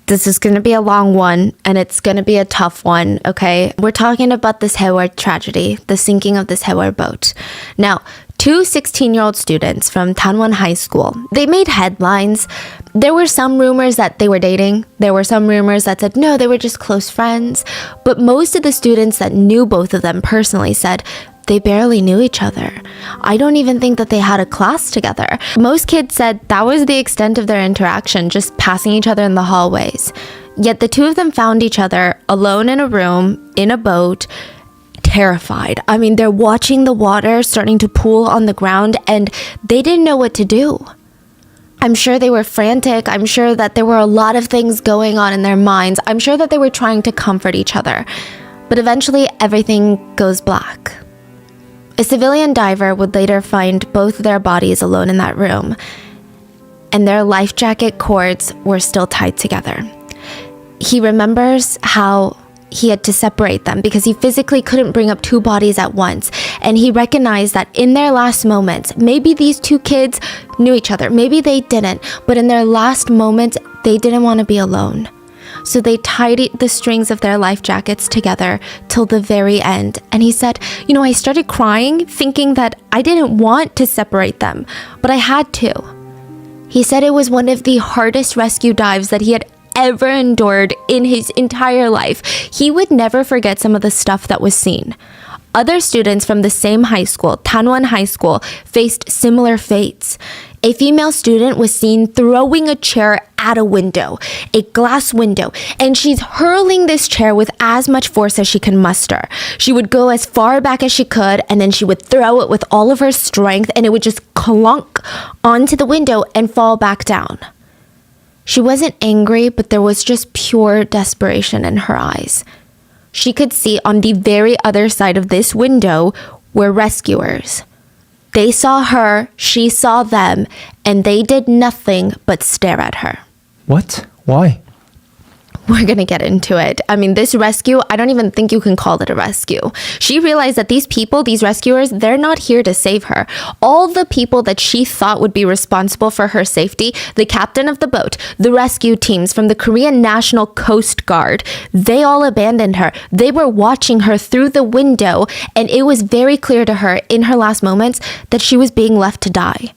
This is going to be a long one, and it's going to be a tough one, okay? We're talking about this Sewol tragedy, the sinking of this Sewol boat. Now, two 16-year-old students from Danwon High School, they made headlines. There were some rumors that they were dating. There were some rumors that said, no, they were just close friends. But most of the students that knew both of them personally said, they barely knew each other. I don't even think that they had a class together. Most kids said that was the extent of their interaction, just passing each other in the hallways. Yet the two of them found each other alone in a room, in a boat, terrified. I mean, they're watching the water starting to pool on the ground, and they didn't know what to do. I'm sure they were frantic. I'm sure that there were a lot of things going on in their minds. I'm sure that they were trying to comfort each other. But eventually, everything goes black. A civilian diver would later find both their bodies alone in that room, and their life jacket cords were still tied together. He remembers how he had to separate them because he physically couldn't bring up two bodies at once, and he recognized that in their last moments, maybe these two kids knew each other, maybe they didn't, but in their last moments, they didn't want to be alone. So they tied the strings of their life jackets together till the very end. And he said, I started crying thinking that I didn't want to separate them, but I had to. He said it was one of the hardest rescue dives that he had ever endured in his entire life. He would never forget some of the stuff that was seen. Other students from the same high school, Danwon High School, faced similar fates. A female student was seen throwing a chair at a window, a glass window, and she's hurling this chair with as much force as she can muster. She would go as far back as she could, and then she would throw it with all of her strength, and it would just clunk onto the window and fall back down. She wasn't angry, but there was just pure desperation in her eyes. She could see on the very other side of this window were rescuers. They saw her, she saw them, and they did nothing but stare at her. What? Why? We're going to get into it. I mean, this rescue, I don't even think you can call it a rescue. She realized that these people, these rescuers, they're not here to save her. All the people that she thought would be responsible for her safety, the captain of the boat, the rescue teams from the Korean National Coast Guard, they all abandoned her. They were watching her through the window, and it was very clear to her in her last moments that she was being left to die.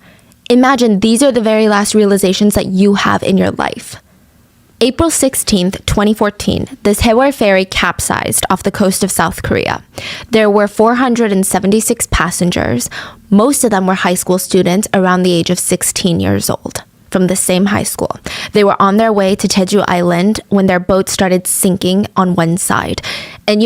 Imagine these are the very last realizations that you have in your life. April 16th, 2014, the Sewol ferry capsized off the coast of South Korea. There were 476 passengers. Most of them were high school students around the age of 16 years old from the same high school. They were on their way to Jeju Island when their boat started sinking on one side. And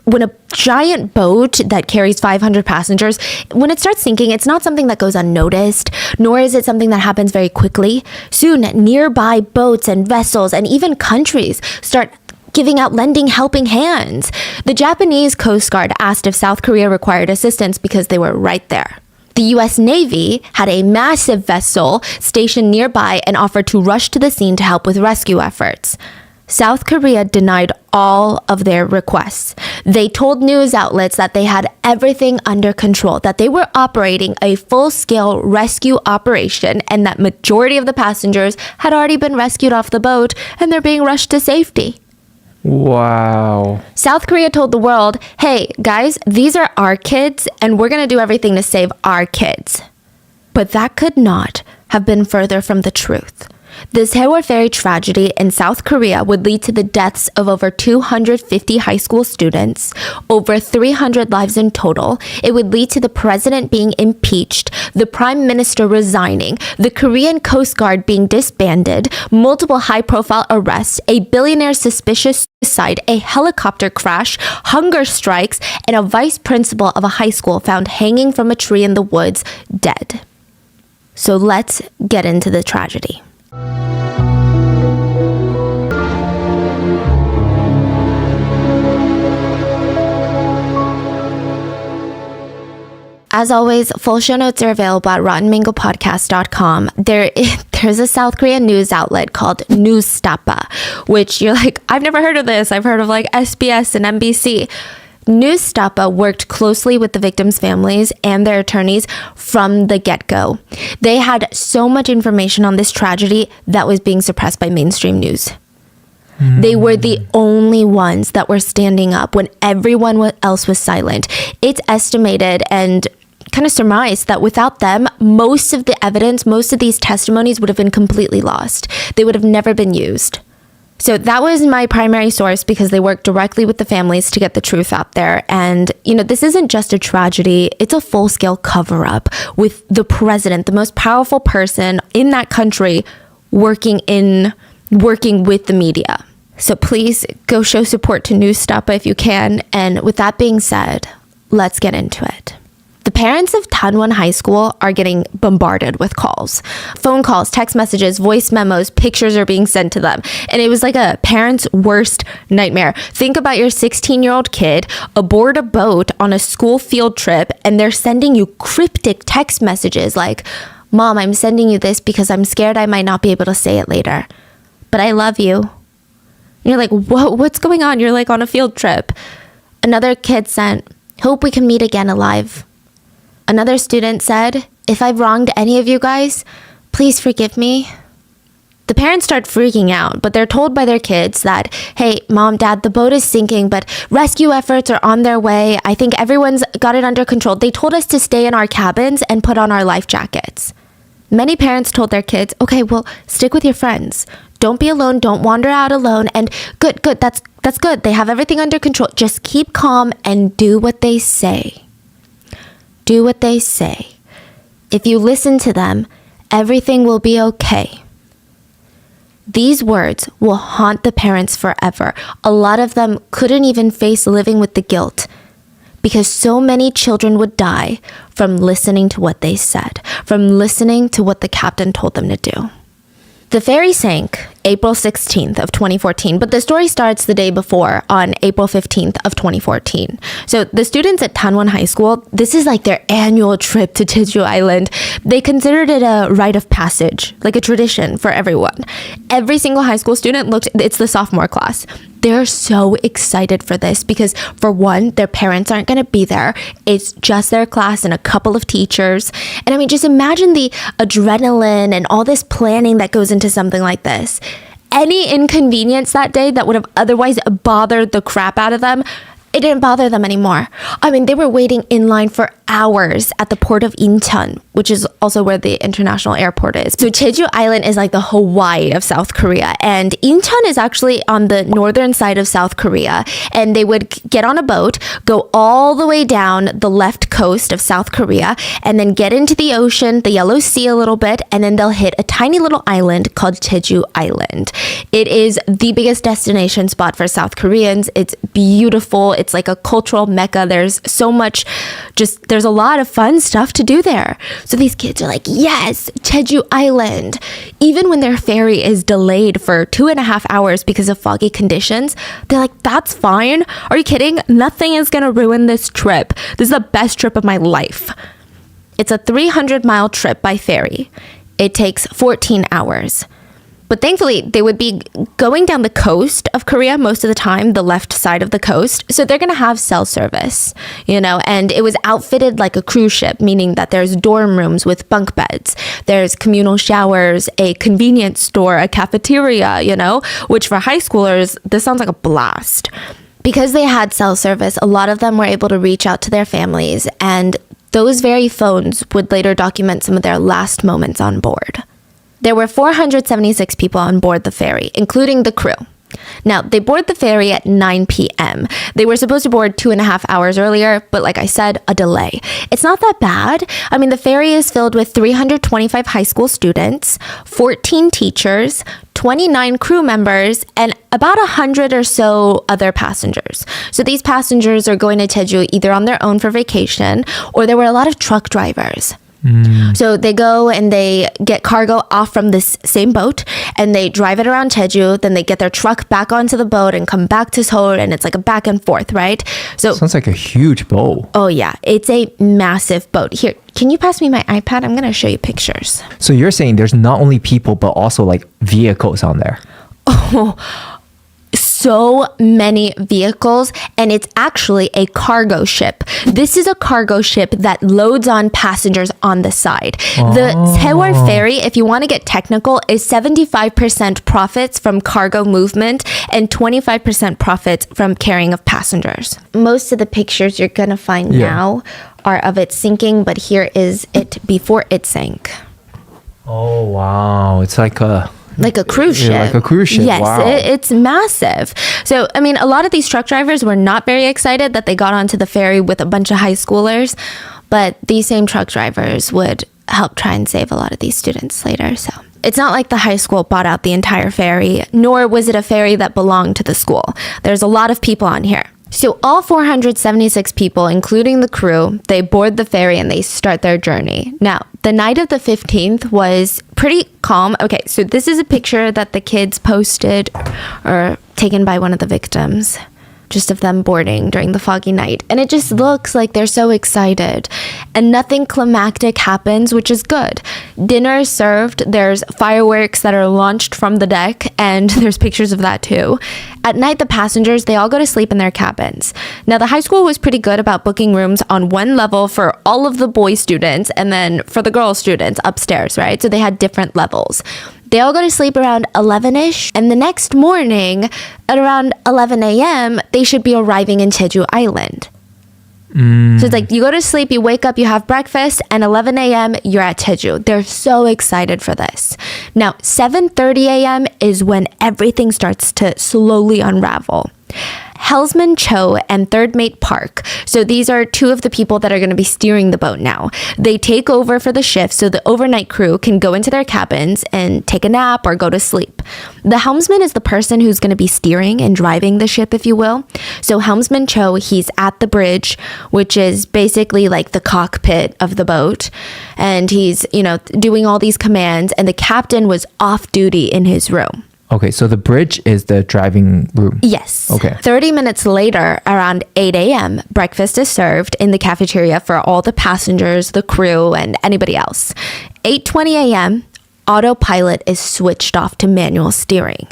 when a giant boat that carries 500 passengers, when it starts sinking, it's not something that goes unnoticed, nor is it something that happens very quickly. Soon, nearby boats and vessels and even countries start giving out lending helping hands. The Japanese Coast Guard asked if South Korea required assistance because they were right there. The U.S. Navy had a massive vessel stationed nearby and offered to rush to the scene to help with rescue efforts. South Korea denied all of their requests. They told news outlets that they had everything under control, that they were operating a full-scale rescue operation, and that majority of the passengers had already been rescued off the boat and they're being rushed to safety. Wow. South Korea told the world, hey, guys, these are our kids and we're going to do everything to save our kids. But that could not have been further from the truth. The Sewol ferry tragedy in South Korea would lead to the deaths of over 250 high school students, over 300 lives in total. It would lead to the president being impeached, the prime minister resigning, the Korean Coast Guard being disbanded, multiple high-profile arrests, a billionaire suspicious suicide, a helicopter crash, hunger strikes, and a vice principal of a high school found hanging from a tree in the woods, dead. So let's get into the tragedy. As always, full show notes are available at rottenmangopodcast.com. There's a South Korean news outlet called Newstapa, which you're like, I've never heard of this. I've heard of like SBS and NBC. Newstapa worked closely with the victims' families and their attorneys from the get-go. They had so much information on this tragedy that was being suppressed by mainstream news. They were the only ones that were standing up when everyone else was silent. It's estimated and kind of surmised that without them, most of the evidence, most of these testimonies would have been completely lost. They would have never been used. So that was my primary source because they worked directly with the families to get the truth out there. And, this isn't just a tragedy. It's a full-scale cover-up with the president, the most powerful person in that country, working with the media. So please go show support to Newstapa if you can. And with that being said, let's get into it. The parents of Tanwon High School are getting bombarded with calls. Phone calls, text messages, voice memos, pictures are being sent to them. And it was like a parent's worst nightmare. Think about your 16-year-old kid aboard a boat on a school field trip, and they're sending you cryptic text messages like, "Mom, I'm sending you this because I'm scared I might not be able to say it later. But I love you." And you're like, what's going on? You're like on a field trip. Another kid sent, "Hope we can meet again alive." Another student said, "If I've wronged any of you guys, please forgive me." The parents start freaking out, but they're told by their kids that, "Hey, Mom, Dad, the boat is sinking, but rescue efforts are on their way. I think everyone's got it under control. They told us to stay in our cabins and put on our life jackets." Many parents told their kids, "Okay, well, stick with your friends. Don't be alone. Don't wander out alone. And good, that's good. They have everything under control. Just keep calm and do what they say. Do what they say. If you listen to them, everything will be okay." These words will haunt the parents forever. A lot of them couldn't even face living with the guilt because so many children would die from listening to what they said, from listening to what the captain told them to do. The ferry sank April 16th of 2014, but the story starts the day before on April 15th of 2014. So the students at Tanwon High School, this is like their annual trip to Jeju Island. They considered it a rite of passage, like a tradition for everyone. Every single high school student it's the sophomore class. They're so excited for this because, for one, their parents aren't going to be there. It's just their class and a couple of teachers. And I mean, just imagine the adrenaline and all this planning that goes into something like this. Any inconvenience that day that would have otherwise bothered the crap out of them, it didn't bother them anymore. I mean, they were waiting in line for hours at the port of Incheon, which is also where the international airport is. So Jeju Island is like the Hawaii of South Korea, and Incheon is actually on the northern side of South Korea. And they would get on a boat, go all the way down the left coast of South Korea, and then get into the ocean, the Yellow Sea a little bit, and then they'll hit a tiny little island called Jeju Island. It is the biggest destination spot for South Koreans. It's beautiful. It's like a cultural mecca. There's so much, there's a lot of fun stuff to do there. So these kids are like, yes, Jeju Island. Even when their ferry is delayed for 2.5 hours because of foggy conditions, they're like, that's fine. Are you kidding? Nothing is going to ruin this trip. This is the best trip of my life. It's a 300-mile trip by ferry. It takes 14 hours. But thankfully, they would be going down the coast of Korea most of the time, the left side of the coast. So they're going to have cell service, and it was outfitted like a cruise ship, meaning that there's dorm rooms with bunk beds. There's communal showers, a convenience store, a cafeteria, which for high schoolers, this sounds like a blast. Because they had cell service, a lot of them were able to reach out to their families, and those very phones would later document some of their last moments on board. There were 476 people on board the ferry, including the crew. Now, they board the ferry at 9 p.m. They were supposed to board 2.5 hours earlier, but like I said, a delay. It's not that bad. I mean, the ferry is filled with 325 high school students, 14 teachers, 29 crew members, and about 100 or so other passengers. So these passengers are going to Jeju either on their own for vacation, or there were a lot of truck drivers. So they go and they get cargo off from this same boat and they drive it around Jeju. Then they get their truck back onto the boat and come back to Seoul, and it's like a back and forth, right? So sounds like a huge boat. Oh yeah, it's a massive boat. Here, can you pass me my iPad? I'm going to show you pictures. So you're saying there's not only people but also like vehicles on there. Oh, so many vehicles, and it's actually a cargo ship. This is a cargo ship that loads on passengers on the side. The Sewol ferry, if you want to get technical, is 75% profits from cargo movement and 25% profits from carrying of passengers. Most of the pictures you're going to find now are of it sinking, but here is it before it sank. Oh, wow. It's like a cruise ship. Like a cruise ship. Yes, Wow. it's massive. So, I mean, a lot of these truck drivers were not very excited that they got onto the ferry with a bunch of high schoolers, but these same truck drivers would help try and save a lot of these students later. So it's not like the high school bought out the entire ferry, nor was it a ferry that belonged to the school. There's a lot of people on here. So all 476 people, including the crew, they board the ferry and they start their journey. Now, the night of the 15th was pretty calm. Okay, so this is a picture that the kids posted or taken by one of the victims, just of them boarding during the foggy night. And it just looks like they're so excited. And nothing climactic happens, which is good. Dinner is served. There's fireworks that are launched from the deck, and there's pictures of that too. At night, the passengers, they all go to sleep in their cabins. Now, the high school was pretty good about booking rooms on one level for all of the boy students and then for the girl students upstairs, right? So they had different levels. They all go to sleep around 11-ish, and the next morning at around 11 a.m., they should be arriving in Jeju Island. So it's like you go to sleep, you wake up, you have breakfast, and 11 a.m. you're at Jeju. They're so excited for this. Now, 7:30 a.m. is when everything starts to slowly unravel. Helmsman Cho and third mate Park. So these are two of the people that are going to be steering the boat now. They take over for the shift so the overnight crew can go into their cabins and take a nap or go to sleep. The helmsman is the person who's going to be steering and driving the ship, if you will. So Helmsman Cho, he's at the bridge, which is basically like the cockpit of the boat. And he's, doing all these commands, and the captain was off duty in his room. Okay, so the bridge is the driving room. Yes. Okay. 30 minutes later, around 8 a.m., breakfast is served in the cafeteria for all the passengers, the crew, and anybody else. 8:20 a.m., autopilot is switched off to manual steering.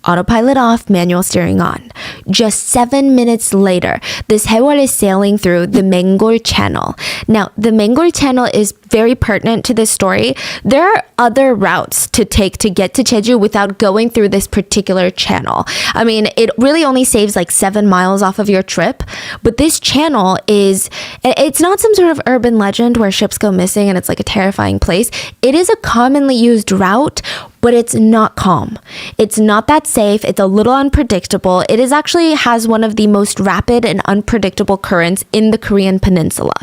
Autopilot off, manual steering on. Just 7 minutes later, the Sewol is sailing through the Mengol Channel. Now, the Mengol Channel is very pertinent to this story. There are other routes to take to get to Jeju without going through this particular channel. I mean, it really only saves like 7 miles off of your trip, but this channel it's not some sort of urban legend where ships go missing and it's like a terrifying place. It is a commonly used route, but it's not calm. It's not that safe. It's a little unpredictable. It actually has one of the most rapid and unpredictable currents in the Korean peninsula.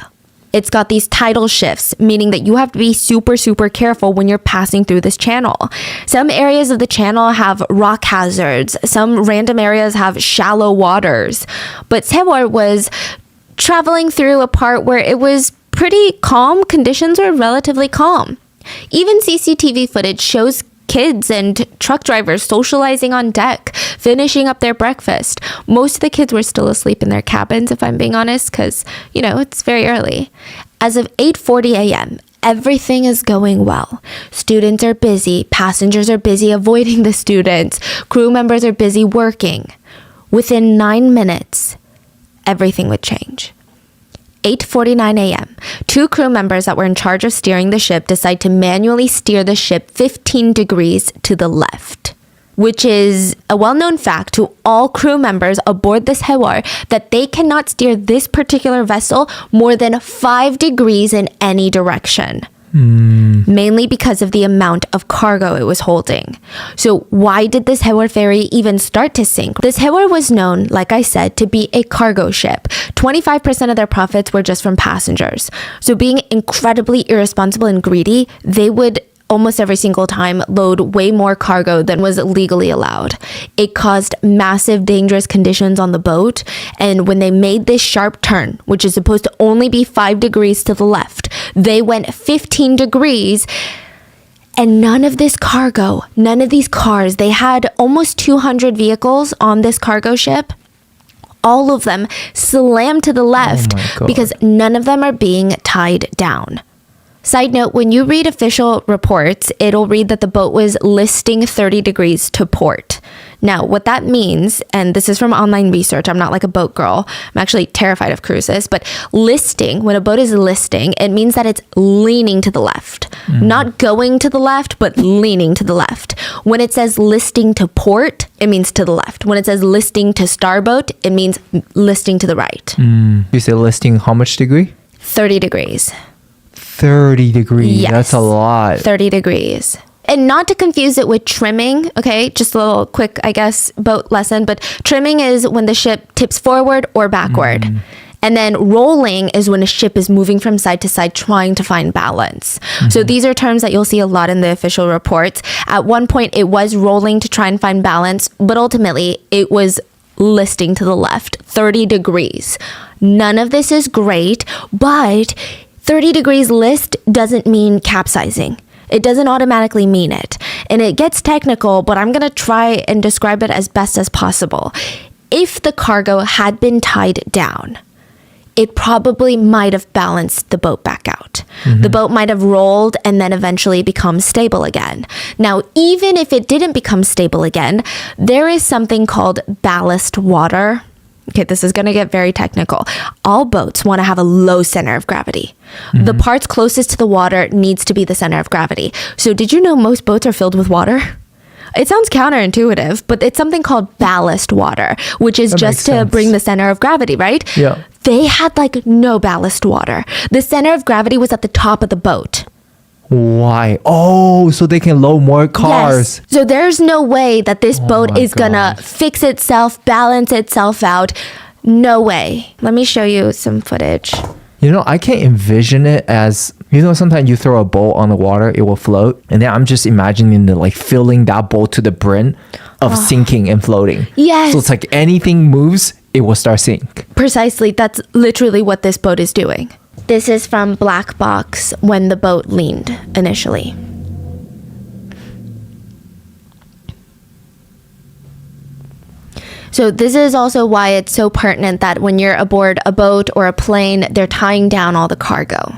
It's got these tidal shifts, meaning that you have to be super, super careful when you're passing through this channel. Some areas of the channel have rock hazards. Some random areas have shallow waters. But Sewol was traveling through a part where it was pretty calm. Conditions were relatively calm. Even CCTV footage shows kids and truck drivers socializing on deck, finishing up their breakfast. Most of the kids were still asleep in their cabins, if I'm being honest, because, it's very early. As of 8:40 a.m., everything is going well. Students are busy. Passengers are busy avoiding the students. Crew members are busy working. Within 9 minutes, everything would change. 8:49 a.m., two crew members that were in charge of steering the ship decide to manually steer the ship 15 degrees to the left, which is a well-known fact to all crew members aboard this Sewol that they cannot steer this particular vessel more than 5 degrees in any direction. Mainly because of the amount of cargo it was holding. So why did this Sewol ferry even start to sink? This Sewol was known, like I said, to be a cargo ship. 25% of their profits were just from passengers. So being incredibly irresponsible and greedy, they would almost every single time load way more cargo than was legally allowed. It caused massive dangerous conditions on the boat, and when they made this sharp turn, which is supposed to only be 5 degrees to the left, they went 15 degrees, and none of this cargo, none of these cars, they had almost 200 vehicles on this cargo ship. All of them slammed to the left because none of them are being tied down. Side note, when you read official reports, it'll read that the boat was listing 30 degrees to port. Now, what that means, and this is from online research, I'm not like a boat girl. I'm actually terrified of cruises, but listing, when a boat is listing, it means that it's leaning to the left. Not going to the left, but leaning to the left. When it says listing to port, it means to the left. When it says listing to starboat, it means listing to the right. You say listing how much degree? 30 degrees. 30 degrees. Yes. That's a lot. 30 degrees. And not to confuse it with trimming, okay? Just a little quick, I guess, boat lesson. But trimming is when the ship tips forward or backward. And then rolling is when a ship is moving from side to side trying to find balance. So these are terms that you'll see a lot in the official reports. At one point, it was rolling to try and find balance, but ultimately, it was listing to the left, 30 degrees. None of this is great, but 30 degrees list doesn't mean capsizing. It doesn't automatically mean it. And it gets technical, but I'm going to try and describe it as best as possible. If the cargo had been tied down, it probably might have balanced the boat back out. The boat might have rolled and then eventually become stable again. Now, even if it didn't become stable again, there is something called ballast water. Okay, this is going to get very technical. All boats want to have a low center of gravity. The parts closest to the water needs to be the center of gravity. So did you know most boats are filled with water? It sounds counterintuitive, but it's something called ballast water, which is just to bring the center of gravity, right? Yeah. They had like no ballast water. The center of gravity was at the top of the boat. Why? Oh, so they can load more cars. Yes. So there's no way that this boat my is gonna fix itself, balance itself out. No way. Let me show you some footage. You know, I can't envision it as, you know, sometimes you throw a boat on the water, it will float. And then I'm just imagining the like filling that boat to the brim of sinking and floating. Yes. So it's like anything moves, it will start sink. Precisely. That's literally what this boat is doing. This is from Black Box when the boat leaned initially. So this is also why it's so pertinent that when you're aboard a boat or a plane, they're tying down all the cargo.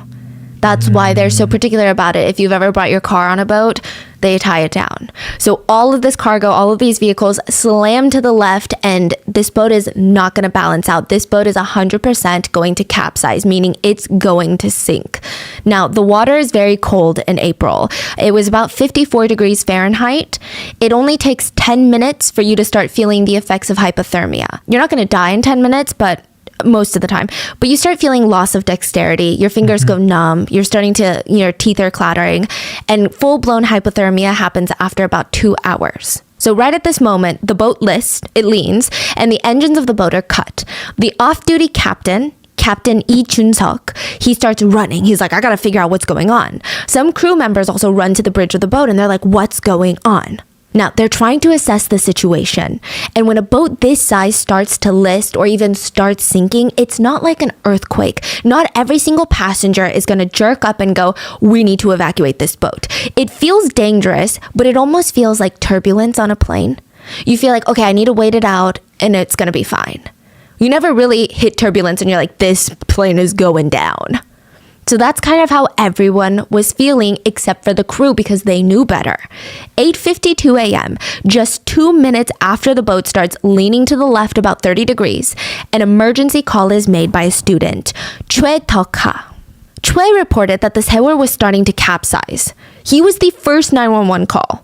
That's why they're so particular about it. If you've ever brought your car on a boat, they tie it down. So all of this cargo, all of these vehicles slam to the left, and this boat is not going to balance out. This boat is 100% going to capsize, meaning it's going to sink. Now, the water is very cold in April. It was about 54 degrees Fahrenheit. It only takes 10 minutes for you to start feeling the effects of hypothermia. You're not going to die in 10 minutes, but most of the time, but you start feeling loss of dexterity, your fingers go numb, you're starting to, your teeth are clattering, and full-blown hypothermia happens after about 2 hours. So right at this moment, the boat leans, and the engines of the boat are cut. The off-duty Captain Lee Chun-seok, he starts running. He's like, I gotta figure out what's going on. Some crew members also run to the bridge of the boat, and they're like, what's going on? Now, they're trying to assess the situation. And when a boat this size starts to list or even starts sinking, it's not like an earthquake. Not every single passenger is going to jerk up and go, we need to evacuate this boat. It feels dangerous, but it almost feels like turbulence on a plane. You feel like, okay, I need to wait it out and it's going to be fine. You never really hit turbulence and you're like, this plane is going down. So that's kind of how everyone was feeling except for the crew because they knew better. 8:52 a.m., just 2 minutes after the boat starts leaning to the left about 30 degrees, an emergency call is made by a student, Choi Tok-ha. Choi reported that the Sewol was starting to capsize. He was the first 911 call.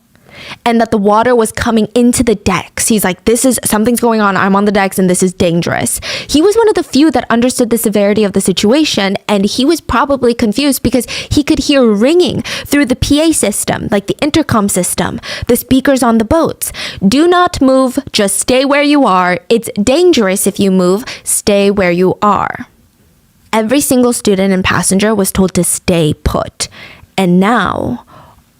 And that the water was coming into the decks. He's like, something's going on. I'm on the decks and this is dangerous. He was one of the few that understood the severity of the situation, and he was probably confused because he could hear ringing through the PA system, like the intercom system, the speakers on the boats. Do not move. Just stay where you are. It's dangerous if you move. Stay where you are. Every single student and passenger was told to stay put. And now,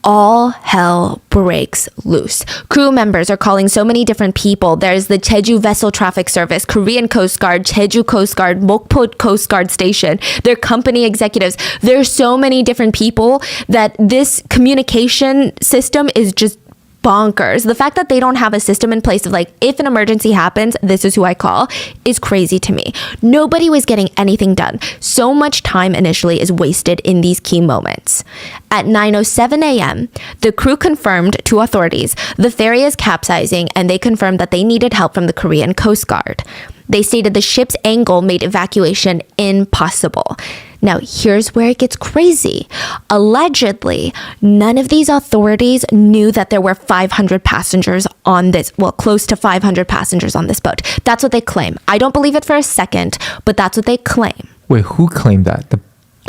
all hell breaks loose. Crew members are calling so many different people. There's the Jeju Vessel Traffic Service, Korean Coast Guard, Jeju Coast Guard, Mokpo Coast Guard Station, their company executives. There's so many different people that this communication system is just bonkers. The fact that they don't have a system in place of like, if an emergency happens, this is who I call, is crazy to me. Nobody was getting anything done. So much time initially is wasted in these key moments. At 9:07 a.m., the crew confirmed to authorities the ferry is capsizing, and they confirmed that they needed help from the Korean Coast Guard. They stated the ship's angle made evacuation impossible. Now, here's where it gets crazy. Allegedly, none of these authorities knew that there were 500 passengers on this, well, close to 500 passengers on this boat. That's what they claim. I don't believe it for a second, but that's what they claim. Wait, who claimed that? The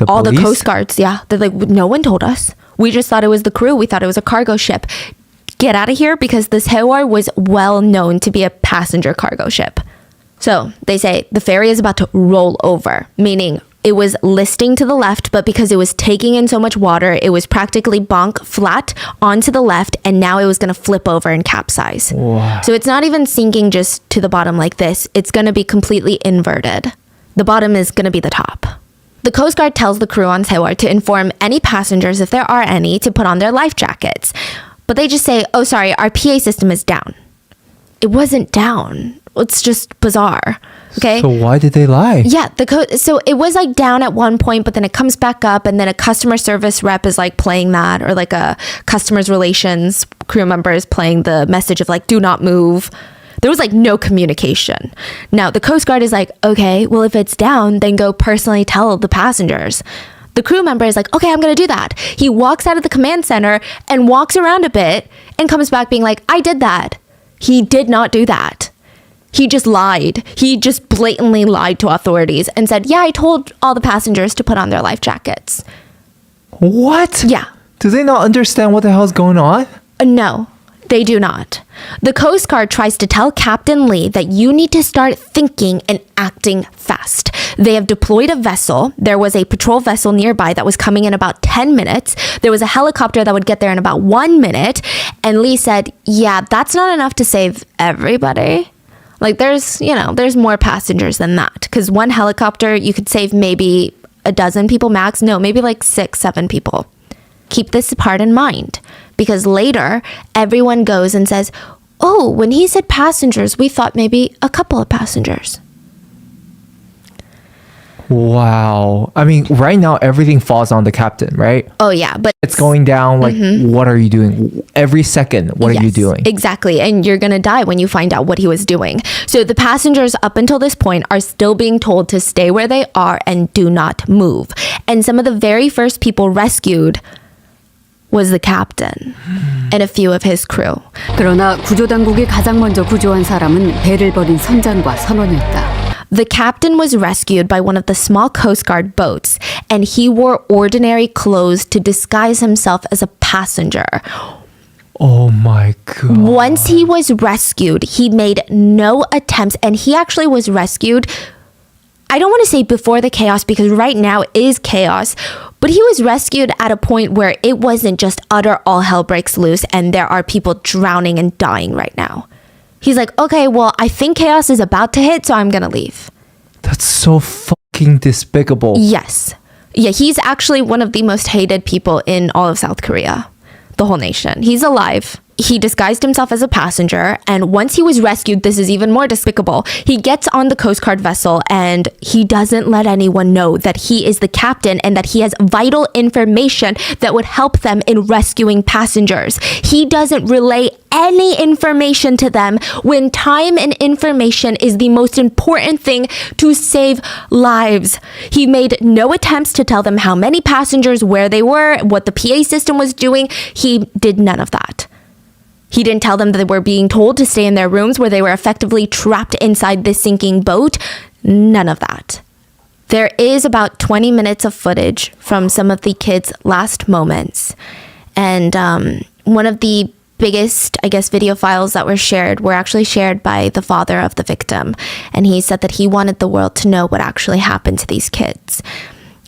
All police? the Coast Guards, yeah. They're like, no one told us. We just thought it was the crew. We thought it was a cargo ship. Get out of here, because the Sewol was well known to be a passenger cargo ship. So they say the ferry is about to roll over, meaning it was listing to the left, but because it was taking in so much water, it was practically bonk flat onto the left, and now it was going to flip over and capsize. Wow. So it's not even sinking just to the bottom like this. It's going to be completely inverted. The bottom is going to be the top. The Coast Guard tells the crew on Sewol to inform any passengers, if there are any, to put on their life jackets. But they just say, oh, sorry, our PA system is down. It wasn't down. It's just bizarre. Okay. So why did they lie? Yeah. So it was like down at one point, but then it comes back up, and then a customer service rep is like playing that, or like a customers relations crew member is playing the message of like, do not move. There was like no communication. Now the Coast Guard is like, okay, well, if it's down, then go personally tell the passengers. The crew member is like, okay, I'm going to do that. He walks out of the command center and walks around a bit and comes back being like, I did that. He did not do that. He just lied. He just blatantly lied to authorities and said, yeah, I told all the passengers to put on their life jackets. What? Yeah. Do they not understand what the hell's going on? No, they do not. The Coast Guard tries to tell Captain Lee that you need to start thinking and acting fast. They have deployed a vessel. There was a patrol vessel nearby that was coming in about 10 minutes. There was a helicopter that would get there in about 1 minute. And Lee said, yeah, that's not enough to save everybody. Like there's more passengers than that, because one helicopter, you could save maybe a dozen people max. No, maybe like 6, 7 people. Keep this part in mind, because later everyone goes and says, oh, when he said passengers, we thought maybe a couple of passengers. Wow. I mean, right now everything falls on the captain, right? Oh yeah, but It's going down. Like, what are you doing? Every second, what are you Yes, doing? Exactly. And you're going to die when you find out what he was doing. So the passengers up until this point are still being told to stay where they are and do not move. And some of the very first people rescued was the captain and a few of his crew. 그러나 구조당국이 가장 먼저 구조한 사람은 배를 버린 선장과 선원이었다. The captain was rescued by one of the small Coast Guard boats, and he wore ordinary clothes to disguise himself as a passenger. Oh my God. Once he was rescued, he made no attempts, and he actually was rescued, I don't want to say before the chaos, because right now is chaos, but he was rescued at a point where it wasn't just utter all hell breaks loose and there are people drowning and dying right now. He's like, okay, well, I think chaos is about to hit, so I'm going to leave. That's so fucking despicable. Yes. Yeah, he's actually one of the most hated people in all of South Korea, the whole nation. He's alive. He disguised himself as a passenger, and once he was rescued, this is even more despicable. He gets on the Coast Guard vessel and he doesn't let anyone know that he is the captain and that he has vital information that would help them in rescuing passengers. He doesn't relay any information to them when time and information is the most important thing to save lives. He made no attempts to tell them how many passengers, where they were, what the PA system was doing. He did none of that. He didn't tell them that they were being told to stay in their rooms where they were effectively trapped inside this sinking boat. None of that. There is about 20 minutes of footage from some of the kids' last moments. And one of the biggest, I guess, video files that were actually shared by the father of the victim. And he said that he wanted the world to know what actually happened to these kids.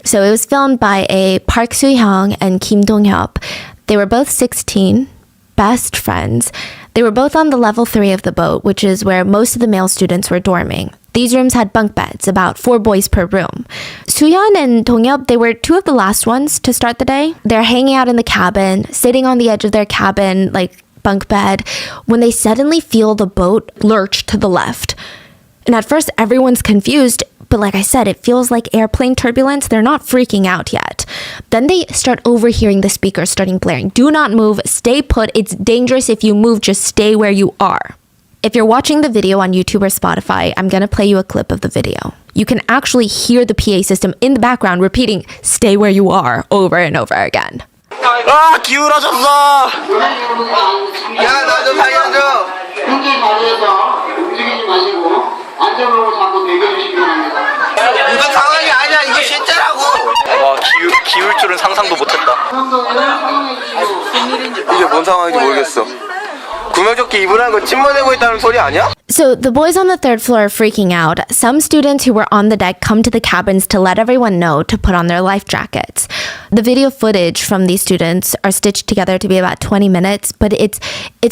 So it was filmed by a Park Soo-hyung and Kim Dong-hyup. They were both 16. Best friends. They were both on the level 3 of the boat, which is where most of the male students were dorming. These rooms had bunk beds, about 4 boys per room. Soo-hyun and Dong-hyup, they were 2 of the last ones to start the day. They're hanging out in the cabin, sitting on the edge of their cabin, like bunk bed when they suddenly feel the boat lurch to the left. And at first, everyone's confused, but like I said, it feels like airplane turbulence. They're not freaking out yet. Then they start overhearing the speakers starting blaring. Do not move. Stay put. It's dangerous if you move. Just stay where you are. If you're watching the video on YouTube or Spotify, I'm going to play you a clip of the video. You can actually hear the PA system in the background repeating, stay where you are, over and over again. 아 기울어졌어. 야 나 좀 살려줘. 굉장히 자리에서 움직이지 마시고 안전으로 잡고 대기해 주시기 바랍니다. 이거 상황이 아니야. 이거 실제라고. 와 기울 줄은 상상도 못했다. 이게 뭔 상황인지 모르겠어. 구명조끼 입으라는 거 침몰되고 있다는 소리 아니야? So the boys on the third floor are freaking out. Some students who were on the deck come to the cabins to let everyone know to put on their life jackets. The video footage from these students are stitched together to be about 20 minutes, but it's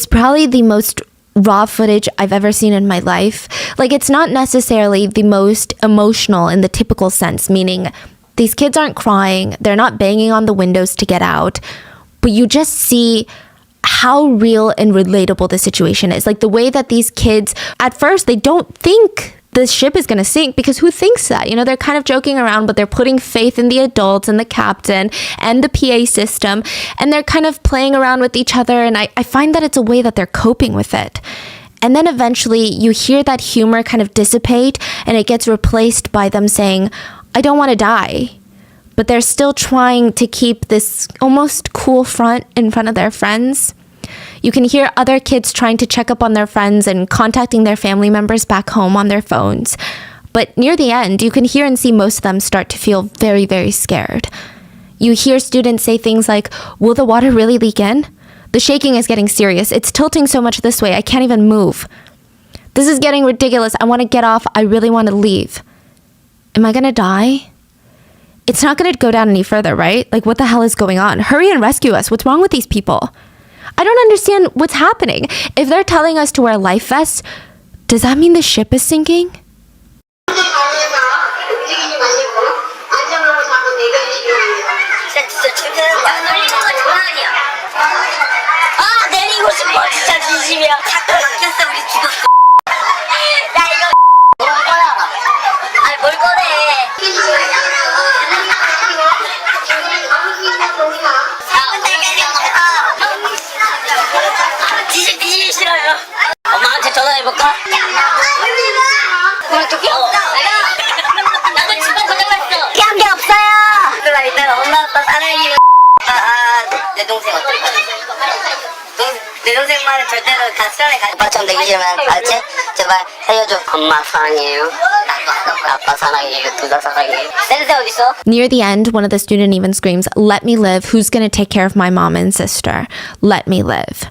probably the most raw footage I've ever seen in my life. Like, it's not necessarily the most emotional in the typical sense, meaning these kids aren't crying, they're not banging on the windows to get out, but you just see how real and relatable the situation is. Like the way that these kids, at first, they don't think the ship is going to sink, because who thinks that? You know, they're kind of joking around, but they're putting faith in the adults and the captain and the PA system, and they're kind of playing around with each other. And I find that it's a way that they're coping with it. And then eventually you hear that humor kind of dissipate, and it gets replaced by them saying, I don't want to die. But they're still trying to keep this almost cool front in front of their friends. You can hear other kids trying to check up on their friends and contacting their family members back home on their phones. But near the end, you can hear and see most of them start to feel very, very scared. You hear students say things like, will the water really leak in? The shaking is getting serious. It's tilting so much this way, I can't even move. This is getting ridiculous. I want to get off. I really want to leave. Am I going to die? It's not going to go down any further, right? Like, what the hell is going on? Hurry and rescue us. What's wrong with these people? I don't understand what's happening. If they're telling us to wear life vests, does that mean the ship is sinking? 엄마한테 전화해볼까? 어떻게 없어? 나도 집안 고장났어. 피한 게 없어요. 나 일단 엄마 아빠 사랑해요. 내 동생 어떨 거야? 내 동생 말은 절대로 다 수련회 가. 오빠처럼 되기 싫으면 알지? 제발 살려줘. 엄마 사랑해요. 아빠 사랑해요. 둘 다 사랑해요. 센세 어딨어? Near the end, one of the students even screams, let me live. Who's going to take care of my mom and sister? Let me live.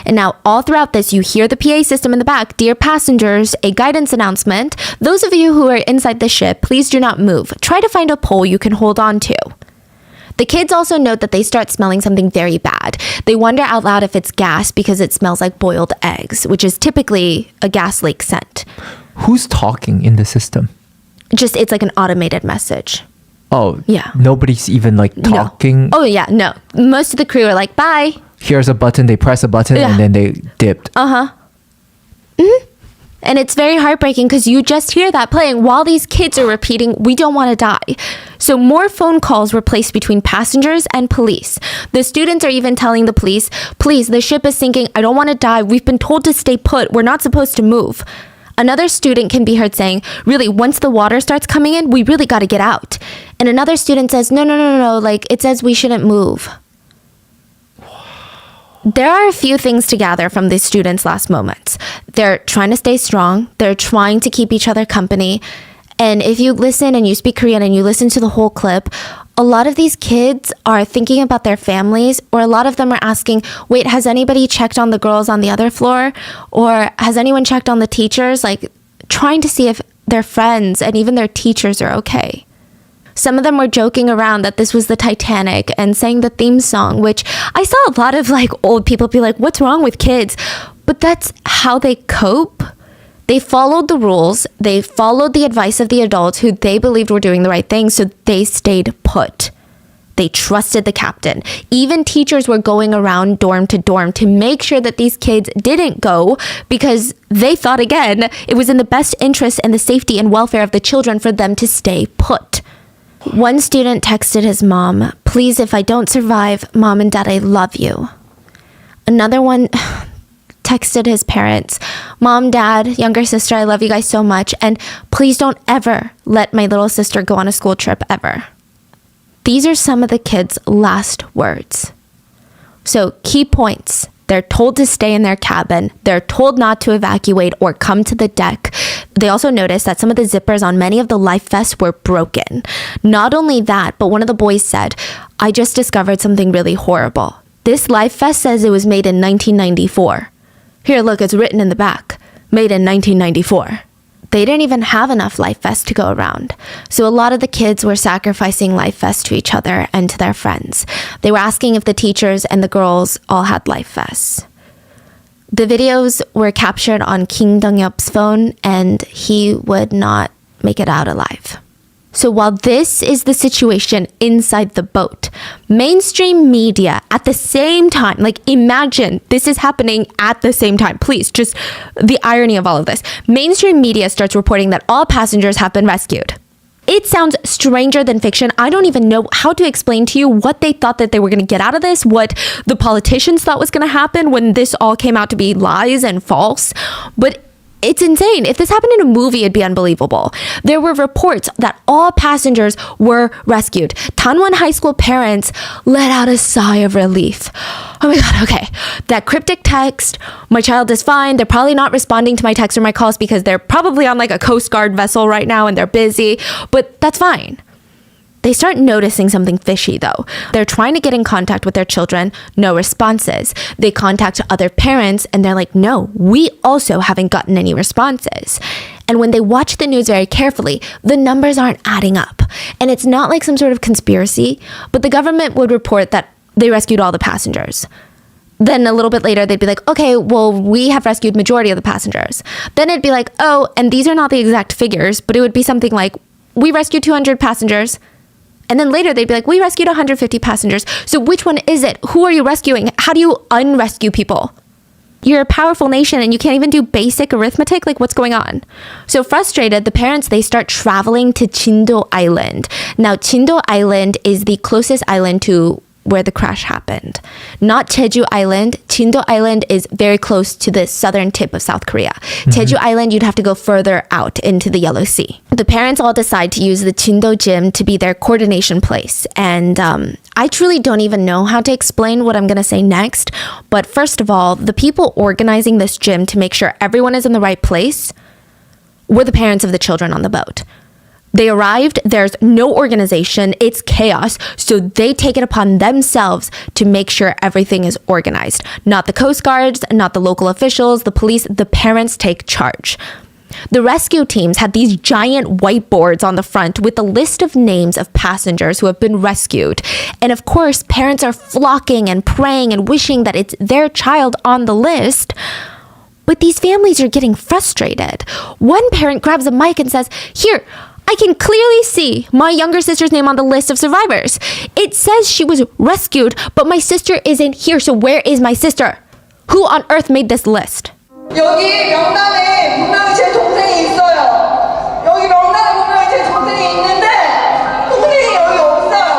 And now all throughout this, you hear the PA system in the back. Dear passengers, a guidance announcement. Those of you who are inside the ship, please do not move. Try to find a pole you can hold on to. The kids also note that they start smelling something very bad. They wonder out loud if it's gas because it smells like boiled eggs, which is typically a gas leak scent. Who's talking in the system? Just, it's like an automated message. Oh, Yeah. Nobody's even like talking. No. Oh, yeah, no. Most of the crew are like, bye. Here's a button, they press a button, Yeah. and then they dipped. And it's very heartbreaking because you just hear that playing while these kids are repeating, we don't want to die. So more phone calls were placed between passengers and police. The students are even telling the police, please, the ship is sinking. I don't want to die. We've been told to stay put. We're not supposed to move. Another student can be heard saying, really, once the water starts coming in, we really got to get out. And another student says, no, like it says we shouldn't move. There are a few things to gather from these students' last moments. They're trying to stay strong. They're trying to keep each other company. And if you listen and you speak Korean and you listen to the whole clip, a lot of these kids are thinking about their families, or a lot of them are asking, wait, has anybody checked on the girls on the other floor? Or has anyone checked on the teachers? Like, trying to see if their friends and even their teachers are okay. Some of them were joking around that this was the Titanic and sang the theme song, which I saw a lot of like old people be like, what's wrong with kids? But that's how they cope. They followed the rules. They followed the advice of the adults who they believed were doing the right thing. So they stayed put. They trusted the captain. Even teachers were going around dorm to dorm to make sure that these kids didn't go because they thought, again, it was in the best interest and the safety and welfare of the children for them to stay put. One student texted his mom, "Please, if I don't survive, Mom and Dad, I love you." Another one texted his parents, "Mom, Dad, younger sister, I love you guys so much, and please don't ever let my little sister go on a school trip ever." These are some of the kids' last words. So, key points. They're told to stay in their cabin. They're told not to evacuate or come to the deck. They also noticed that some of the zippers on many of the life vests were broken. Not only that, but one of the boys said, "I just discovered something really horrible. This life vest says it was made in 1994. Here, look, it's written in the back. Made in 1994. They didn't even have enough life vests to go around. So a lot of the kids were sacrificing life vests to each other and to their friends. They were asking if the teachers and the girls all had life vests. The videos were captured on Kim Dong-hyup's phone, and he would not make it out alive. So while this is the situation inside the boat, mainstream media at the same time, like imagine this is happening at the same time. Please, just the irony of all of this. Mainstream media starts reporting that all passengers have been rescued. It sounds stranger than fiction. I don't even know how to explain to you what they thought that they were going to get out of this, what the politicians thought was going to happen when this all came out to be lies and false. But it's insane. If this happened in a movie, it'd be unbelievable. There were reports that all passengers were rescued. Danwon High School parents let out a sigh of relief. Oh my God, okay. That cryptic text, "My child is fine." They're probably not responding to my texts or my calls because they're probably on like a Coast Guard vessel right now and they're busy, but that's fine. They start noticing something fishy though. They're trying to get in contact with their children, no responses. They contact other parents and they're like, "No, we also haven't gotten any responses." And when they watch the news very carefully, the numbers aren't adding up. And it's not like some sort of conspiracy, but the government would report that they rescued all the passengers. Then a little bit later, they'd be like, "Okay, well, we have rescued majority of the passengers." Then it'd be like, "Oh, and these are not the exact figures," but it would be something like, "We rescued 200 passengers." And then later they'd be like, "We rescued 150 passengers. So which one is it? Who are you rescuing? How do you unrescue people? You're a powerful nation and you can't even do basic arithmetic? Like, what's going on?" So frustrated, the parents, they start traveling to Chindo Island. Now, Chindo Island is the closest island to where the crash happened. Not Jeju Island. Chindo Island is very close to the southern tip of South Korea. Jeju Island, you'd have to go further out into the Yellow Sea. The parents all decide to use the Chindo gym to be their coordination place. And I truly don't even know how to explain what I'm going to say next. But first of all, the people organizing this gym to make sure everyone is in the right place were the parents of the children on the boat. They arrived, there's no organization, it's chaos, so they take it upon themselves to make sure everything is organized. Not the Coast Guards, not the local officials, the police, the parents take charge. The rescue teams had these giant whiteboards on the front with a list of names of passengers who have been rescued. And of course, parents are flocking and praying and wishing that it's their child on the list. But these families are getting frustrated. One parent grabs a mic and says, "Here, I can clearly see my younger sister's name on the list of survivors. It says she was rescued, but my sister isn't here, so where is my sister? Who on earth made this list?" 여기 명단에 분명히 제 동생이 있어요. 여기 명단에 분명히 제 동생이 있는데 동생이 여기 없어요.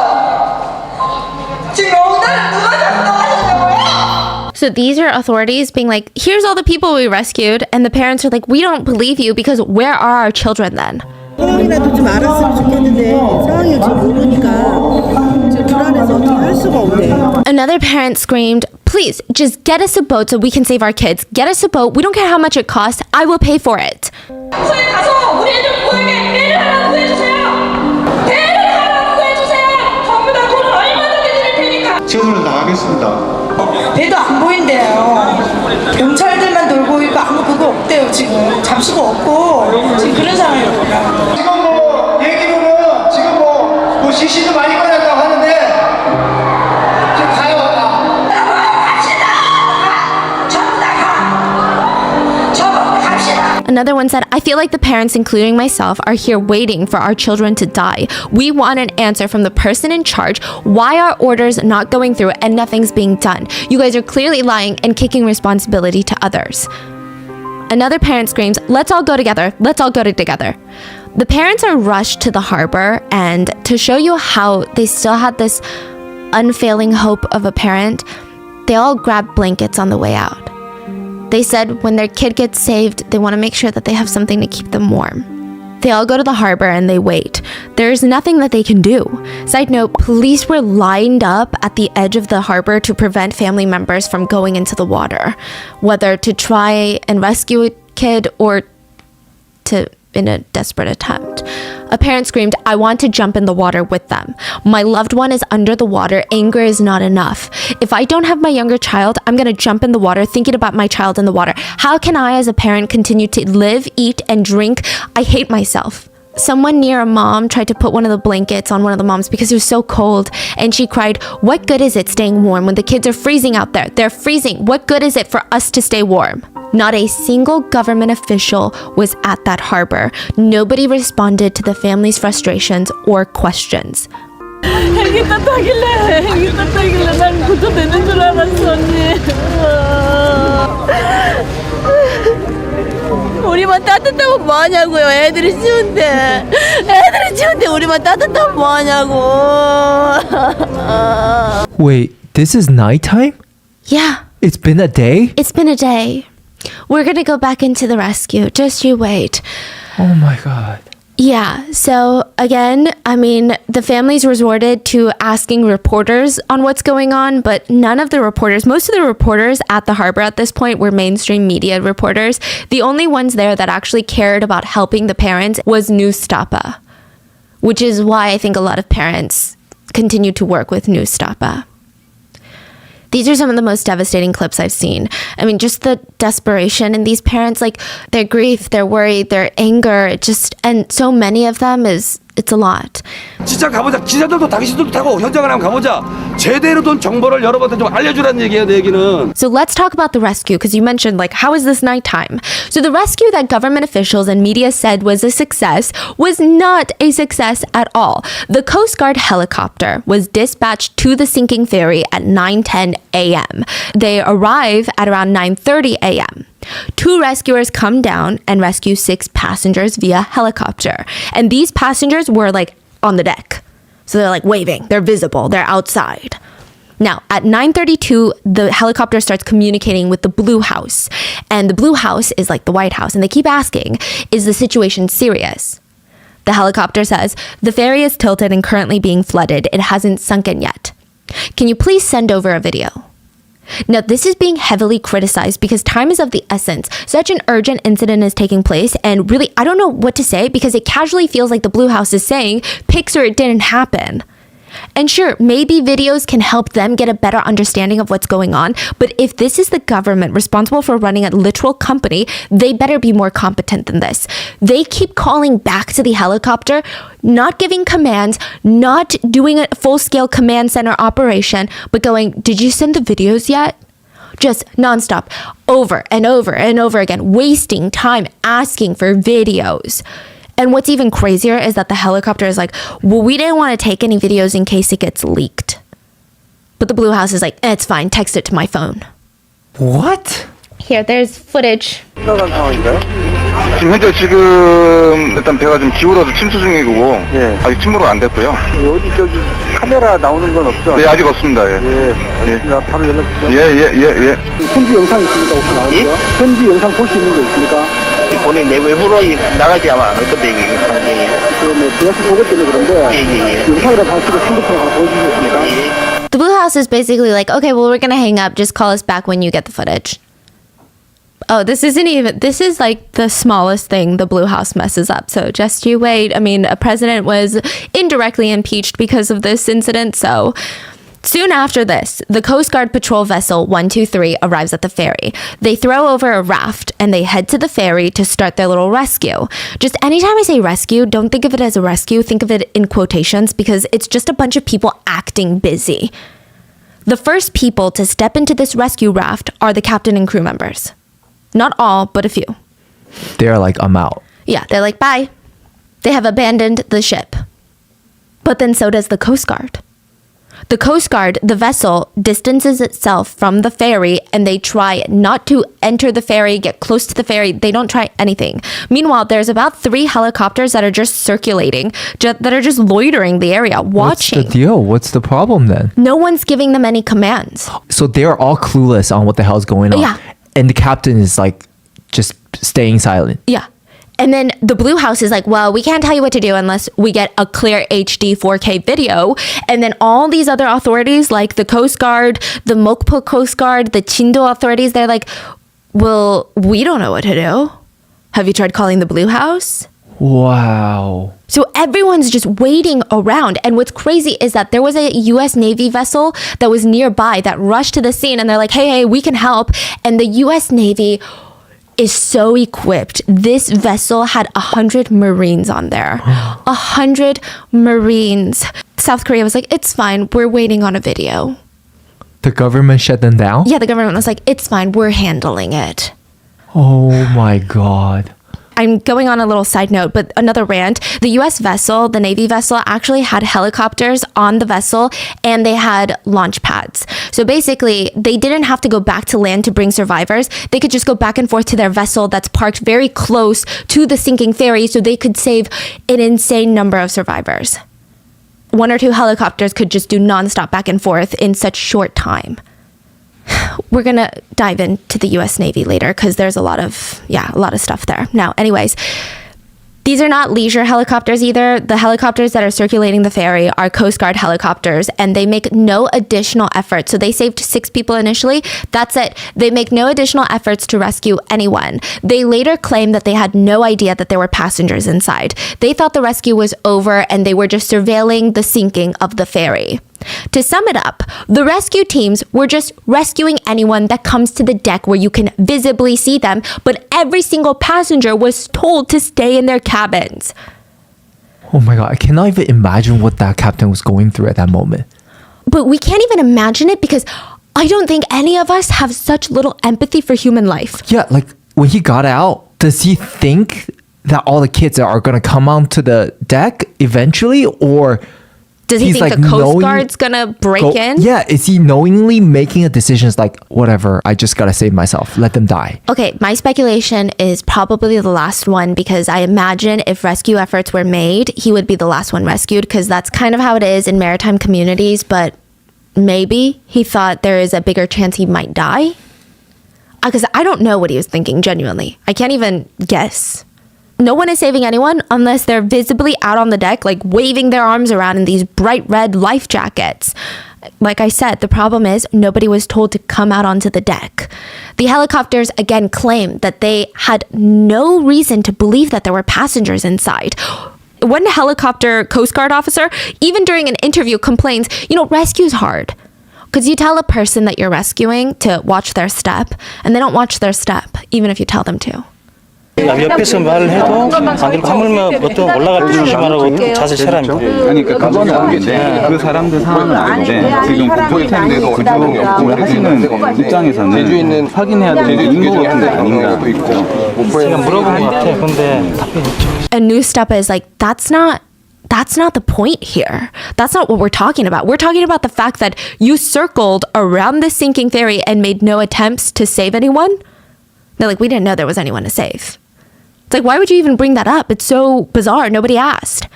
지금 명단을 누가 작성하셨냐고요? So these are authorities being like, "Here's all the people we rescued," and the parents are like, "We don't believe you because where are our children then?" 상황이라도 좀 알았으면 좋겠는데 상황을 지금 모르니까 지금 불안해서 어떻게 할 수가 없대. Another parent screamed, "Please, just get us a boat so we can save our kids. Get us a boat. We don't care how much it costs. I will pay for it." 저희 가서 우리 애들 구하게 배를 하나 구해주세요. 배를 하나 구해주세요. 전부 다 돈을 얼마든지 드릴 테니까. 최선을 다하겠습니다. 배도 안 보인대요. 경찰들만 돌고 있고 아무 그거 없대요 지금. 잠수가 없고 지금 그런 상황이거든요. 지금 뭐 얘기로는 지금 뭐 CC도 많이 꺼냈다고 하는데 지금 가요. Another one said, I feel like the parents, including myself, are here waiting for our children to die. We want an answer from the person in charge. Why are orders not going through and nothing's being done? You guys are clearly lying and kicking responsibility to others. Another parent screams, let's all go together. Let's all go together. The parents are rushed to the harbor, and to show you how they still had this unfailing hope of a parent, they all grabbed blankets on the way out. They said when their kid gets saved, they want to make sure that they have something to keep them warm. They all go to the harbor and they wait. There's nothing that they can do. Side note, police were lined up at the edge of the harbor to prevent family members from going into the water, whether to try and rescue a kid or to in a desperate attempt. A parent screamed, I want to jump in the water with them. My loved one is under the water. Anger is not enough. If I don't have my younger child, I'm going to jump in the water thinking about my child in the water. How can I as a parent continue to live, eat, and drink? I hate myself. Someone near a mom tried to put one of the blankets on one of the moms because it was so cold, and she cried, what good is it staying warm when the kids are freezing out there? They're freezing. What good is it for us to stay warm? Not a single government official was at that harbor. Nobody responded to the family's frustrations or questions. 헬기 탔다길래 난 구조되는 줄 알았어, 언니. 우리만 따뜻하면 뭐하냐고요. 애들이 추운데 우리만 따뜻하면 뭐하냐고. Wait, this is nighttime? Yeah, It's been a day? it's been a day. We're gonna go back into the rescue. Just you wait. Oh my god. Yeah, so again, I mean, the families resorted to asking reporters on what's going on, but none of the reporters, most of the reporters at the harbor at this point were mainstream media reporters. The only ones there that actually cared about helping the parents was Newstapa, which is why I think a lot of parents continue to work with Newstapa. These are some of the most devastating clips I've seen. I mean, just the desperation in these parents, like their grief, their worry, their anger, and so many of them it's a lot. 진짜 가보자. 기자들도 당신들도 타고 현장을 한번 가보자. 제대로 된 정보를 여러분한테 좀 알려주라는 얘기예요, 내 얘기는. So let's talk about the rescue, because you mentioned, like, how is this nighttime? So the rescue that government officials and media said was a success was not a success at all. The Coast Guard helicopter was dispatched to the sinking ferry at 9:10 a.m. They arrive at around 9:30 a.m. 2 rescuers come down and rescue 6 passengers via helicopter. And these passengers were like on the deck. So they're like waving, they're visible, they're outside. Now, at 9:32, the helicopter starts communicating with the Blue House. And the Blue House is like the White House. And they keep asking, is the situation serious? The helicopter says, the ferry is tilted and currently being flooded. It hasn't sunken yet. Can you please send over a video? Now, this is being heavily criticized because time is of the essence. Such an urgent incident is taking place, and really, I don't know what to say because it casually feels like the Blue House is saying, pics or it didn't happen. And sure, maybe videos can help them get a better understanding of what's going on, but if this is the government responsible for running a literal company, they better be more competent than this. They keep calling back to the helicopter, not giving commands, not doing a full-scale command center operation, but going, did you send the videos yet? Just nonstop, over and over and over again, wasting time asking for videos. And what's even crazier is that the helicopter is like, well, we didn't want to take any videos in case it gets leaked. But the Blue House is like, it's fine, text it to my phone. What? Here, there's footage. 심각한 상황인가요? 지금 일단 배가 좀 기울어서 침수 중이고 아직 침몰은 안 됐고요. 어디 카메라 나오는 건 없죠? 네, 아직 없습니다. 바로 연락 주세요. 현지 영상 있습니까? 혹시 나오죠? 현지 영상 볼 수 있는 거 있습니까? 본인 내 외부로 나가지 아마 않을 건데 이게 상당히. 제가 지금 오기 때문에 그런데 영상이라 방식으로 핸드폰 하나 보여주시겠습니까? The Blue House is basically like, okay, well, we're going to hang up. Just call us back when you get the footage. Oh, this is like the smallest thing the Blue House messes up. So just you wait. I mean, a president was indirectly impeached because of this incident. So soon after this, the Coast Guard patrol vessel 123 arrives at the ferry. They throw over a raft and they head to the ferry to start their little rescue. Just anytime I say rescue, don't think of it as a rescue. Think of it in quotations because it's just a bunch of people acting busy. The first people to step into this rescue raft are the captain and crew members. Not all, but a few. They're like, I'm out. Yeah, they're like, bye. They have abandoned the ship. But then so does the Coast Guard. The Coast Guard, the vessel, distances itself from the ferry and they try not to enter the ferry, get close to the ferry. They don't try anything. Meanwhile, there's about 3 helicopters that are just circulating, that are just loitering the area, watching. What's the deal? What's the problem then? No one's giving them any commands. So they're all clueless on what the hell's going on. Yeah. And the captain is like just staying silent. Yeah. And then the Blue House is like, well, we can't tell you what to do unless we get a clear HD 4K video. And then all these other authorities, like the Coast Guard, the Mokpo Coast Guard, the Chindo authorities, they're like, well, we don't know what to do. Have you tried calling the Blue House? Wow. So everyone's just waiting around. And what's crazy is that there was a US Navy vessel that was nearby that rushed to the scene and they're like, hey, we can help. And the US Navy is so equipped. This vessel had 100 Marines on there. 100 Marines. South Korea was like, it's fine. We're waiting on a video. The government shut them down? Yeah, the government was like, it's fine. We're handling it. Oh my God. I'm going on a little side note, but another rant. The US vessel, the Navy vessel, actually had helicopters on the vessel and they had launch pads. So basically, they didn't have to go back to land to bring survivors. They could just go back and forth to their vessel that's parked very close to the sinking ferry so they could save an insane number of survivors. 1 or 2 helicopters could just do nonstop back and forth in such short time. We're going to dive into the US Navy later because there's a lot of stuff there. Now, anyways, these are not leisure helicopters either. The helicopters that are circulating the ferry are Coast Guard helicopters and they make no additional effort. So they saved 6 people initially. That's it. They make no additional efforts to rescue anyone. They later claimed that they had no idea that there were passengers inside. They thought the rescue was over and they were just surveilling the sinking of the ferry. To sum it up, the rescue teams were just rescuing anyone that comes to the deck where you can visibly see them, but every single passenger was told to stay in their cabins. Oh my God, I cannot even imagine what that captain was going through at that moment. But we can't even imagine it because I don't think any of us have such little empathy for human life. Yeah, like when he got out, does he think that all the kids are going to come onto the deck eventually, or does he think the Coast Guard's gonna break in? Yeah, is he knowingly making a decision? It's like, whatever, I just gotta save myself. Let them die. Okay, my speculation is probably the last one because I imagine if rescue efforts were made, he would be the last one rescued because that's kind of how it is in maritime communities. But maybe he thought there is a bigger chance he might die. Because I don't know what he was thinking, genuinely. I can't even guess. No one is saving anyone unless they're visibly out on the deck, like waving their arms around in these bright red life jackets. Like I said, the problem is nobody was told to come out onto the deck. The helicopters again claim that they had no reason to believe that there were passengers inside. One helicopter Coast Guard officer, even during an interview, complains, rescue's hard. Because you tell a person that you're rescuing to watch their step, and they don't watch their step, even if you tell them to. 옆에서 말을 해도 안 들고 하물며 보통 올라갈 때 조심하라고 자세 차랍니다. 그러니까 그거는 알겠는데 그 사람들 상황은 알겠는데 지금 구조팀에도 구조를 하시는 입장에서는 제주 있는 확인해야 되는 인구 같은 데 아닌가. 제가 물어본 것 같아요. 근데 답변이 없죠. A new step is like, that's not the point here. That's not what we're talking about. We're talking about the fact that you circled around the sinking ferry and made no attempts to save anyone. They're like, we didn't know there was anyone to save. It's like, why would you even bring that up? It's so bizarre. Nobody asked.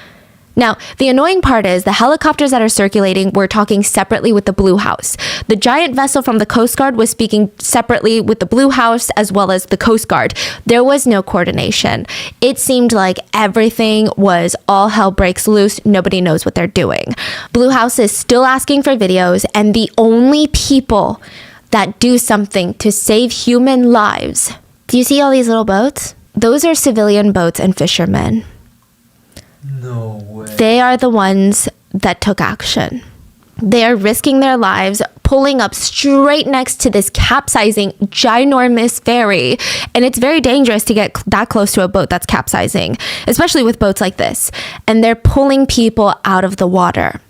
Now, the annoying part is the helicopters that are circulating were talking separately with the Blue House. The giant vessel from the Coast Guard was speaking separately with the Blue House as well as the Coast Guard. There was no coordination. It seemed like everything was all hell breaks loose. Nobody knows what they're doing. Blue House is still asking for videos, and the only people that do something to save human lives. Do you see all these little boats? Those are civilian boats and fishermen. No way. They are the ones that took action. They are risking their lives, pulling up straight next to this capsizing, ginormous ferry. And it's very dangerous to get that close to a boat that's capsizing, especially with boats like this. And they're pulling people out of the water.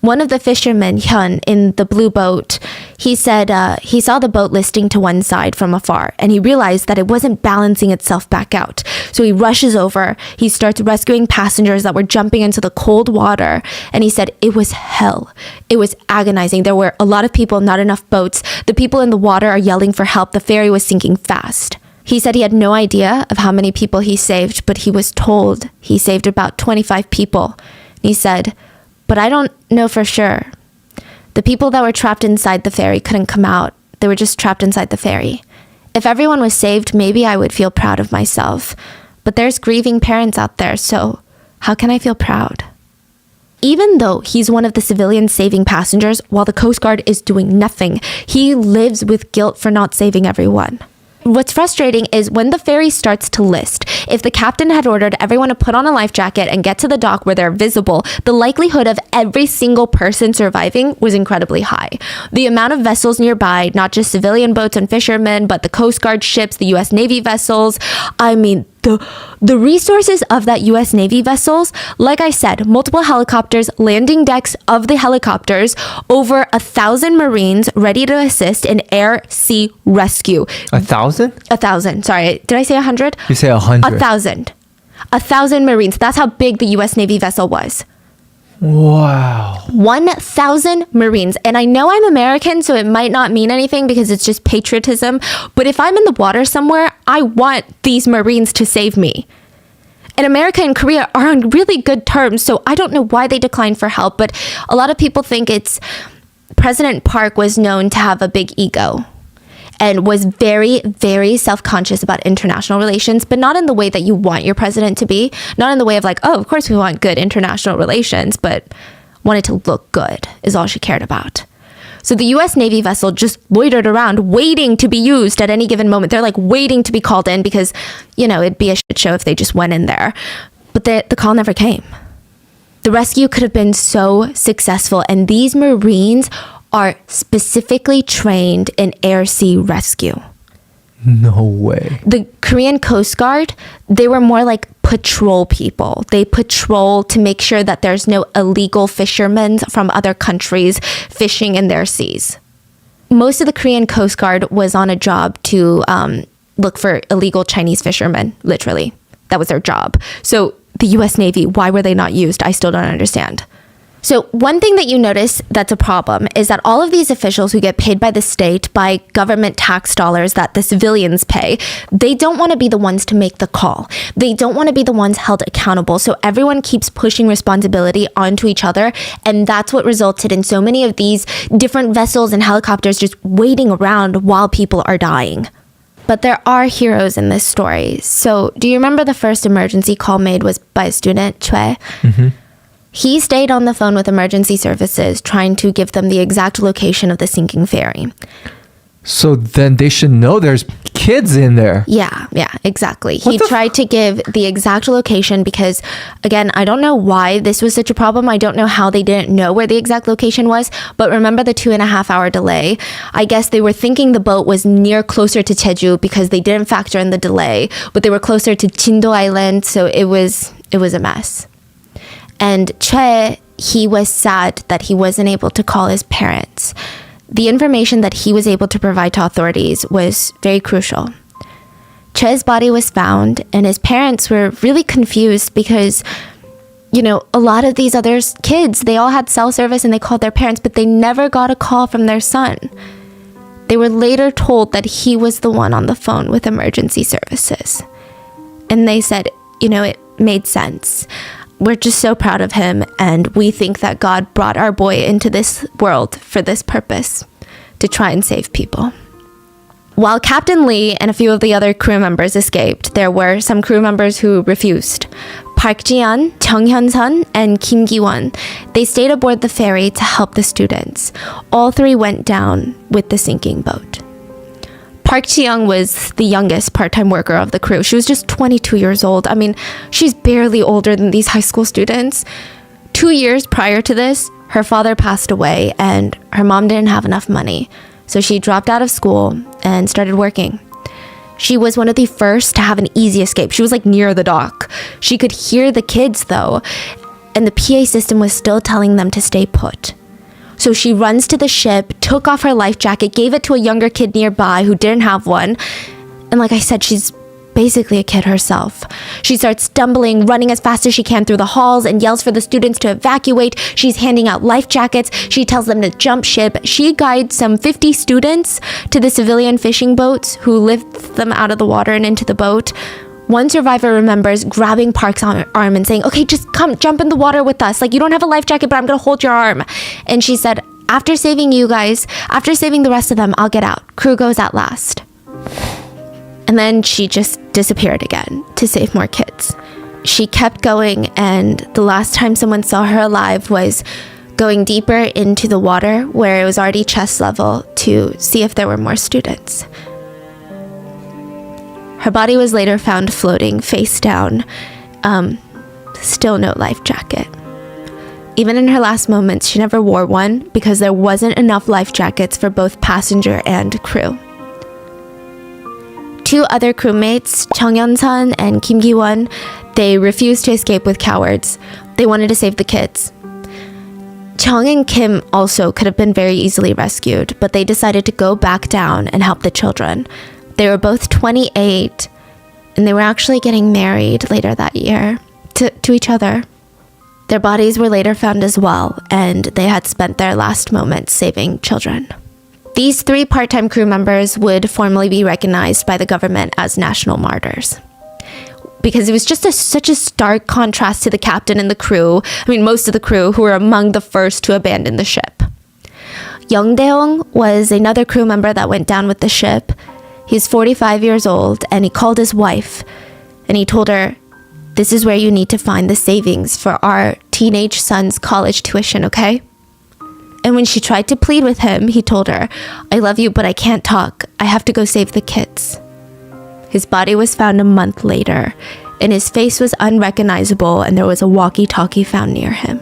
One of the fishermen, Hyun, in the blue boat, He said he saw the boat listing to one side from afar, and he realized that it wasn't balancing itself back out. So he rushes over. He starts rescuing passengers that were jumping into the cold water, and he said it was hell. It was agonizing. There were a lot of people, not enough boats. The people in the water are yelling for help. The ferry was sinking fast. He said he had no idea of how many people he saved, but he was told he saved about 25 people. He said, but I don't know for sure. The people that were trapped inside the ferry couldn't come out. They were just trapped inside the ferry. If everyone was saved, maybe I would feel proud of myself. But there's grieving parents out there, so how can I feel proud? Even though he's one of the civilians saving passengers while the Coast Guard is doing nothing, he lives with guilt for not saving everyone. What's frustrating is when the ferry starts to list, if the captain had ordered everyone to put on a life jacket and get to the dock where they're visible, the likelihood of every single person surviving was incredibly high. The amount of vessels nearby, not just civilian boats and fishermen, but the Coast Guard ships, the US Navy vessels, I mean, the resources of that US Navy vessels, like I said, multiple helicopters, landing decks of the helicopters, over 1,000 Marines ready to assist in air, sea rescue. 1,000? 1,000. Sorry, did I say 100? You say 100. 1,000. 1,000 Marines. That's how big the US Navy vessel was. Wow. 1,000 Marines. And I know I'm American, so it might not mean anything because it's just patriotism. But if I'm in the water somewhere, I want these Marines to save me. And America and Korea are on really good terms, so I don't know why they declined for help. But a lot of people think it's President Park was known to have a big ego and was very, very self-conscious about international relations, but not in the way that you want your president to be. Not in the way of like, oh, of course we want good international relations, but wanted to look good is all she cared about. So the US Navy vessel just loitered around waiting to be used at any given moment. They're like waiting to be called in because, you know, it'd be a shit show if they just went in there. But the call never came. The rescue could have been so successful, and these Marines are specifically trained in air-sea rescue. No way. The Korean Coast Guard, they were more like patrol people. They patrol to make sure that there's no illegal fishermen from other countries fishing in their seas. Most of the Korean Coast Guard was on a job to look for illegal Chinese fishermen, literally. That was their job. So the US Navy, why were they not used? I still don't understand. So one thing that you notice that's a problem is that all of these officials who get paid by the state, by government tax dollars that the civilians pay, they don't want to be the ones to make the call. They don't want to be the ones held accountable. So everyone keeps pushing responsibility onto each other. And that's what resulted in so many of these different vessels and helicopters just waiting around while people are dying. But there are heroes in this story. So do you remember the first emergency call made was by a student, Choi? Mm-hmm. He stayed on the phone with emergency services, trying to give them the exact location of the sinking ferry. So then they should know there's kids in there. Yeah, exactly. He tried to give the exact location because, again, I don't know why this was such a problem. I don't know how they didn't know where the exact location was. But remember the 2.5 hour delay? I guess they were thinking the boat was closer to Jeju because they didn't factor in the delay. But they were closer to Jindo Island, so it was a mess. And Choi, he was sad that he wasn't able to call his parents. The information that he was able to provide to authorities was very crucial. Choi's body was found, and his parents were really confused because, you know, a lot of these other kids, they all had cell service and they called their parents, but they never got a call from their son. They were later told that he was the one on the phone with emergency services. And they said, you know, it made sense. We're just so proud of him, and we think that God brought our boy into this world for this purpose, to try and save people. While Captain Lee and a few of the other crew members escaped, there were some crew members who refused. Park Ji-yeon, Chung Hyun-sun, and Kim Gi-won, they stayed aboard the ferry to help the students. All three went down with the sinking boat. Park Ji-young was the youngest part-time worker of the crew. She was just 22 years old. I mean, she's barely older than these high school students. 2 years prior to this, her father passed away and her mom didn't have enough money. So she dropped out of school and started working. She was one of the first to have an easy escape. She was like near the dock. She could hear the kids though, and the PA system was still telling them to stay put. So she runs to the ship, took off her life jacket, gave it to a younger kid nearby who didn't have one. And like I said, she's basically a kid herself. She starts stumbling, running as fast as she can through the halls and yells for the students to evacuate. She's handing out life jackets. She tells them to jump ship. She guides some 50 students to the civilian fishing boats who lift them out of the water and into the boat. One survivor remembers grabbing Park's arm and saying, okay, just come jump in the water with us. Like, you don't have a life jacket, but I'm going to hold your arm. And she said, after saving you guys, after saving the rest of them, I'll get out. Crew goes at last. And then she just disappeared again to save more kids. She kept going, and the last time someone saw her alive was going deeper into the water where it was already chest level to see if there were more students. Her body was later found floating face down. Still no life jacket. Even in her last moments, she never wore one because there wasn't enough life jackets for both passenger and crew. Two other crewmates, Chung Yeon-sun and Kim Gi-won, they refused to escape with cowards. They wanted to save the kids. Chung and Kim also could have been very easily rescued, but they decided to go back down and help the children. They were both 28, and they were actually getting married later that year to each other. Their bodies were later found as well, and they had spent their last moments saving children. These 3 part-time crew members would formally be recognized by the government as national martyrs, because it was just such a stark contrast to the captain and the crew. I mean, most of the crew who were among the first to abandon the ship. Young Dae-hong was another crew member that went down with the ship. He's 45 years old, and he called his wife, and he told her, "This is where you need to find the savings for our teenage son's college tuition, okay?" And when she tried to plead with him, he told her, "I love you, but I can't talk. I have to go save the kids." His body was found a month later, and his face was unrecognizable, and there was a walkie-talkie found near him.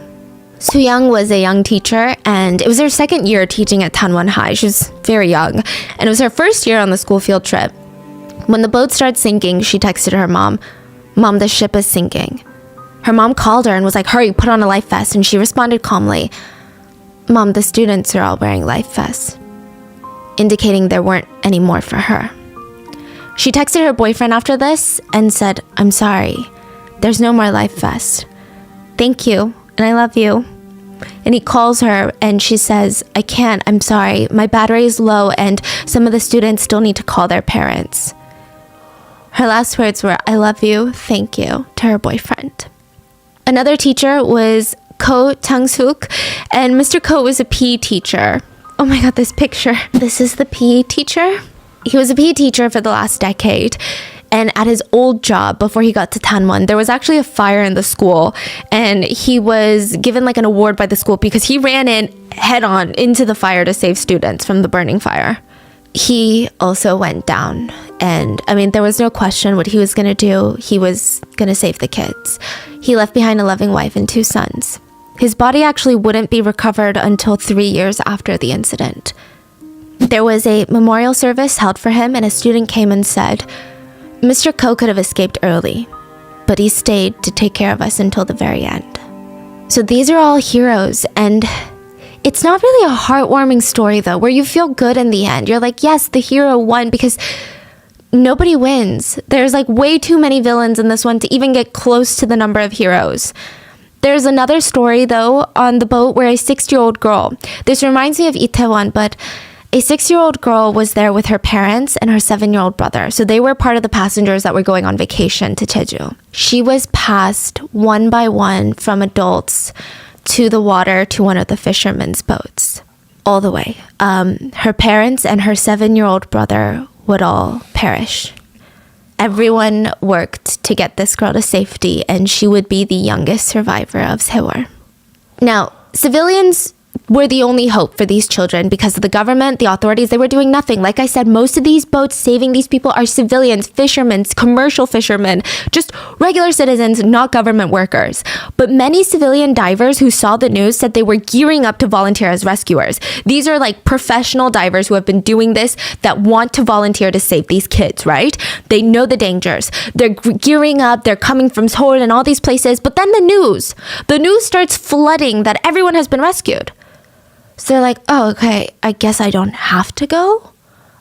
Soo-young was a young teacher, and it was her second year teaching at Tanwon High. She was very young, and it was her first year on the school field trip. When the boat started sinking, she texted her mom, "Mom, the ship is sinking." Her mom called her and was like, "Hurry, put on a life vest," and she responded calmly, "Mom, the students are all wearing life vests," indicating there weren't any more for her. She texted her boyfriend after this and said, "I'm sorry, there's no more life vests. Thank you, and I love you." And he calls her and she says, "I can't, I'm sorry. My battery is low and some of the students still need to call their parents." Her last words were, "I love you, thank you," to her boyfriend. Another teacher was Ko Chang-suk, and Mr. Ko was a PE teacher. Oh my god, this picture. This is the PE teacher. He was a PE teacher for the last decade. And at his old job, before he got to Tanwon, there was actually a fire in the school. And he was given like an award by the school because he ran in head on into the fire to save students from the burning fire. He also went down. And I mean, there was no question what he was going to do. He was going to save the kids. He left behind a loving wife and 2 sons. His body actually wouldn't be recovered until 3 years after the incident. There was a memorial service held for him, and a student came and said, "Mr. Ko could have escaped early, but he stayed to take care of us until the very end." So these are all heroes, and it's not really a heartwarming story, though, where you feel good in the end. You're like, yes, the hero won, because nobody wins. There's like way too many villains in this one to even get close to the number of heroes. There's another story, though, on the boat where a 6-year-old girl, this reminds me of Itaewon, but a 6-year-old girl was there with her parents and her 7-year-old brother. So they were part of the passengers that were going on vacation to Jeju. She was passed one by one from adults to the water to one of the fishermen's boats. All the way. Her parents and her 7-year-old brother would all perish. Everyone worked to get this girl to safety, and she would be the youngest survivor of Sewol. Now, civilians were the only hope for these children because of the government, the authorities, they were doing nothing. Like I said, most of these boats saving these people are civilians, fishermen, commercial fishermen, just regular citizens, not government workers. But many civilian divers who saw the news said they were gearing up to volunteer as rescuers. These are like professional divers who have been doing this that want to volunteer to save these kids, right? They know the dangers. They're gearing up, they're coming from Sewol and all these places. But then the news starts flooding that everyone has been rescued. So they're like, oh, okay, I guess I don't have to go.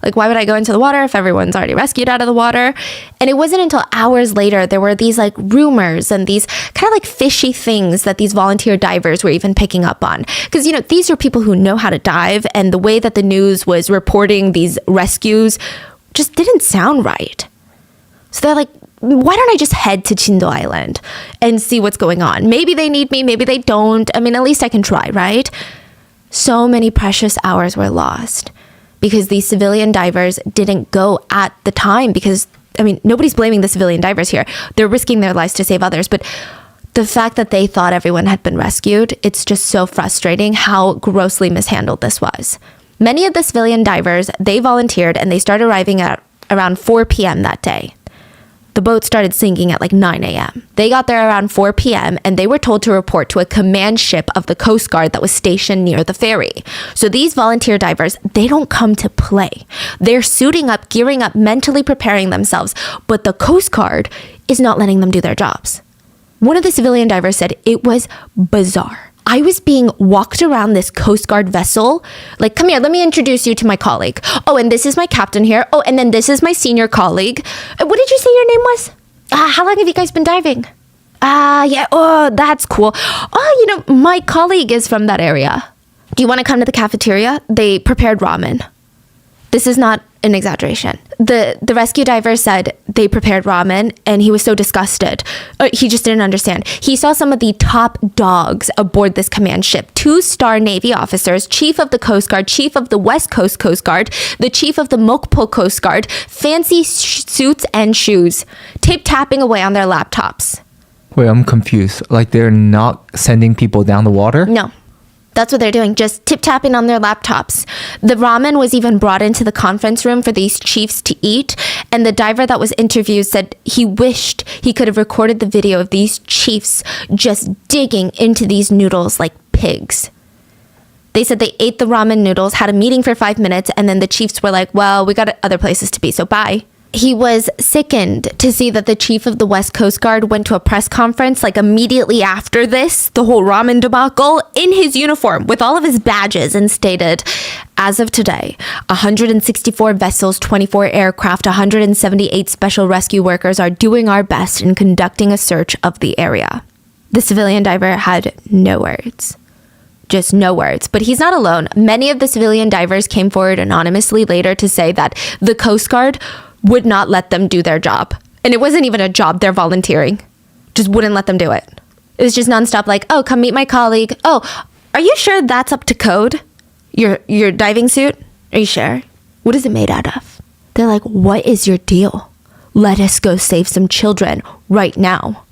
Like, why would I go into the water if everyone's already rescued out of the water? And it wasn't until hours later there were these like rumors and these kind of like fishy things that these volunteer divers were even picking up on. Because, you know, these are people who know how to dive, and the way that the news was reporting these rescues just didn't sound right. So they're like, why don't I just head to Chindo Island and see what's going on? Maybe they need me, maybe they don't. I mean, at least I can try, right? So many precious hours were lost because these civilian divers didn't go at the time, because, I mean, nobody's blaming the civilian divers here. They're risking their lives to save others. But the fact that they thought everyone had been rescued, it's just so frustrating how grossly mishandled this was. Many of the civilian divers, they volunteered and they started arriving at around 4 p.m. that day. The boat started sinking at like 9 a.m. They got there around 4 p.m. and they were told to report to a command ship of the Coast Guard that was stationed near the ferry. So these volunteer divers, they don't come to play. They're suiting up, gearing up, mentally preparing themselves, but the Coast Guard is not letting them do their jobs. One of the civilian divers said it was bizarre. I was being walked around this Coast Guard vessel. Like, come here, let me introduce you to my colleague. Oh, and this is my captain here. Oh, and then this is my senior colleague. What did you say your name was? How long have you guys been diving? Yeah, oh, that's cool. Oh, you know, my colleague is from that area. Do you want to come to the cafeteria? They prepared ramen. This is not an exaggeration. The rescue diver said they prepared ramen and he was so disgusted. He just didn't understand. He saw some of the top dogs aboard this command ship. 2-star Navy officers, chief of the Coast Guard, chief of the West Coast Coast Guard, the chief of the Mokpo Coast Guard, fancy suits and shoes, tip-tapping away on their laptops. Wait, I'm confused. Like, they're not sending people down the water? No. That's what they're doing, just tip-tapping on their laptops. The ramen was even brought into the conference room for these chiefs to eat, and the diver that was interviewed said he wished he could have recorded the video of these chiefs just digging into these noodles like pigs. They said they ate the ramen noodles, had a meeting for 5 minutes, and then the chiefs were like, well, we got other places to be, so bye. He was sickened to see that the chief of the West Coast Guard went to a press conference like immediately after this, the whole ramen debacle, in his uniform with all of his badges, and stated, as of today, 164 vessels, 24 aircraft, 178 special rescue workers are doing our best in conducting a search of the area. The civilian diver had no words. Just no words. But he's not alone. Many of the civilian divers came forward anonymously later to say that the Coast Guard would not let them do their job. And it wasn't even a job, they're volunteering. Just wouldn't let them do it. It was just nonstop like, oh, come meet my colleague. Oh, are you sure that's up to code? Your diving suit? Are you sure? What is it made out of? They're like, what is your deal? Let us go save some children right now.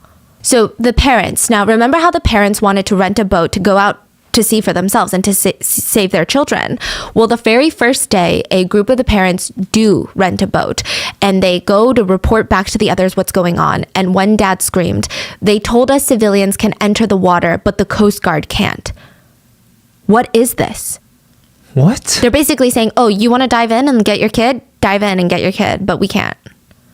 So the parents, now remember how the parents wanted to rent a boat to go out to see for themselves and to save their children. Well, the very first day, a group of the parents do rent a boat and they go to report back to the others what's going on. And one dad screamed, "They told us civilians can enter the water, but the Coast Guard can't." What is this? What? They're basically saying, oh, you want to dive in and get your kid? Dive in and get your kid, but we can't.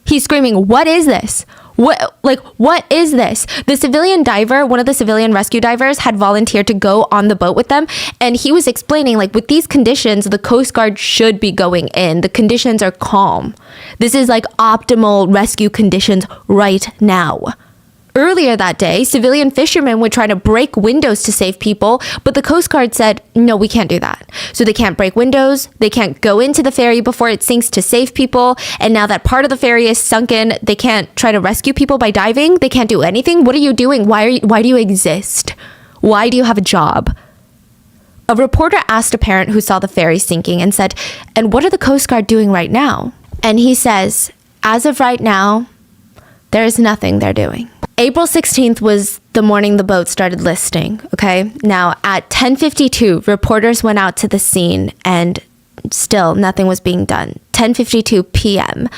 He's screaming, what is this? What is this? The civilian diver, one of the civilian rescue divers, had volunteered to go on the boat with them. And he was explaining, like, with these conditions, the Coast Guard should be going in. The conditions are calm. This is like optimal rescue conditions right now. Earlier that day, civilian fishermen would try to break windows to save people, but the Coast Guard said, no, we can't do that. So they can't break windows, they can't go into the ferry before it sinks to save people, and now that part of the ferry is sunken, they can't try to rescue people by diving, they can't do anything. What are you doing? Why do you exist? Why do you have a job? A reporter asked a parent who saw the ferry sinking and said, and what are the Coast Guard doing right now? And he says, as of right now, there is nothing they're doing. April 16th was the morning the boat started listing, okay? Now, at 10:52, reporters went out to the scene and still nothing was being done. 10:52 p.m.,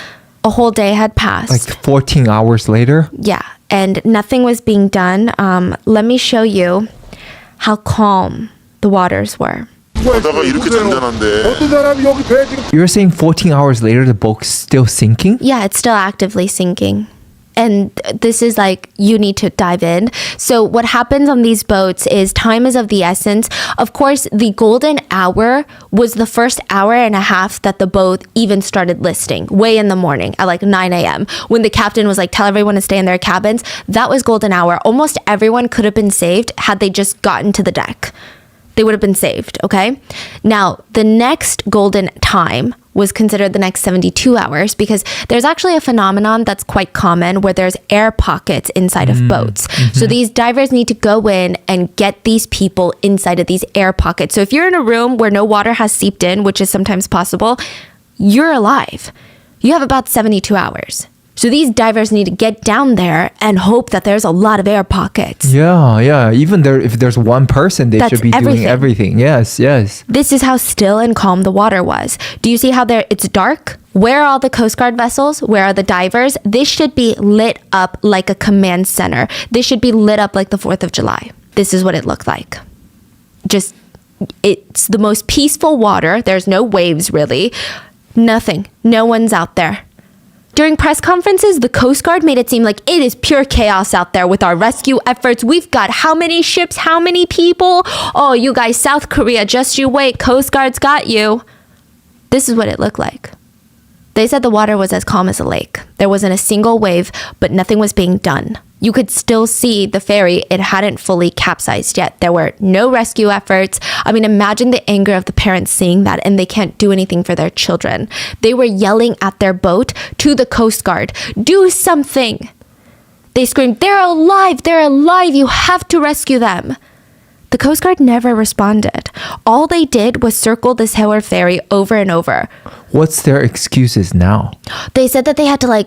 a whole day had passed. Like 14 hours later? Yeah, and nothing was being done. Let me show you how calm the waters were. You're saying 14 hours later the boat's still sinking? Yeah, it's still actively sinking. and this is like, you need to dive in. So what happens on these boats is time is of the essence. Of course, the golden hour was the first hour and a half that the boat even started listing, way in the morning at like 9 a.m. when the captain was like, tell everyone to stay in their cabins. That was golden hour. Almost everyone could have been saved had they just gotten to the deck. They would have been saved, okay? Now, the next golden time was considered the next 72 hours because there's actually a phenomenon that's quite common where there's air pockets inside of boats. So these divers need to go in and get these people inside of these air pockets. So if you're in a room where no water has seeped in, which is sometimes possible, you're alive. You have about 72 hours. So these divers need to get down there and hope that there's a lot of air pockets. Yeah. Even there, if there's one person, they That's should be doing everything. Yes. This is how still and calm the water was. Do you see how it's dark? Where are all the Coast Guard vessels? Where are the divers? This should be lit up like a command center. This should be lit up like the 4th of July. This is what it looked like. It's the most peaceful water. There's no waves really. Nothing. No one's out there. During press conferences, the Coast Guard made it seem like it is pure chaos out there with our rescue efforts. We've got how many ships, how many people? Oh, you guys, South Korea, just you wait. Coast Guard's got you. This is what it looked like. They said the water was as calm as a lake. There wasn't a single wave, but nothing was being done. You could still see the ferry. It hadn't fully capsized yet. There were no rescue efforts. I mean, imagine the anger of the parents seeing that and they can't do anything for their children. They were yelling at their boat to the Coast Guard, do something. They screamed, they're alive, you have to rescue them. The Coast Guard never responded. All they did was circle the Sewol ferry over and over. What's their excuses now? They said that they had to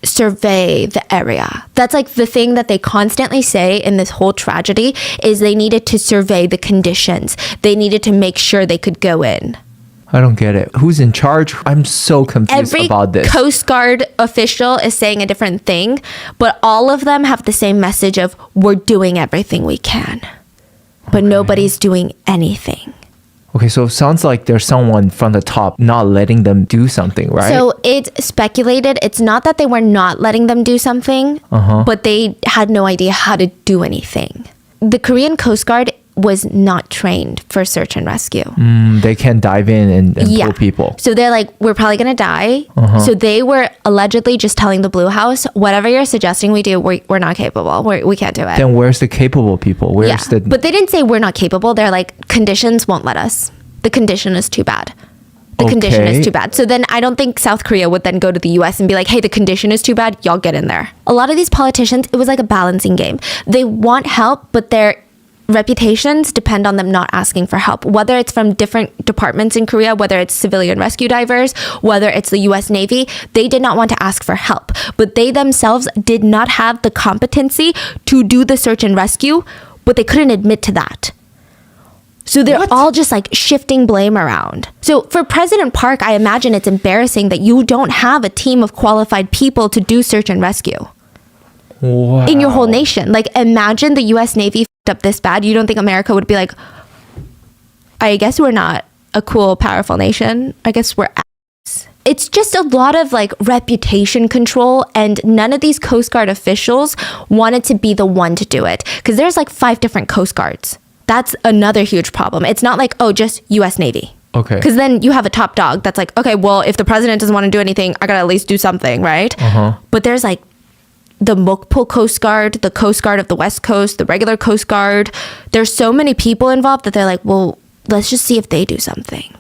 survey the area. That's like the thing that they constantly say in this whole tragedy is they needed to survey the conditions. They needed to make sure they could go in. I don't get it. Who's in charge? I'm so confused about this. Every Coast Guard official is saying a different thing, but all of them have the same message of we're doing everything we can, but nobody's doing anything. Okay, so it sounds like there's someone from the top not letting them do something, right? So it's speculated. It's not that they were not letting them do something, but they had no idea how to do anything. The Korean Coast Guard was not trained for search and rescue. They can dive in and pull people. So they're like, we're probably going to die. So they were allegedly just telling the Blue House, whatever you're suggesting we do, we're not capable. We can't do it. Then where's the capable people? But they didn't say we're not capable. They're like, conditions won't let us. The condition is too bad. The condition is too bad. So then I don't think South Korea would then go to the US and be like, hey, the condition is too bad. Y'all get in there. A lot of these politicians, it was like a balancing game. They want help, but their reputations depend on them not asking for help, whether it's from different departments in Korea, whether it's civilian rescue divers, whether it's the US Navy. They did not want to ask for help, but they themselves did not have the competency to do the search and rescue, but they couldn't admit to that. So they're all just shifting blame around. So for President Park, I imagine it's embarrassing that you don't have a team of qualified people to do search and rescue. Wow. In your whole nation. Imagine the US Navy f***ed up this bad. You don't think America would be like, I guess we're not a cool, powerful nation. I guess we're ass. It's just a lot of reputation control, and none of these Coast Guard officials wanted to be the one to do it. Because there's 5 different Coast Guards. That's another huge problem. It's not just US Navy. Okay. Because then you have a top dog that's okay, well, if the president doesn't want to do anything, I got to at least do something, right? But there's the Mokpo Coast Guard, the Coast Guard of the West Coast, the regular Coast Guard. There's so many people involved that they're well, let's just see if they do something.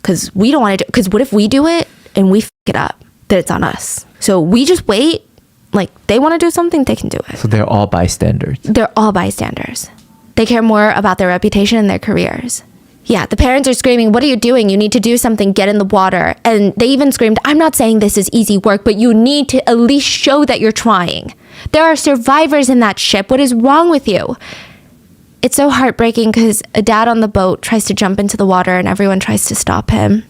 Because we don't want to do, because what if we do it and we f it up? Then it's on us. So we just wait. They want to do something, they can do it. So they're all bystanders. They're all bystanders. They care more about their reputation and their careers. Yeah, the parents are screaming, what are you doing? You need to do something, get in the water. And they even screamed, I'm not saying this is easy work, but you need to at least show that you're trying. There are survivors in that ship. What is wrong with you? It's so heartbreaking because a dad on the boat tries to jump into the water and everyone tries to stop him.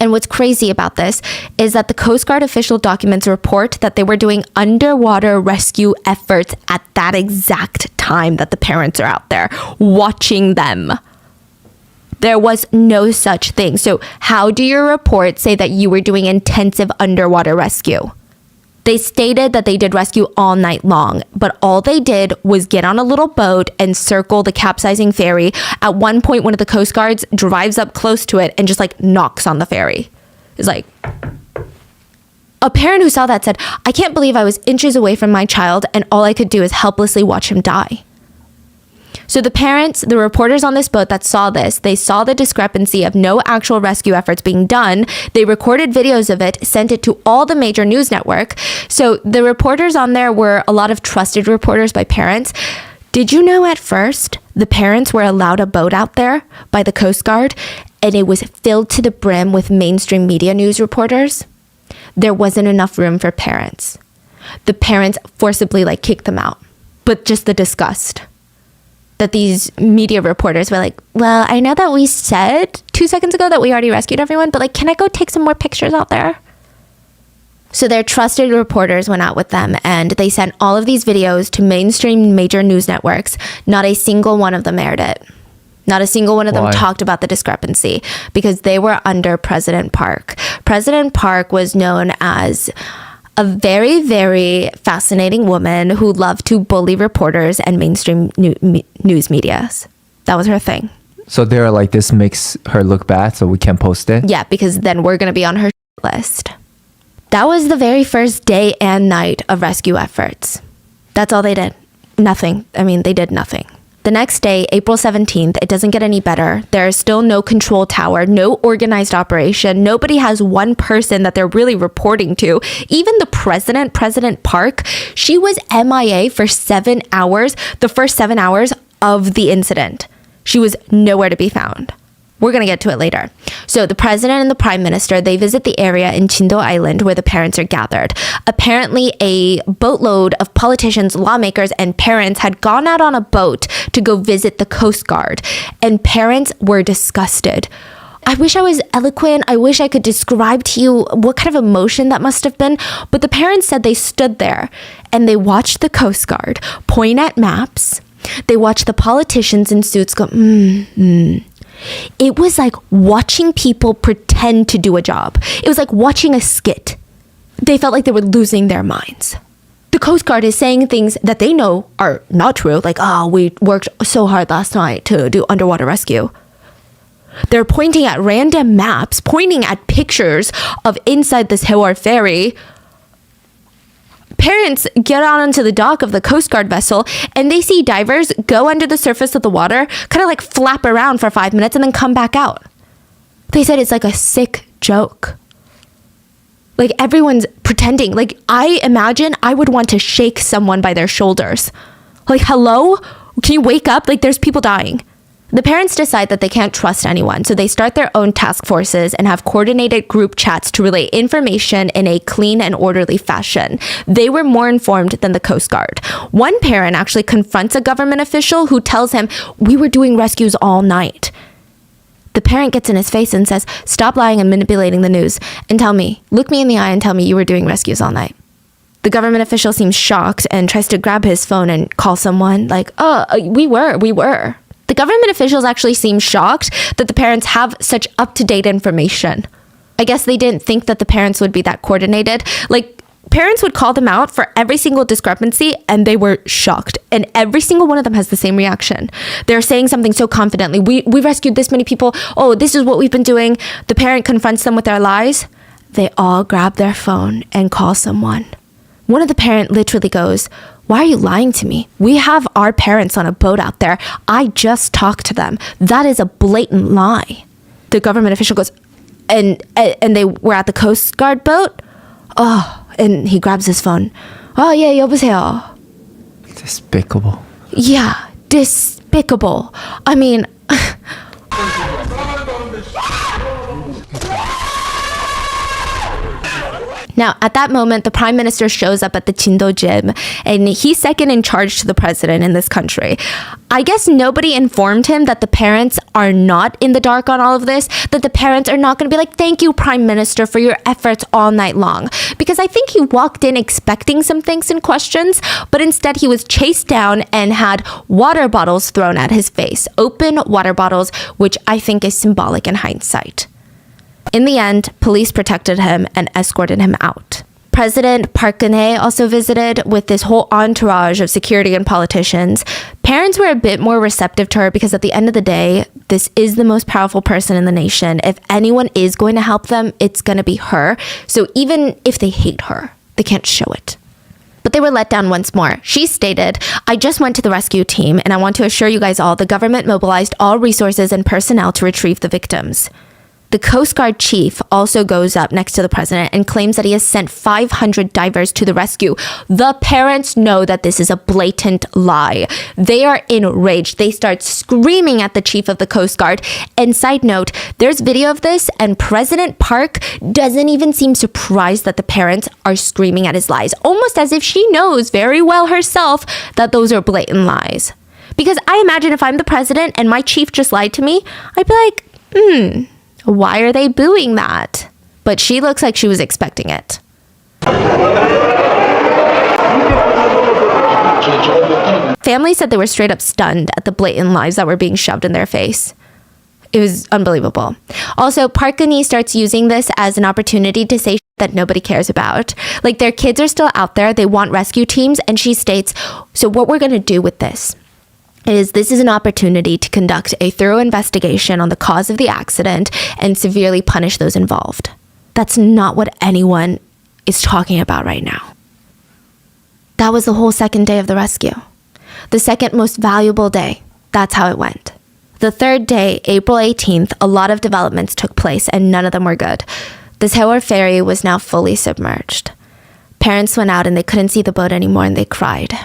And what's crazy about this is that the Coast Guard official documents report that they were doing underwater rescue efforts at that exact time that the parents are out there watching them. There was no such thing. So how do your report say that you were doing intensive underwater rescue? They stated that they did rescue all night long, but all they did was get on a little boat and circle the capsizing ferry. At one point, one of the Coast Guards drives up close to it and just like knocks on the ferry. It's like, a parent who saw that said, I can't believe I was inches away from my child and all I could do is helplessly watch him die. So the parents, the reporters on this boat that saw this, they saw the discrepancy of no actual rescue efforts being done. They recorded videos of it, sent it to all the major news network. So the reporters on there were a lot of trusted reporters by parents. Did you know at first the parents were allowed a boat out there by the Coast Guard and it was filled to the brim with mainstream media news reporters? There wasn't enough room for parents. The parents forcibly like kicked them out, but just the disgust that these media reporters were like, well, I know that we said 2 seconds ago that we already rescued everyone, but like, can I go take some more pictures out there? So their trusted reporters went out with them and they sent all of these videos to mainstream major news networks. Not a single one of them aired it. Not a single one of them talked about the discrepancy because they were under President Park. President Park was known as a very, very fascinating woman who loved to bully reporters and mainstream news medias. That was her thing. So they're like, this makes her look bad, so we can't post it? Yeah, because then we're going to be on her list. That was the very first day and night of rescue efforts. That's all they did. Nothing. I mean, they did nothing. The next day, April 17th, it doesn't get any better. There is still no control tower, no organized operation. Nobody has one person that they're really reporting to. Even the president, President Park, she was MIA for 7 hours, the first 7 hours of the incident. She was nowhere to be found. We're going to get to it later. So the president and the prime minister, they visit the area in Chindo Island where the parents are gathered. Apparently, a boatload of politicians, lawmakers, and parents had gone out on a boat to go visit the Coast Guard. And parents were disgusted. I wish I was eloquent. I wish I could describe to you what kind of emotion that must have been. But the parents said they stood there and they watched the Coast Guard point at maps. They watched the politicians in suits go, It was like watching people pretend to do a job. It was like watching a skit. They felt like they were losing their minds. The Coast Guard is saying things that they know are not true. Like, we worked so hard last night to do underwater rescue. They're pointing at random maps, pointing at pictures of inside the Sewol ferry. Parents get out onto the dock of the Coast Guard vessel and they see divers go under the surface of the water, kind of like flap around for 5 minutes and then come back out. They said it's like a sick joke. Like everyone's pretending. Like I imagine I would want to shake someone by their shoulders. Like, hello? Can you wake up? Like there's people dying. The parents decide that they can't trust anyone, so they start their own task forces and have coordinated group chats to relay information in a clean and orderly fashion. They were more informed than the Coast Guard. One parent actually confronts a government official who tells him, we were doing rescues all night. The parent gets in his face and says, stop lying and manipulating the news and tell me, look me in the eye and tell me you were doing rescues all night. The government official seems shocked and tries to grab his phone and call someone like, we were. The government officials actually seem shocked that the parents have such up-to-date information. I guess they didn't think that the parents would be that coordinated. Like, parents would call them out for every single discrepancy and they were shocked. And every single one of them has the same reaction. They're saying something so confidently. We rescued this many people. Oh, this is what we've been doing. The parent confronts them with their lies. They all grab their phone and call someone. One of the parent literally goes, why are you lying to me? We have our parents on a boat out there. I just talked to them. That is a blatant lie. The government official goes, and they were at the Coast Guard boat? Oh, and he grabs his phone. Oh, yeah, 여보세요. Despicable. Yeah, despicable. I mean... Now, at that moment, the prime minister shows up at the Chindo gym, and he's second in charge to the president in this country. I guess nobody informed him that the parents are not in the dark on all of this, that the parents are not going to be like, thank you, Prime Minister, for your efforts all night long. Because I think he walked in expecting some things and questions, but instead he was chased down and had water bottles thrown at his face. Open water bottles, which I think is symbolic in hindsight. In the end, police protected him and escorted him out. President Park Geun-hye also visited with this whole entourage of security and politicians. Parents were a bit more receptive to her because at the end of the day, this is the most powerful person in the nation. If anyone is going to help them, it's going to be her. So even if they hate her, they can't show it. But they were let down once more. She stated, I just went to the rescue team and I want to assure you guys all the government mobilized all resources and personnel to retrieve the victims. The Coast Guard chief also goes up next to the president and claims that he has sent 500 divers to the rescue. The parents know that this is a blatant lie. They are enraged. They start screaming at the chief of the Coast Guard. And side note, there's video of this and President Park doesn't even seem surprised that the parents are screaming at his lies, almost as if she knows very well herself that those are blatant lies. Because I imagine if I'm the president and my chief just lied to me, I'd be like, why are they booing that? But she looks like she was expecting it. Family said they were straight up stunned at the blatant lies that were being shoved in their face. It was unbelievable. Also, Park Geun-hye starts using this as an opportunity to say that nobody cares about. Like, their kids are still out there, they want rescue teams, and she states, so what we're gonna do with this is an opportunity to conduct a thorough investigation on the cause of the accident and severely punish those involved. That's not what anyone is talking about right now. That was the whole second day of the rescue. The second most valuable day. That's how it went. The third day, April 18th, a lot of developments took place and none of them were good. The Sewol ferry was now fully submerged. Parents went out and they couldn't see the boat anymore and they cried.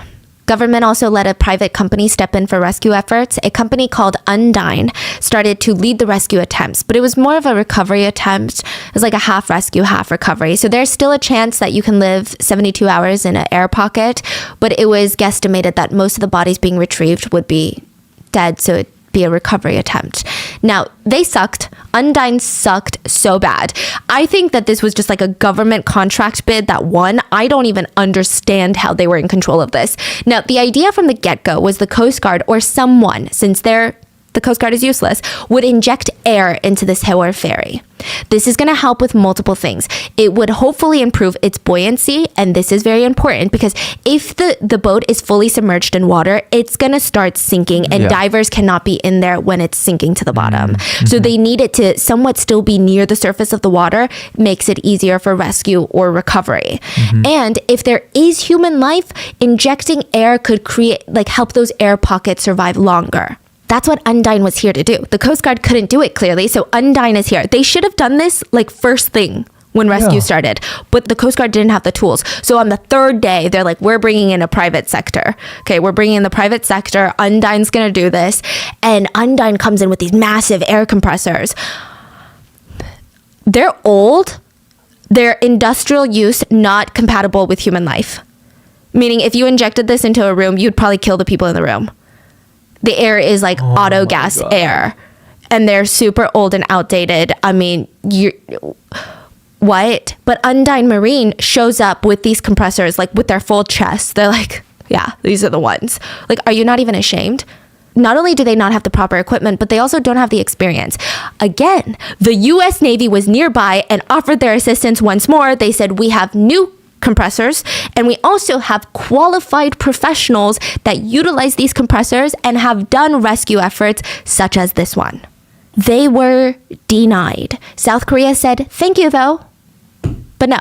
Government also let a private company step in for rescue efforts. A company called Undyne started to lead the rescue attempts, but it was more of a recovery attempt. It was like a half rescue, half recovery. So there's still a chance that you can live 72 hours in an air pocket, but it was guesstimated that most of the bodies being retrieved would be dead, so it'd be a recovery attempt. Now, they sucked. Undyne sucked so bad. I think that this was just like a government contract bid that won. I don't even understand how they were in control of this. Now, the idea from the get-go was the Coast Guard or someone, since the Coast Guard is useless, would inject air into the Sewol ferry. This is going to help with multiple things. It would hopefully improve its buoyancy, and this is very important because if the boat is fully submerged in water, it's going to start sinking, and divers cannot be in there when it's sinking to the bottom. So they need it to somewhat still be near the surface of the water, makes it easier for rescue or recovery. And if there is human life, injecting air could help those air pockets survive longer. That's what Undyne was here to do. The Coast Guard couldn't do it clearly, so Undyne is here. They should have done this like first thing when rescue started, but the Coast Guard didn't have the tools. So on the third day, they're like, we're bringing in a private sector. Okay, we're bringing in the private sector. Undyne's gonna do this. And Undyne comes in with these massive air compressors. They're old. They're industrial use, not compatible with human life. Meaning if you injected this into a room, you'd probably kill the people in the room. The air is like auto gas air, and they're super old and outdated. I mean, what? But Undyne Marine shows up with these compressors, like with their full chest. They're like, yeah, these are the ones. Like, are you not even ashamed? Not only do they not have the proper equipment, but they also don't have the experience. Again, the U.S. Navy was nearby and offered their assistance once more. They said, we have new compressors, and we also have qualified professionals that utilize these compressors and have done rescue efforts such as this one. They were denied. South Korea said, thank you though. But no.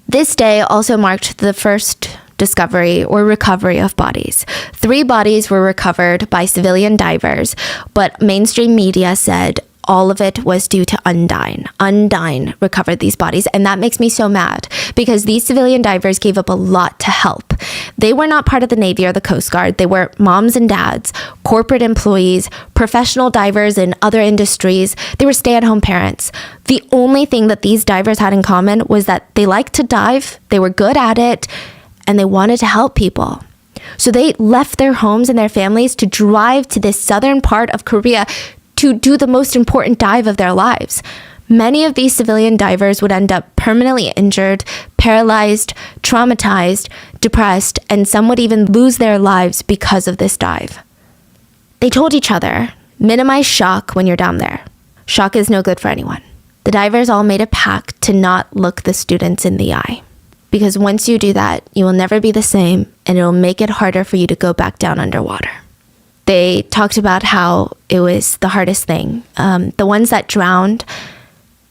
This day also marked the first discovery or recovery of bodies. 3 bodies were recovered by civilian divers, but mainstream media said all of it was due to Undyne. Undyne recovered these bodies, and that makes me so mad because these civilian divers gave up a lot to help. They were not part of the Navy or the Coast Guard. They were moms and dads, corporate employees, professional divers in other industries. They were stay-at-home parents. The only thing that these divers had in common was that they liked to dive, they were good at it, and they wanted to help people. So they left their homes and their families to drive to this southern part of Korea to do the most important dive of their lives. Many of these civilian divers would end up permanently injured, paralyzed, traumatized, depressed, and some would even lose their lives because of this dive. They told each other, minimize shock when you're down there. Shock is no good for anyone. The divers all made a pact to not look the students in the eye. Because once you do that, you will never be the same, and it will make it harder for you to go back down underwater. They talked about how it was the hardest thing. The ones that drowned,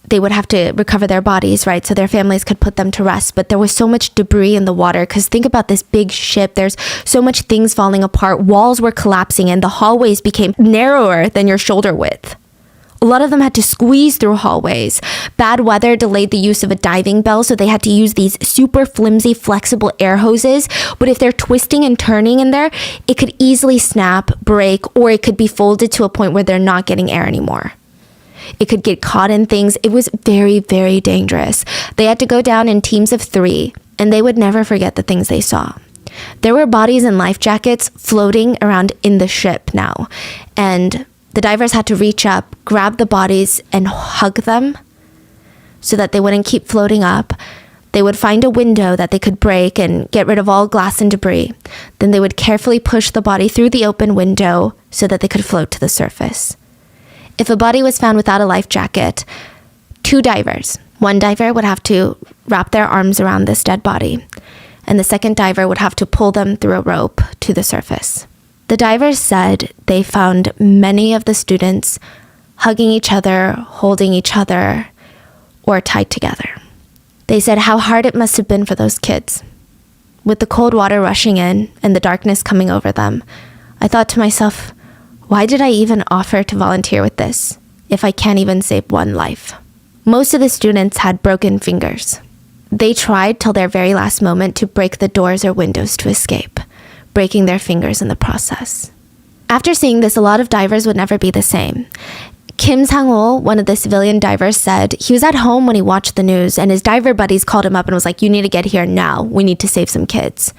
they would have to recover their bodies, right? So their families could put them to rest. But there was so much debris in the water, because think about this big ship. There's so much things falling apart. Walls were collapsing and the hallways became narrower than your shoulder width. A lot of them had to squeeze through hallways. Bad weather delayed the use of a diving bell, so they had to use these super flimsy, flexible air hoses. But if they're twisting and turning in there, it could easily snap, break, or it could be folded to a point where they're not getting air anymore. It could get caught in things. It was very, very dangerous. They had to go down in teams of 3, and they would never forget the things they saw. There were bodies in life jackets floating around in the ship now, and the divers had to reach up, grab the bodies, and hug them so that they wouldn't keep floating up. They would find a window that they could break and get rid of all glass and debris. Then they would carefully push the body through the open window so that they could float to the surface. If a body was found without a life jacket, 2 divers, one diver would have to wrap their arms around this dead body, and the second diver would have to pull them through a rope to the surface. The divers said they found many of the students hugging each other, holding each other, or tied together. They said how hard it must have been for those kids. With the cold water rushing in and the darkness coming over them, I thought to myself, why did I even offer to volunteer with this if I can't even save one life? Most of the students had broken fingers. They tried till their very last moment to break the doors or windows to escape, breaking their fingers in the process. After seeing this, a lot of divers would never be the same. Kim Sang-ol, one of the civilian divers, said he was at home when he watched the news, and his diver buddies called him up and was like, you need to get here now. We need to save some kids.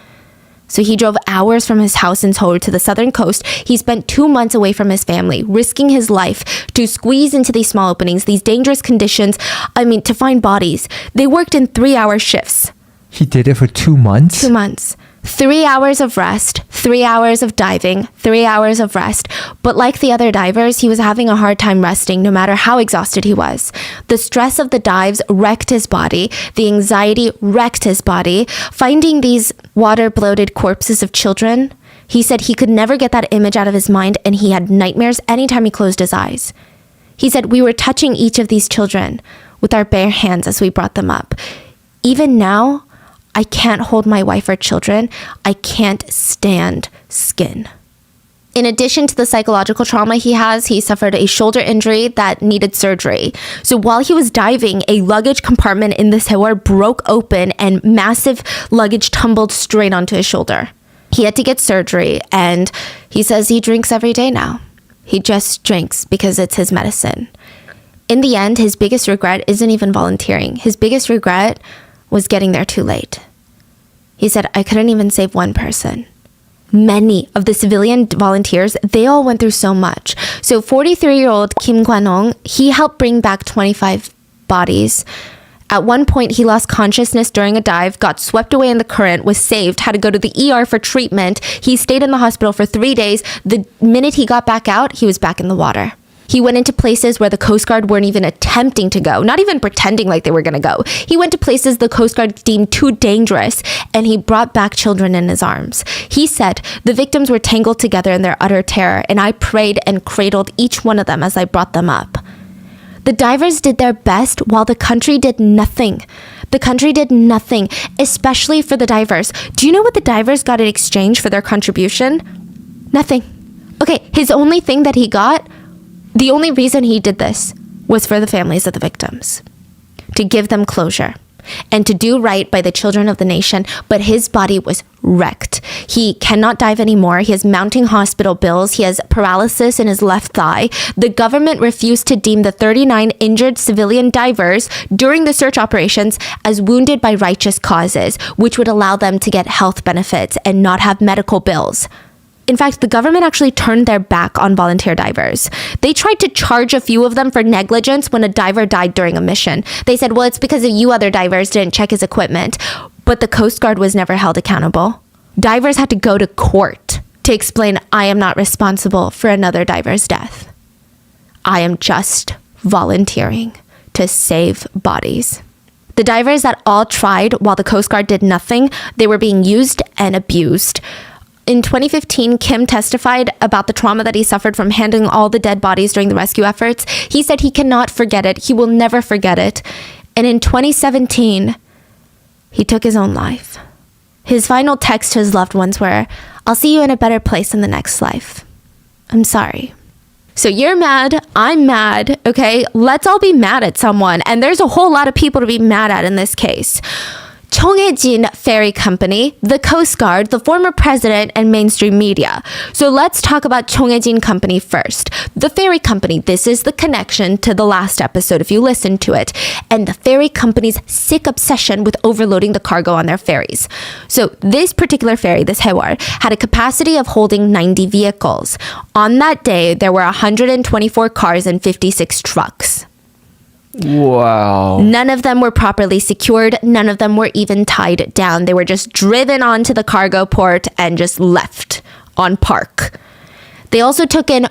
So he drove hours from his house in Sewol to the southern coast. He spent 2 months away from his family, risking his life to squeeze into these small openings, these dangerous conditions, to find bodies. They worked in 3-hour shifts. He did it for 2 months? 2 months. 3 hours of rest, 3 hours of diving, 3 hours of rest. But like the other divers, he was having a hard time resting no matter how exhausted he was. The stress of the dives wrecked his body. The anxiety wrecked his body. Finding these water-bloated corpses of children, he said he could never get that image out of his mind, and he had nightmares anytime he closed his eyes. He said, we were touching each of these children with our bare hands as we brought them up. Even now, I can't hold my wife or children. I can't stand skin. In addition to the psychological trauma he suffered a shoulder injury that needed surgery. So while he was diving, a luggage compartment in the Sewol broke open and massive luggage tumbled straight onto his shoulder. He had to get surgery, and he says he drinks every day now. He just drinks because it's his medicine. In the end, his biggest regret isn't even volunteering. His biggest regret was getting there too late. He said, I couldn't even save one person. Many of the civilian volunteers, they all went through so much. So 43-year-old Kim Kwan-ong, he helped bring back 25 bodies. At one point, he lost consciousness during a dive, got swept away in the current, was saved, had to go to the ER for treatment. He stayed in the hospital for 3 days. The minute he got back out, he was back in the water. He went into places where the Coast Guard weren't even attempting to go, not even pretending like they were going to go. He went to places the Coast Guard deemed too dangerous, and he brought back children in his arms. He said, the victims were tangled together in their utter terror, and I prayed and cradled each one of them as I brought them up. The divers did their best while the country did nothing. The country did nothing, especially for the divers. Do you know what the divers got in exchange for their contribution? Nothing. Okay, his only thing that he got, the only reason he did this was for the families of the victims, to give them closure. and to do right by the children of the nation, but his body was wrecked. He cannot dive anymore. He has mounting hospital bills. He has paralysis in his left thigh. The government refused to deem the 39 injured civilian divers during the search operations as wounded by righteous causes, which would allow them to get health benefits and not have medical bills. In fact, the government actually turned their back on volunteer divers. They tried to charge a few of them for negligence when a diver died during a mission. They said, well, it's because of you other divers didn't check his equipment. But the Coast Guard was never held accountable. Divers had to go to court to explain, I am not responsible for another diver's death. I am just volunteering to save bodies. The divers that all tried while the Coast Guard did nothing, they were being used and abused. In 2015, Kim testified about the trauma that he suffered from handling all the dead bodies during the rescue efforts. He said he cannot forget it. He will never forget it. And in 2017, he took his own life. His final text to his loved ones were, I'll see you in a better place in the next life. I'm sorry. So you're mad, I'm mad, okay? Let's all be mad at someone. And there's a whole lot of people to be mad at in this case. Cheonghaejin Ferry Company, the Coast Guard, the former president, and mainstream media. So let's talk about Cheonghaejin Company first. The ferry company, this is the connection to the last episode if you listen to it, and the ferry company's sick obsession with overloading the cargo on their ferries. So this particular ferry, this Sewol, had a capacity of holding 90 vehicles. On that day, there were 124 cars and 56 trucks. Wow. None of them were properly secured. None of them were even tied down. They were just driven onto the cargo port and just left on park. They also took in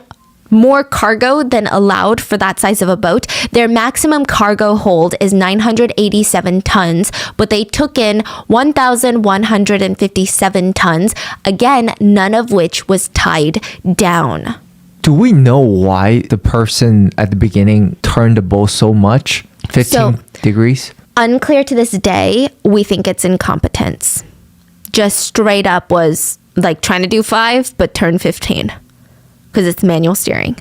more cargo than allowed for that size of a boat. Their maximum cargo hold is 987 tons, but they took in 1,157 tons, again, none of which was tied down. Do we know why the person at the beginning turned the boat so much? 15 degrees? Unclear to this day. We think it's incompetence. Just straight up was like trying to do 5, but turn 15. Because it's manual steering.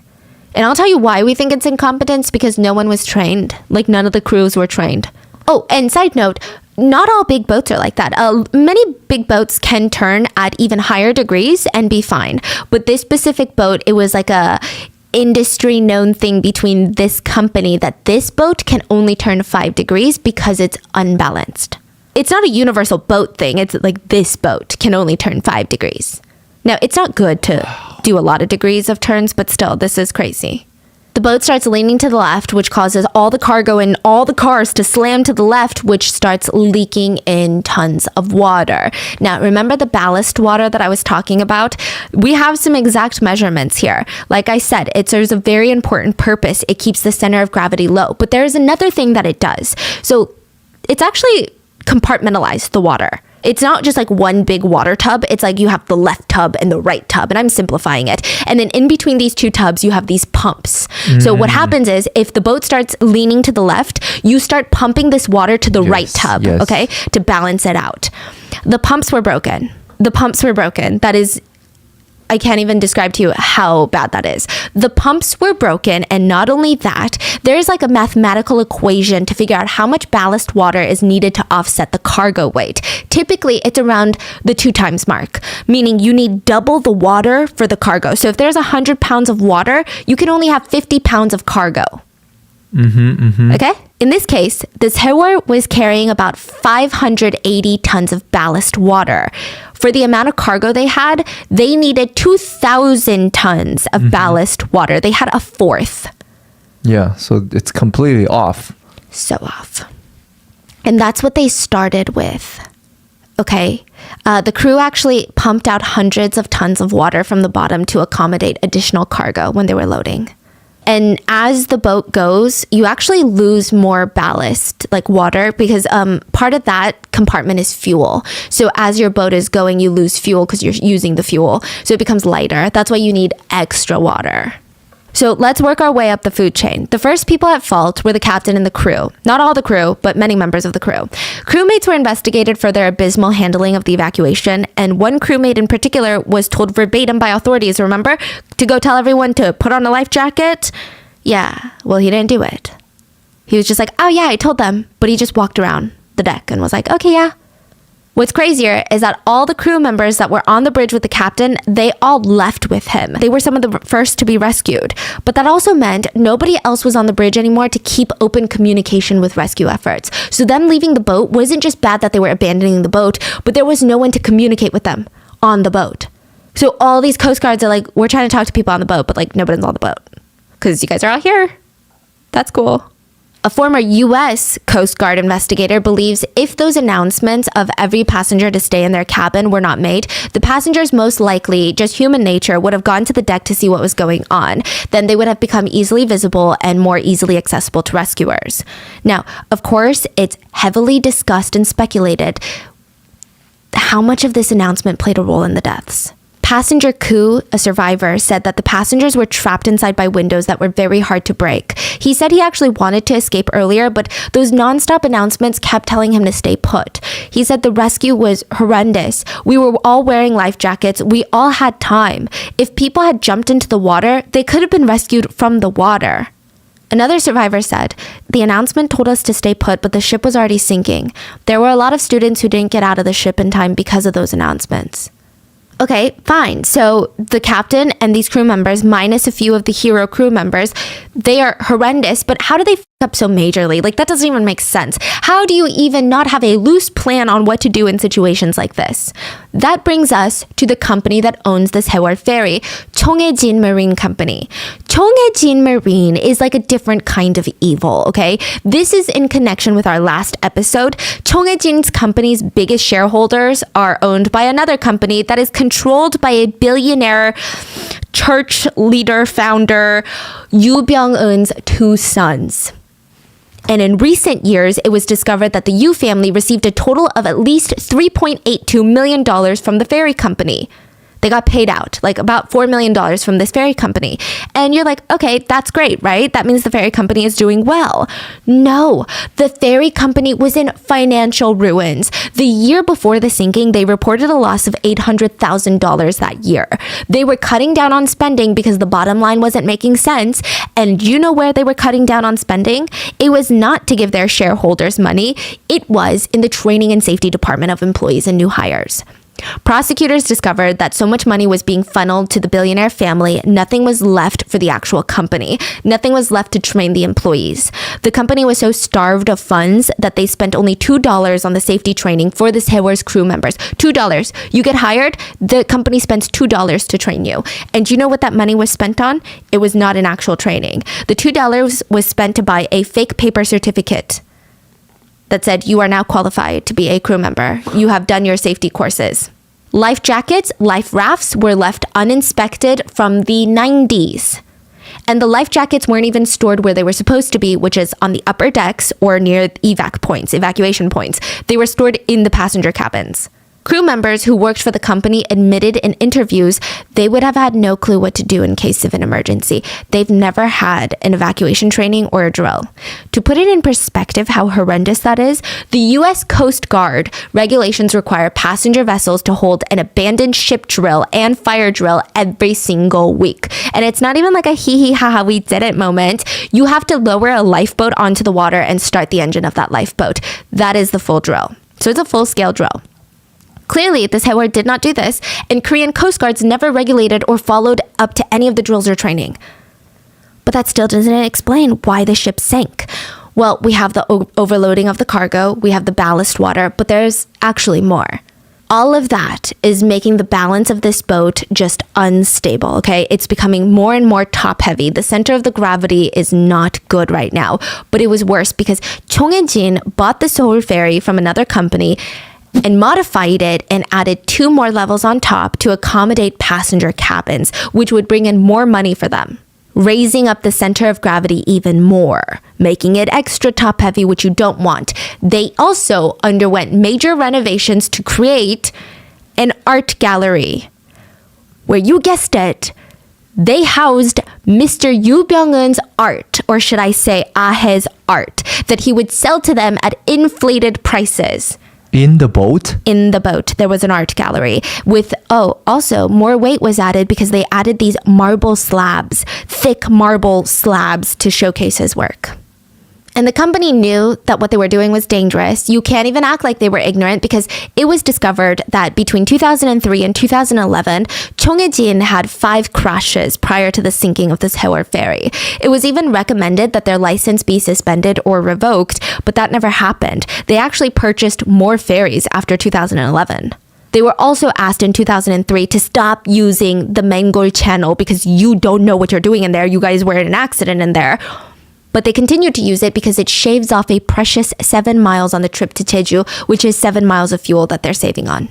And I'll tell you why we think it's incompetence, because no one was trained. Like none of the crews were trained. Oh, and side note, not all big boats are like that. Many big boats can turn at even higher degrees and be fine. But this specific boat, it was like a industry known thing between this company that this boat can only turn 5 degrees because it's unbalanced. It's not a universal boat thing. It's like this boat can only turn 5 degrees. Now, it's not good to do a lot of degrees of turns, but still, this is crazy. The boat starts leaning to the left, which causes all the cargo in all the cars to slam to the left, which starts leaking in tons of water. Now, remember the ballast water that I was talking about? We have some exact measurements here. Like I said, it serves a very important purpose. It keeps the center of gravity low. But there is another thing that it does. So it's actually compartmentalized the water. It's not just like one big water tub. It's like you have the left tub and the right tub, and I'm simplifying it. And then in between these two tubs, you have these pumps. So what happens is if the boat starts leaning to the left, you start pumping this water to the right tub, okay, to balance it out. The pumps were broken. That is, I can't even describe to you how bad that is. The pumps were broken, and not only that, there's like a mathematical equation to figure out how much ballast water is needed to offset the cargo weight. Typically, it's around the 2 times mark, meaning you need double the water for the cargo. So if there's 100 pounds of water, you can only have 50 pounds of cargo. Okay? In this case, the Sewol was carrying about 580 tons of ballast water. For the amount of cargo they had, they needed 2,000 tons of ballast water. They had a fourth. Yeah, so it's completely off. So off. And that's what they started with. Okay? The crew actually pumped out hundreds of tons of water from the bottom to accommodate additional cargo when they were loading. And as the boat goes, you actually lose more ballast, like water, because part of that compartment is fuel. So as your boat is going, you lose fuel because you're using the fuel. So it becomes lighter. That's why you need extra water. So let's work our way up the food chain. The first people at fault were the captain and the crew. Not all the crew, but many members of the crew. Crewmates were investigated for their abysmal handling of the evacuation, and one crewmate in particular was told verbatim by authorities, remember? To go tell everyone to put on a life jacket? Yeah, well, he didn't do it. He was just like, oh yeah, I told them, but he just walked around. the deck and was like, okay, yeah. What's crazier is that all the crew members that were on the bridge with the captain, they all left with him. They were some of the first to be rescued. But that also meant nobody else was on the bridge anymore to keep open communication with rescue efforts. So them leaving the boat wasn't just bad that they were abandoning the boat, but there was no one to communicate with them on the boat. So all these Coast Guards are like, we're trying to talk to people on the boat, but like nobody's on the boat because you guys are all here. That's cool. A former U.S. Coast Guard investigator believes if those announcements of every passenger to stay in their cabin were not made, the passengers most likely, just human nature, would have gone to the deck to see what was going on. Then they would have become easily visible and more easily accessible to rescuers. Now, of course, it's heavily discussed and speculated how much of this announcement played a role in the deaths. Passenger Koo, a survivor, said that the passengers were trapped inside by windows that were very hard to break. He said he actually wanted to escape earlier, but those nonstop announcements kept telling him to stay put. He said the rescue was horrendous. We were all wearing life jackets. We all had time. If people had jumped into the water, they could have been rescued from the water. Another survivor said, the announcement told us to stay put, but the ship was already sinking. There were a lot of students who didn't get out of the ship in time because of those announcements. Okay, fine. So the captain and these crew members, minus a few of the hero crew members, they are horrendous, but how do they f up so majorly? Like, that doesn't even make sense. How do you even not have a loose plan on what to do in situations like this? That brings us to the company that owns the Sewol Ferry, Chonghaejin Marine Company. Chonghaejin Marine is like a different kind of evil, okay? This is in connection with our last episode. Chonghaejin's company's biggest shareholders are owned by another company that is controlled by a billionaire church leader founder Yoo Byung-eun's two sons. And in recent years, it was discovered that the Yoo family received a total of at least $3.82 million from the ferry company. They got paid out, like about $4 million from this ferry company. And you're like, okay, that's great, right? That means the ferry company is doing well. No, the ferry company was in financial ruins. The year before the sinking, they reported a loss of $800,000 that year. They were cutting down on spending because the bottom line wasn't making sense. And you know where they were cutting down on spending? It was not to give their shareholders money. It was in the training and safety department of employees and new hires. Prosecutors discovered that so much money was being funneled to the billionaire family, nothing was left for the actual company. Nothing was left to train the employees. The company was so starved of funds that they spent only $2 on the safety training for the Sewol's crew members. $2. You get hired, the company spends $2 to train you. And do you know what that money was spent on? It was not an actual training. The $2 was spent to buy a fake paper certificate that said you are now qualified to be a crew member. You have done your safety courses. Life jackets, life rafts were left uninspected from the 90s. And the life jackets weren't even stored where they were supposed to be, which is on the upper decks or near evacuation points. They were stored in the passenger cabins. Crew members who worked for the company admitted in interviews they would have had no clue what to do in case of an emergency. They've never had an evacuation training or a drill. To put it in perspective how horrendous that is, the U.S. Coast Guard regulations require passenger vessels to hold an abandoned ship drill and fire drill every single week. And it's not even like a hee hee ha ha we did it moment. You have to lower a lifeboat onto the water and start the engine of that lifeboat. That is the full drill. So it's a full-scale drill. Clearly, the Sewol did not do this, and Korean Coast Guards never regulated or followed up to any of the drills or training. But that still doesn't explain why the ship sank. Well, we have the overloading of the cargo, we have the ballast water, but there's actually more. All of that is making the balance of this boat just unstable, okay? It's becoming more and more top-heavy. The center of the gravity is not good right now, but it was worse because Chonghaejin bought the Sewol Ferry from another company and modified it and added 2 more levels on top to accommodate passenger cabins, which would bring in more money for them, raising up the center of gravity even more, making it extra top heavy, which you don't want. They also underwent major renovations to create an art gallery where, you guessed it, they housed Mr. Yoo Byung-eun's art, or should I say Ahe's art, that he would sell to them at inflated prices. In the boat? In the boat, there was an art gallery with, also more weight was added because they added these marble slabs, thick marble slabs to showcase his work. And the company knew that what they were doing was dangerous. You can't even act like they were ignorant because it was discovered that between 2003 and 2011, Cheonghae-jin had 5 crashes prior to the sinking of the Sewol ferry. It was even recommended that their license be suspended or revoked, but that never happened. They actually purchased more ferries after 2011. They were also asked in 2003 to stop using the Mangol channel because you don't know what you're doing in there. You guys were in an accident in there. But they continued to use it because it shaves off a precious 7 miles on the trip to Jeju, which is 7 miles of fuel that they're saving on.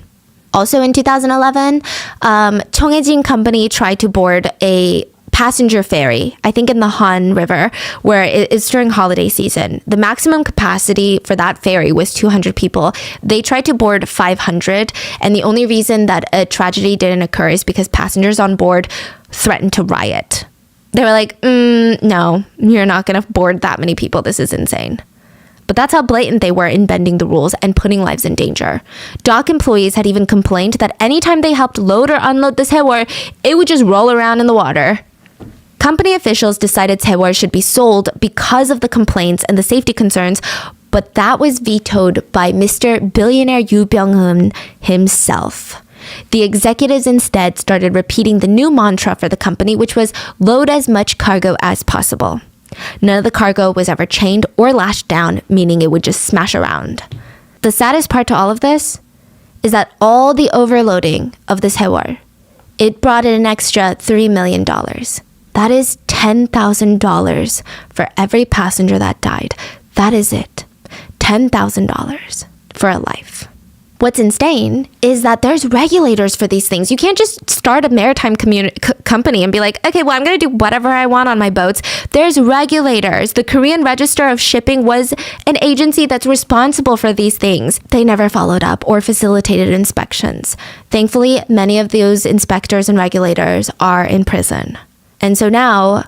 Also in 2011, Cheonghae-jin Company tried to board a passenger ferry, I think in the Han River, where it's during holiday season. The maximum capacity for that ferry was 200 people. They tried to board 500, and the only reason that a tragedy didn't occur is because passengers on board threatened to riot. They were like, no, you're not going to board that many people. This is insane. But that's how blatant they were in bending the rules and putting lives in danger. Dock employees had even complained that anytime they helped load or unload the Sewol, it would just roll around in the water. Company officials decided Sewol should be sold because of the complaints and the safety concerns, but that was vetoed by Mr. Billionaire Yoo Byung-hun himself. The executives instead started repeating the new mantra for the company, which was load as much cargo as possible. None of the cargo was ever chained or lashed down, meaning it would just smash around. The saddest part to all of this is that all the overloading of the Sewol, it brought in an extra $3 million. That is $10,000 for every passenger that died. That is it. $10,000 for a life. What's insane is that there's regulators for these things. You can't just start a maritime company and be like, okay, well, I'm going to do whatever I want on my boats. There's regulators. The Korean Register of Shipping was an agency that's responsible for these things. They never followed up or facilitated inspections. Thankfully, many of those inspectors and regulators are in prison. And so now,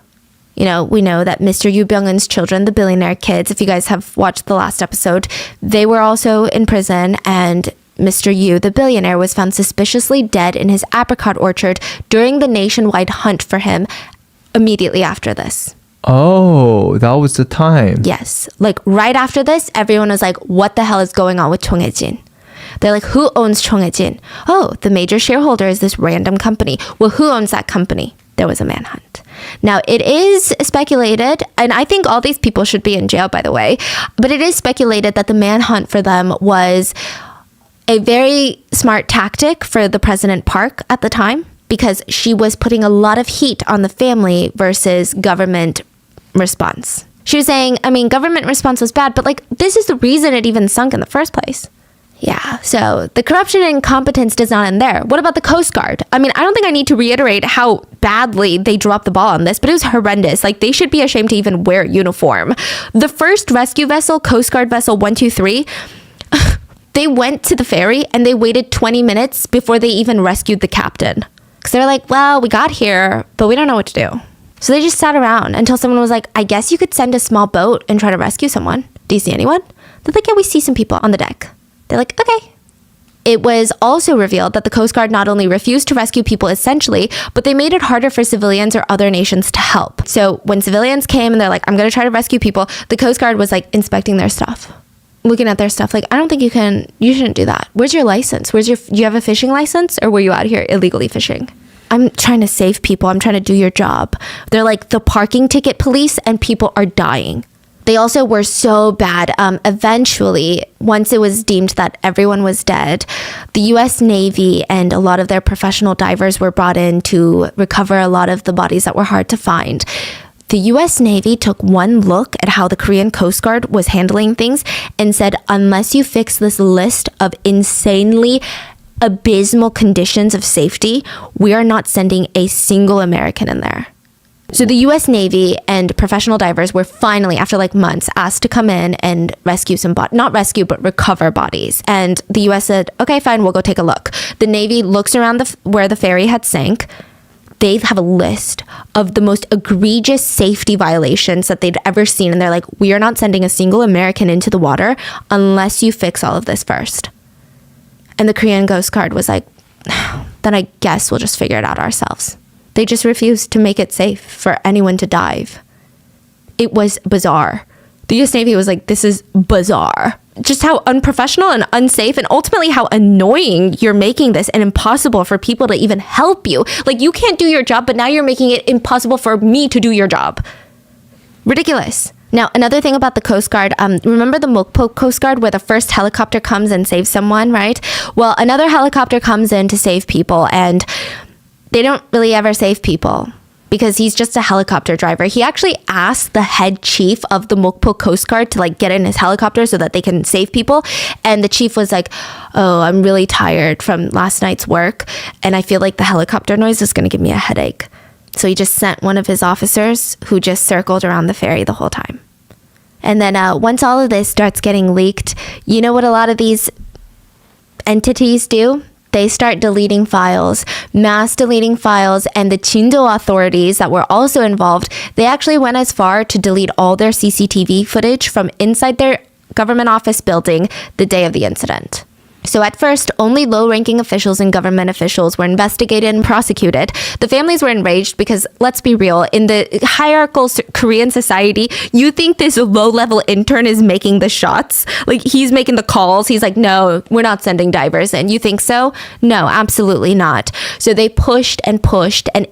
we know that Mr. Yoo Byung-hun's children, the billionaire kids, if you guys have watched the last episode, they were also in prison, and Mr. Yoo, the billionaire, was found suspiciously dead in his apricot orchard during the nationwide hunt for him immediately after this. Oh, that was the time. Yes. Like right after this, everyone was like, what the hell is going on with Cheonghae-jin? They're like, who owns Cheonghae-jin? Oh, the major shareholder is this random company. Well, who owns that company? There was a manhunt. Now, it is speculated, and I think all these people should be in jail, by the way, but it is speculated that the manhunt for them was a very smart tactic for the President Park at the time, because she was putting a lot of heat on the family versus government response. She was saying, government response was bad, but this is the reason it even sunk in the first place. Yeah, so the corruption and incompetence does not end there. What about the Coast Guard? I don't think I need to reiterate how badly they dropped the ball on this, but it was horrendous. They should be ashamed to even wear a uniform. The first rescue vessel, Coast Guard Vessel 123, they went to the ferry and they waited 20 minutes before they even rescued the captain. Because they're like, well, we got here, but we don't know what to do. So they just sat around until someone was like, I guess you could send a small boat and try to rescue someone. Do you see anyone? They're like, yeah, we see some people on the deck. They're like, okay. It was also revealed that the Coast Guard not only refused to rescue people essentially, but they made it harder for civilians or other nations to help. So when civilians came and they're like, I'm going to try to rescue people, the Coast Guard was inspecting their stuff, looking at their stuff. I don't think you shouldn't do that. Where's your license? Do you have a fishing license, or were you out here illegally fishing? I'm trying to save people. I'm trying to do your job. They're like the parking ticket police, and people are dying. They also were so bad. Eventually, once it was deemed that everyone was dead, the U.S. Navy and a lot of their professional divers were brought in to recover a lot of the bodies that were hard to find. The U.S. Navy took one look at how the Korean Coast Guard was handling things and said, unless you fix this list of insanely abysmal conditions of safety, we are not sending a single American in there. So the U.S. Navy and professional divers were finally, after months, asked to come in and rescue some not rescue, but recover bodies. And the U.S. said, okay, fine, we'll go take a look. The Navy looks around where the ferry had sank. They have a list of the most egregious safety violations that they'd ever seen. And they're like, we are not sending a single American into the water unless you fix all of this first. And the Korean Coast Guard was like, then I guess we'll just figure it out ourselves. They just refused to make it safe for anyone to dive. It was bizarre. The US Navy was like, this is bizarre. Just how unprofessional and unsafe and ultimately how annoying you're making this and impossible for people to even help you. Like, you can't do your job, but now you're making it impossible for me to do your job. Ridiculous. Now, another thing about the Coast Guard, remember the Mokpo Coast Guard where the first helicopter comes and saves someone, right? Well, another helicopter comes in to save people, and they don't really ever save people because he's just a helicopter driver. He actually asked the head chief of the Mokpo Coast Guard to like get in his helicopter so that they can save people. And the chief was like, oh, I'm really tired from last night's work, and I feel like the helicopter noise is going to give me a headache. So he just sent one of his officers who just circled around the ferry the whole time. And then once all of this starts getting leaked, you know what a lot of these entities do? They start deleting files, mass deleting files, and the Chindo authorities that were also involved, they actually went as far to delete all their CCTV footage from inside their government office building the day of the incident. So at first, only low-ranking officials and government officials were investigated and prosecuted. The families were enraged because, let's be real, in the hierarchical Korean society, you think this low-level intern is making the shots? Like, he's making the calls. He's like, no, we're not sending divers in. You think so? No, absolutely not. So they pushed, and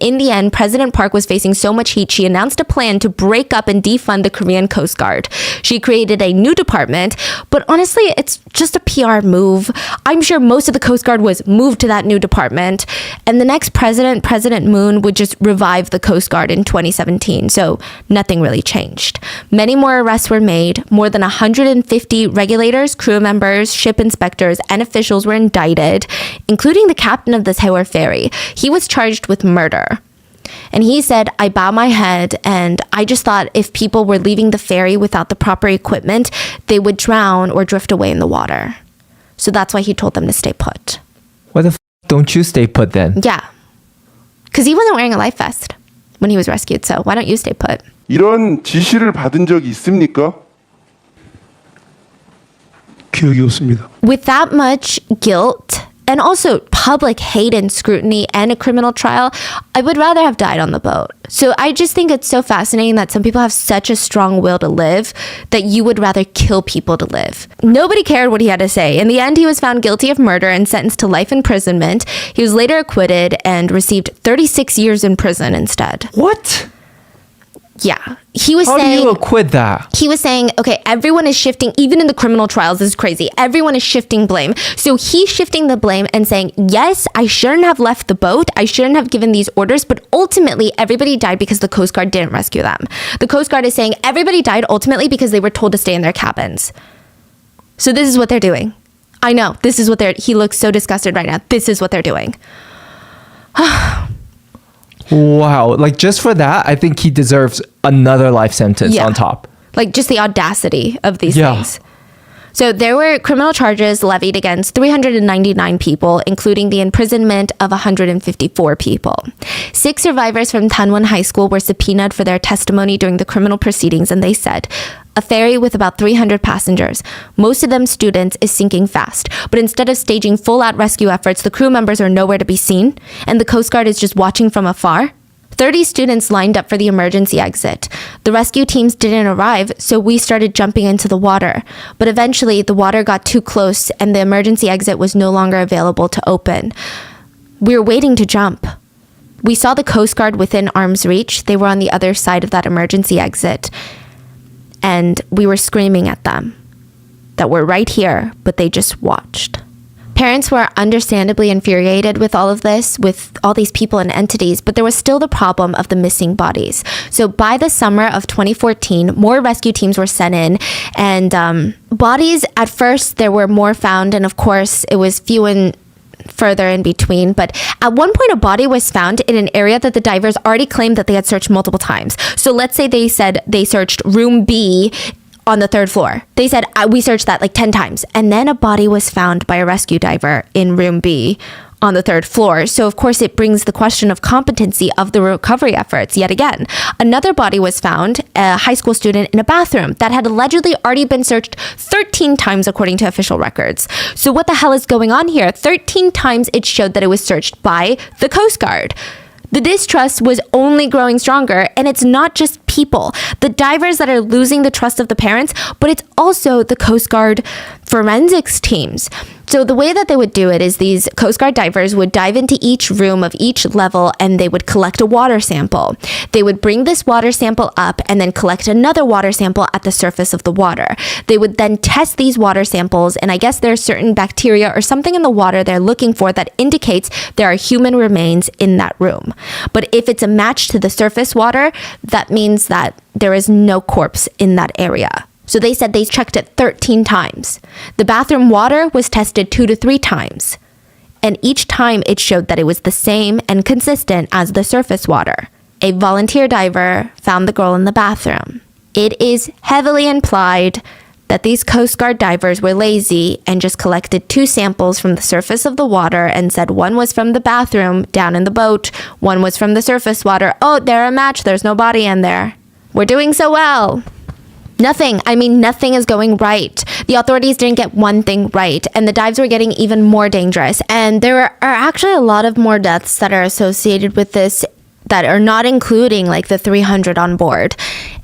in the end, President Park was facing so much heat, she announced a plan to break up and defund the Korean Coast Guard. She created a new department, but honestly, it's just a PR move. I'm sure most of the Coast Guard was moved to that new department. And the next president, President Moon, would just revive the Coast Guard in 2017. So nothing really changed. Many more arrests were made. More than 150 regulators, crew members, ship inspectors, and officials were indicted, including the captain of the Sewol ferry. He was charged with murder. And he said, I bow my head, and I just thought if people were leaving the ferry without the proper equipment, they would drown or drift away in the water. So that's why he told them to stay put. Why the don't you stay put then? Yeah. Because he wasn't wearing a life vest when he was rescued. So why don't you stay put? 이런 지시를 받은 적이 있습니까? 기억이 없습니다. With that much guilt and also public hate and scrutiny and a criminal trial, I would rather have died on the boat. So I just think it's so fascinating that some people have such a strong will to live that you would rather kill people to live. Nobody cared what he had to say. In the end, he was found guilty of murder and sentenced to life imprisonment. He was later acquitted and received 36 years in prison instead. What? Yeah. He was How saying... do you acquit that? He was saying, okay, everyone is shifting, even in the criminal trials, this is crazy. Everyone is shifting blame. So he's shifting the blame and saying, yes, I shouldn't have left the boat. I shouldn't have given these orders. But ultimately, everybody died because the Coast Guard didn't rescue them. The Coast Guard is saying everybody died ultimately because they were told to stay in their cabins. So this is what they're doing. I know. This is what he looks so disgusted right now. This is what they're doing. Wow. Like, just for that, I think he deserves another life sentence on top. Like, just the audacity of these things. So there were criminal charges levied against 399 people, including the imprisonment of 154 people. 6 survivors from Tanwon High School were subpoenaed for their testimony during the criminal proceedings, and they said, a ferry with about 300 passengers, most of them students, is sinking fast. But instead of staging full-out rescue efforts, the crew members are nowhere to be seen, and the Coast Guard is just watching from afar. 30 students lined up for the emergency exit. The rescue teams didn't arrive, so we started jumping into the water. But eventually, the water got too close, and the emergency exit was no longer available to open. We were waiting to jump. We saw the Coast Guard within arm's reach. They were on the other side of that emergency exit. And we were screaming at them that we're right here, but they just watched. Parents were understandably infuriated with all of this, with all these people and entities, but there was still the problem of the missing bodies. So by the summer of 2014, more rescue teams were sent in, and bodies, at first, there were more found, and of course, it was few and further in between. But at one point, a body was found in an area that the divers already claimed that they had searched multiple times. So let's say they said they searched room B on the 3rd floor. They said, we searched that like 10 times. And then a body was found by a rescue diver in room B on the 3rd floor. So of course it brings the question of competency of the recovery efforts yet again. Another body was found, a high school student, in a bathroom that had allegedly already been searched 13 times according to official records. So what the hell is going on here? 13 times it showed that it was searched by the Coast Guard. The distrust was only growing stronger, and it's not just people, the divers that are losing the trust of the parents, but it's also the Coast Guard forensics teams. So the way that they would do it is these Coast Guard divers would dive into each room of each level and they would collect a water sample. They would bring this water sample up and then collect another water sample at the surface of the water. They would then test these water samples, and I guess there's certain bacteria or something in the water they're looking for that indicates there are human remains in that room. But if it's a match to the surface water, that means that there is no corpse in that area. So they said they checked it 13 times. The bathroom water was tested 2 to 3 times. And each time it showed that it was the same and consistent as the surface water. A volunteer diver found the girl in the bathroom. It is heavily implied that these Coast Guard divers were lazy and just collected 2 samples from the surface of the water and said one was from the bathroom down in the boat, one was from the surface water. Oh, they're a match. There's no body in there. We're doing so well. Nothing is going right. The authorities didn't get one thing right, and the dives were getting even more dangerous. And there are actually a lot of more deaths that are associated with this that are not including like the 300 on board.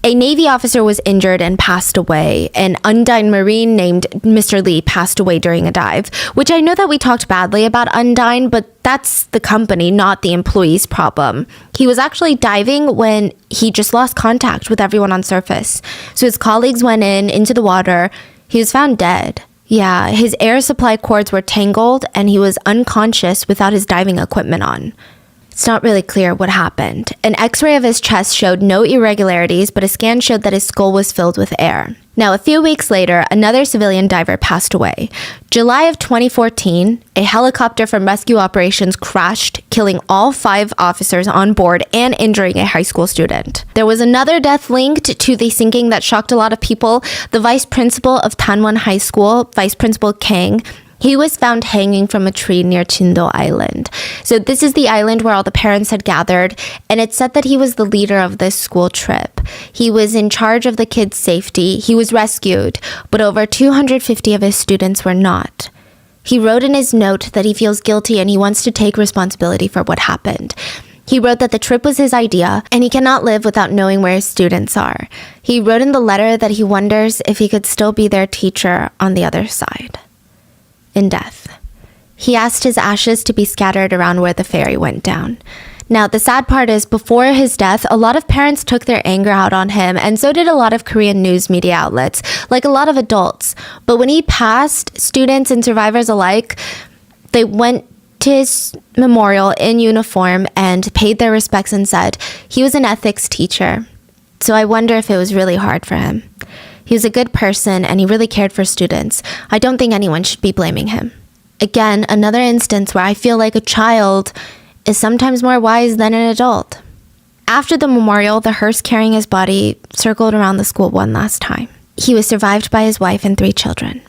A Navy officer was injured and passed away. An Undine Marine named Mr. Lee passed away during a dive, which I know that we talked badly about Undine, but that's the company, not the employee's problem. He was actually diving when he just lost contact with everyone on surface. So his colleagues went into the water. He was found dead. Yeah, his air supply cords were tangled and he was unconscious without his diving equipment on. It's not really clear what happened. An x-ray of his chest showed no irregularities, but a scan showed that his skull was filled with air. Now, a few weeks later, another civilian diver passed away. July of 2014, a helicopter from rescue operations crashed, killing all 5 officers on board and injuring a high school student. There was another death linked to the sinking that shocked a lot of people. The vice principal of Tanwon High School, Vice Principal Kang, he was found hanging from a tree near Chindo Island. So this is the island where all the parents had gathered, and it said that he was the leader of this school trip. He was in charge of the kids' safety. He was rescued, but over 250 of his students were not. He wrote in his note that he feels guilty and he wants to take responsibility for what happened. He wrote that the trip was his idea, and he cannot live without knowing where his students are. He wrote in the letter that he wonders if he could still be their teacher on the other side. In death. He asked his ashes to be scattered around where the ferry went down. Now, the sad part is, before his death, a lot of parents took their anger out on him, and so did a lot of Korean news media outlets, like a lot of adults. But when he passed, students and survivors alike, they went to his memorial in uniform and paid their respects and said he was an ethics teacher. So I wonder if it was really hard for him. He was a good person and he really cared for students. I don't think anyone should be blaming him. Again, another instance where I feel like a child is sometimes more wise than an adult. After the memorial, the hearse carrying his body circled around the school one last time. He was survived by his wife and 3 children.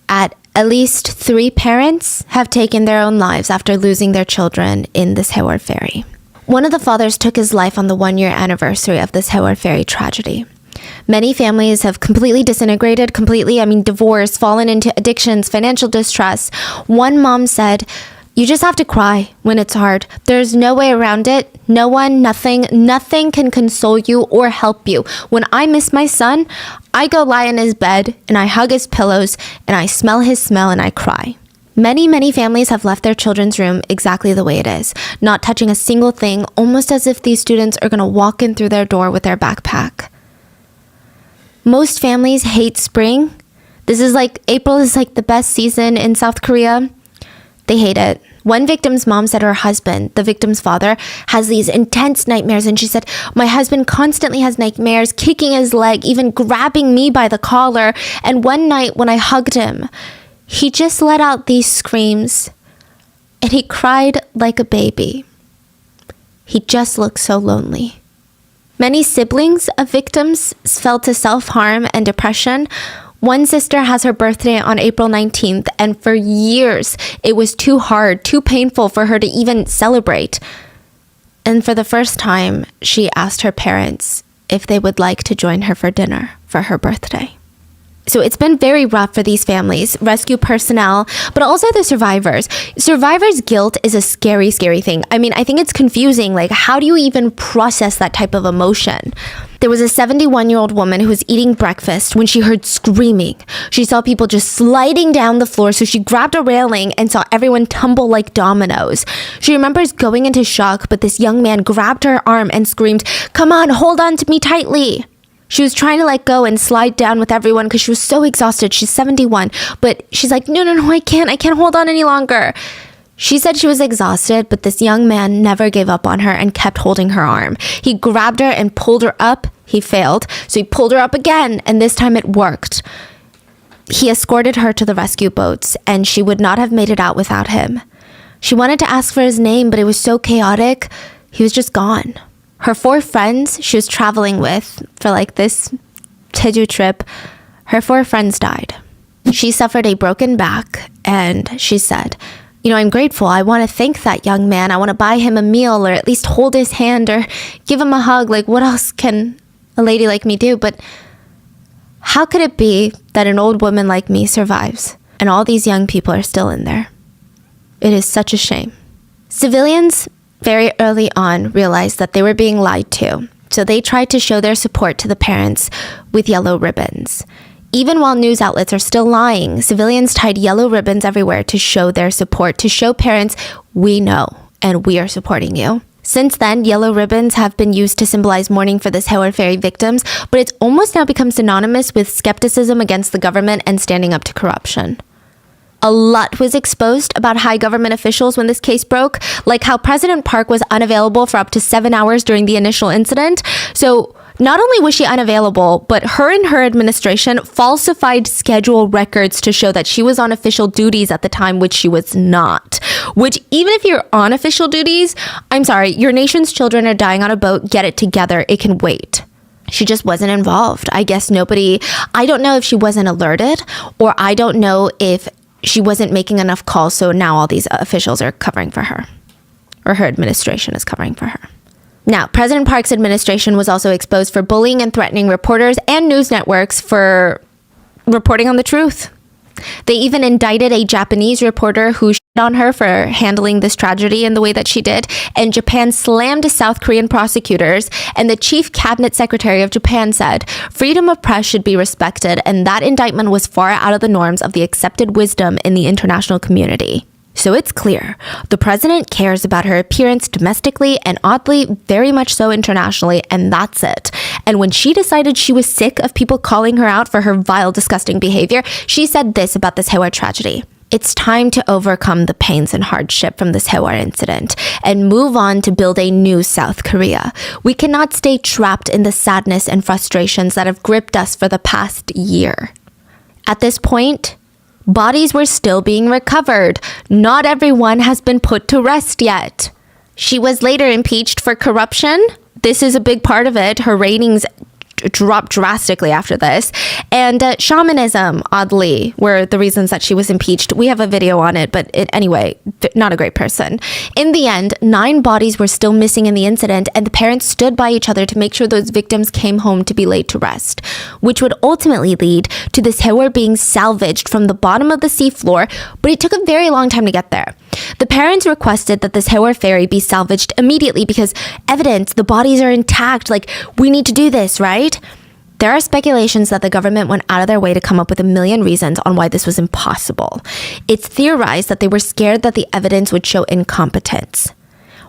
At least 3 parents have taken their own lives after losing their children in the Sewol ferry. One of the fathers took his life on the 1-year anniversary of the Sewol ferry tragedy. Many families have completely disintegrated, divorced, fallen into addictions, financial distress. One mom said, "You just have to cry when it's hard. There's no way around it. Nothing can console you or help you. When I miss my son, I go lie in his bed and I hug his pillows and I smell his smell and I cry." Many families have left their children's room exactly the way it is, not touching a single thing, almost as if these students are going to walk in through their door with their backpack. Most families hate spring. April is like the best season in South Korea. They hate it. One victim's mom said her husband, the victim's father, has these intense nightmares. And she said, "My husband constantly has nightmares, kicking his leg, even grabbing me by the collar. And one night when I hugged him, he just let out these screams and he cried like a baby. He just looked so lonely." Many siblings of victims fell to self-harm and depression. One sister has her birthday on April 19th, and for years, it was too hard, too painful for her to even celebrate. And for the first time, she asked her parents if they would like to join her for dinner for her birthday. So it's been very rough for these families, rescue personnel, but also the survivors. Survivor's guilt is a scary, scary thing. I mean, I think it's confusing. Like, how do you even process that type of emotion? There was a 71-year-old woman who was eating breakfast when she heard screaming. She saw people just sliding down the floor, so she grabbed a railing and saw everyone tumble like dominoes. She remembers going into shock, but this young man grabbed her arm and screamed, "Come on, hold on to me tightly." She was trying to let go and slide down with everyone because she was so exhausted. She's 71, but she's like, no, I can't hold on any longer. She said she was exhausted, but this young man never gave up on her and kept holding her arm. He grabbed her and pulled her up. He failed, so he pulled her up again, and this time it worked. He escorted her to the rescue boats, and she would not have made it out without him. She wanted to ask for his name, but it was so chaotic, he was just gone. Her 4 friends she was traveling with for like this Jeju trip, her 4 friends died. She suffered a broken back, and she said, I'm grateful. I want to thank that young man. I want to buy him a meal or at least hold his hand or give him a hug. Like, what else can a lady like me do? But how could it be that an old woman like me survives and all these young people are still in there? It is such a shame. Civilians very early on realized that they were being lied to, so they tried to show their support to the parents with yellow ribbons. Even while news outlets are still lying, civilians tied yellow ribbons everywhere to show their support, to show parents, we know and we are supporting you. Since then, yellow ribbons have been used to symbolize mourning for the Sewol Ferry victims, but it's almost now become synonymous with skepticism against the government and standing up to corruption. A lot was exposed about high government officials when this case broke, like how President Park was unavailable for up to 7 hours during the initial incident. So not only was she unavailable, but her and her administration falsified schedule records to show that she was on official duties at the time, which she was not. Which, even if you're on official duties, I'm sorry, your nation's children are dying on a boat, get it together, it can wait. She just wasn't involved. I guess I don't know if she wasn't alerted, or I don't know if she wasn't making enough calls, so now all these officials are covering for her, or her administration is covering for her. Now, President Park's administration was also exposed for bullying and threatening reporters and news networks for reporting on the truth. They even indicted a Japanese reporter who shit on her for handling this tragedy in the way that she did, and Japan slammed South Korean prosecutors, and the chief cabinet secretary of Japan said, freedom of press should be respected, and that indictment was far out of the norms of the accepted wisdom in the international community. So it's clear, the president cares about her appearance domestically and oddly, very much so internationally, and that's it. And when she decided she was sick of people calling her out for her vile, disgusting behavior, she said this about the Sewol tragedy. It's time to overcome the pains and hardship from the Sewol incident and move on to build a new South Korea. We cannot stay trapped in the sadness and frustrations that have gripped us for the past year. At this point, bodies were still being recovered. Not everyone has been put to rest yet. She was later impeached for corruption. This is a big part of it. Her ratings dropped drastically after this. And shamanism, oddly, were the reasons that she was impeached. We have a video on it, but anyway, not a great person. In the end, 9 bodies were still missing in the incident, and the parents stood by each other to make sure those victims came home to be laid to rest, which would ultimately lead to the Sewol being salvaged from the bottom of the seafloor, but it took a very long time to get there. The parents requested that the Sewol ferry be salvaged immediately because evidence, the bodies are intact, like, we need to do this, right? There are speculations that the government went out of their way to come up with a million reasons on why this was impossible. It's theorized that they were scared that the evidence would show incompetence.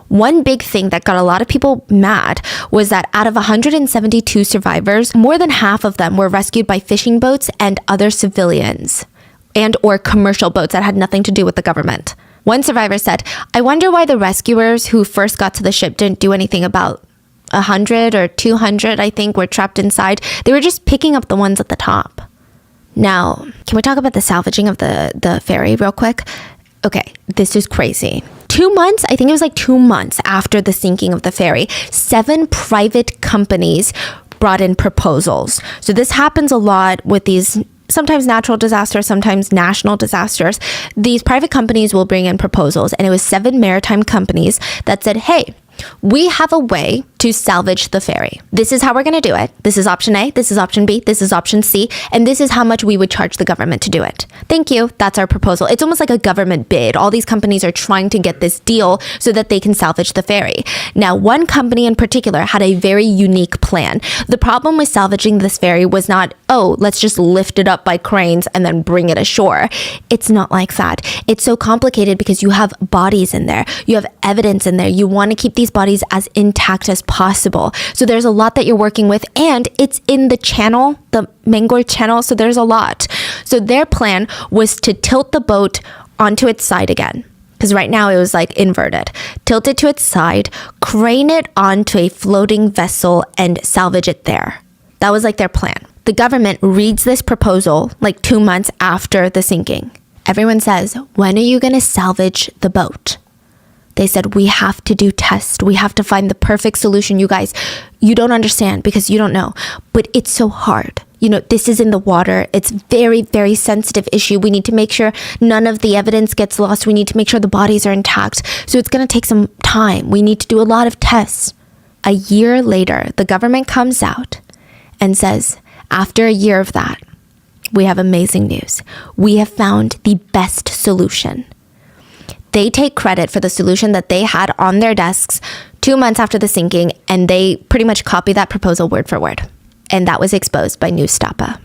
One big thing that got a lot of people mad was that out of 172 survivors, more than half of them were rescued by fishing boats and other civilians and or commercial boats that had nothing to do with the government. One survivor said, I wonder why the rescuers who first got to the ship didn't do anything about 100 or 200, I think, were trapped inside. They were just picking up the ones at the top. Now, can we talk about the salvaging of the ferry real quick? Okay, this is crazy. 2 months, I think it was like 2 months after the sinking of the ferry, 7 private companies brought in proposals. So this happens a lot with these sometimes natural disasters, sometimes national disasters. These private companies will bring in proposals, and it was 7 maritime companies that said, hey, we have a way to salvage the ferry. This is how we're going to do it. This is option A, this is option B, this is option C, and this is how much we would charge the government to do it. Thank you. That's our proposal. It's almost like a government bid. All these companies are trying to get this deal so that they can salvage the ferry. Now, one company in particular had a very unique plan. The problem with salvaging this ferry was not, oh, let's just lift it up by cranes and then bring it ashore. It's not like that. It's so complicated because you have bodies in there. You have evidence in there. You want to keep these bodies as intact as possible. So there's a lot that you're working with, and it's in the channel, the Mangor channel, so there's a lot. So their plan was to tilt the boat onto its side again, because right now it was like inverted. Tilt it to its side, crane it onto a floating vessel, and salvage it there. That was like their plan. The government reads this proposal like 2 months after the sinking. Everyone says, when are you going to salvage the boat? They said, we have to do tests. We have to find the perfect solution. You guys, you don't understand because you don't know, but it's so hard. You know, this is in the water. It's very, very sensitive issue. We need to make sure none of the evidence gets lost. We need to make sure the bodies are intact. So it's going to take some time. We need to do a lot of tests. A year later, the government comes out and says, after a year of that, we have amazing news. We have found the best solution. They take credit for the solution that they had on their desks 2 months after the sinking, and they pretty much copy that proposal word for word. And that was exposed by Newstapa.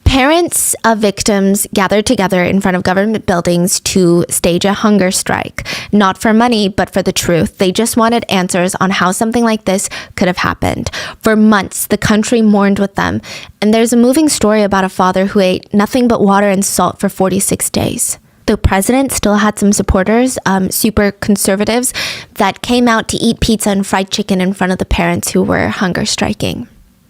Parents of victims gathered together in front of government buildings to stage a hunger strike, not for money, but for the truth. They just wanted answers on how something like this could have happened. For months, the country mourned with them. And there's a moving story about a father who ate nothing but water and salt for 46 days. The president still had some supporters, super conservatives, that came out to eat pizza and fried chicken in front of the parents who were hunger striking.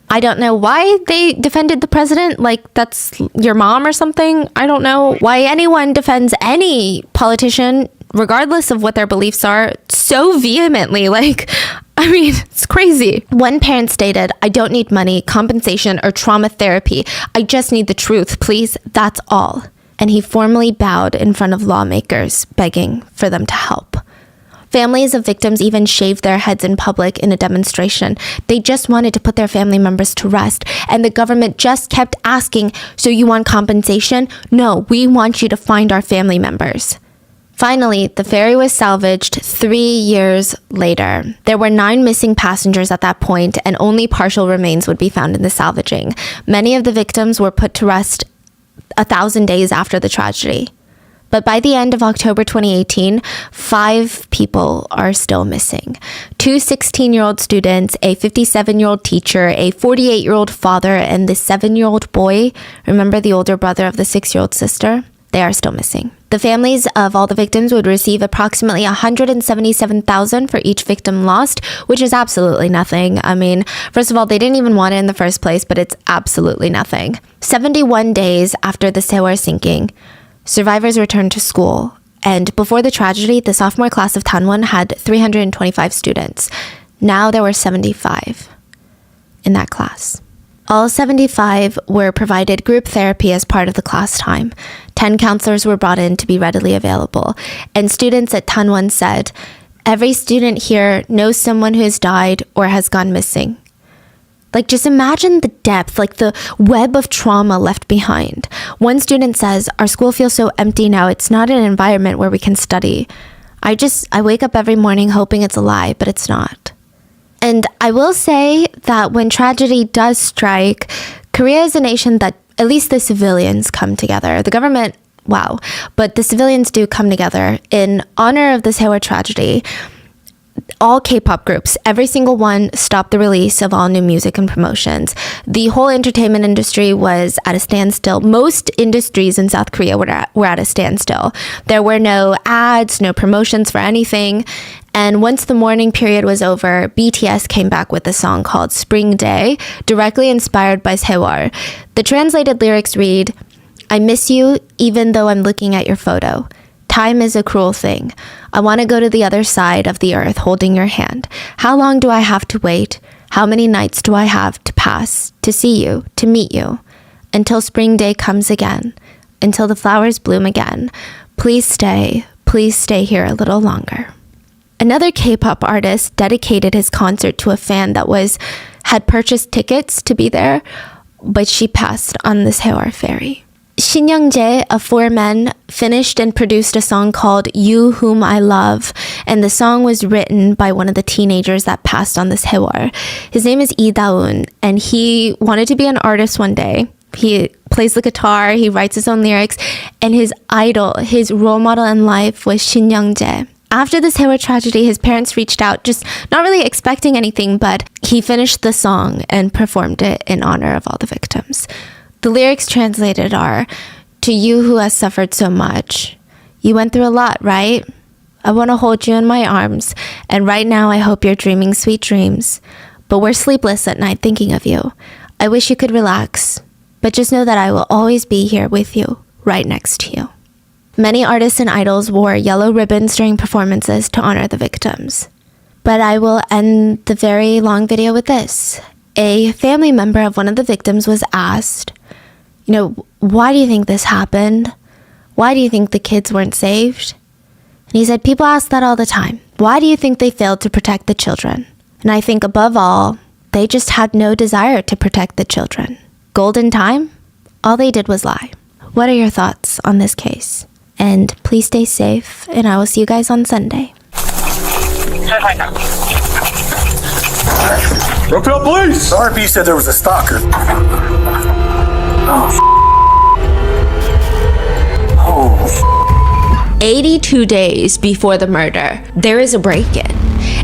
I don't know why they defended the president, like that's your mom or something. I don't know why anyone defends any politician, regardless of what their beliefs are, so vehemently. Like, I mean, it's crazy. One parent stated, I don't need money, compensation, or trauma therapy. I just need the truth, please. That's all. And he formally bowed in front of lawmakers, begging for them to help. Families of victims even shaved their heads in public in a demonstration. They just wanted to put their family members to rest. And the government just kept asking, so you want compensation? No, we want you to find our family members. Finally, the ferry was salvaged 3 years later. There were 9 missing passengers at that point, and only partial remains would be found in the salvaging. Many of the victims were put to rest 1,000 days after the tragedy. But by the end of October 2018, 5 people are still missing. 2 16-year-old students, a 57-year-old teacher, a 48-year-old father, and the 7-year-old boy, remember the older brother of the 6-year-old sister? They are still missing. The families of all the victims would receive approximately $177,000 for each victim lost, which is absolutely nothing. I mean, first of all, they didn't even want it in the first place, but it's absolutely nothing. 71 days after the Sewol sinking, survivors returned to school. And before the tragedy, the sophomore class of Tanwon had 325 students. Now there were 75 in that class. All 75 were provided group therapy as part of the class time. 10 counselors were brought in to be readily available. And students at Tanwon said, every student here knows someone who has died or has gone missing. Like, just imagine the depth, like the web of trauma left behind. One student says, our school feels so empty now. It's not an environment where we can study. I wake up every morning hoping it's a lie, but it's not. And I will say that when tragedy does strike, Korea is a nation that at least the civilians come together. The government, wow. But the civilians do come together in honor of the Sewol tragedy. All K-pop groups, every single one, stopped the release of all new music and promotions. The whole entertainment industry was at a standstill. Most industries in South Korea were at a standstill. There were no ads, no promotions for anything. And once the mourning period was over, BTS came back with a song called Spring Day, directly inspired by Sewol. The translated lyrics read, I miss you even though I'm looking at your photo. Time is a cruel thing. I want to go to the other side of the earth holding your hand. How long do I have to wait? How many nights do I have to pass to see you, to meet you? Until spring day comes again, until the flowers bloom again. Please stay here a little longer. Another K-pop artist dedicated his concert to a fan that had purchased tickets to be there, but she passed on the Sewol ferry. Shin Young-jae of Four Men finished and produced a song called You Whom I Love, and the song was written by one of the teenagers that passed on the Sewol. His name is Lee Da-eun, and he wanted to be an artist one day. He plays the guitar, he writes his own lyrics, and his idol, his role model in life was Shin Young-jae. After the Sewol tragedy, his parents reached out, just not really expecting anything, but he finished the song and performed it in honor of all the victims. The lyrics translated are, "To you who has suffered so much, you went through a lot, right? I want to hold you in my arms, and right now I hope you're dreaming sweet dreams. But we're sleepless at night thinking of you. I wish you could relax, but just know that I will always be here with you, right next to you." Many artists and idols wore yellow ribbons during performances to honor the victims. But I will end the very long video with this. A family member of one of the victims was asked, why do you think this happened? Why do you think the kids weren't saved? And he said, people ask that all the time. Why do you think they failed to protect the children? And I think above all, they just had no desire to protect the children. Golden time? All they did was lie. What are your thoughts on this case? And please stay safe, and I will see you guys on Sunday. Brookfield Police! The RP said there was a stalker. 82 days before the murder, there is a break-in.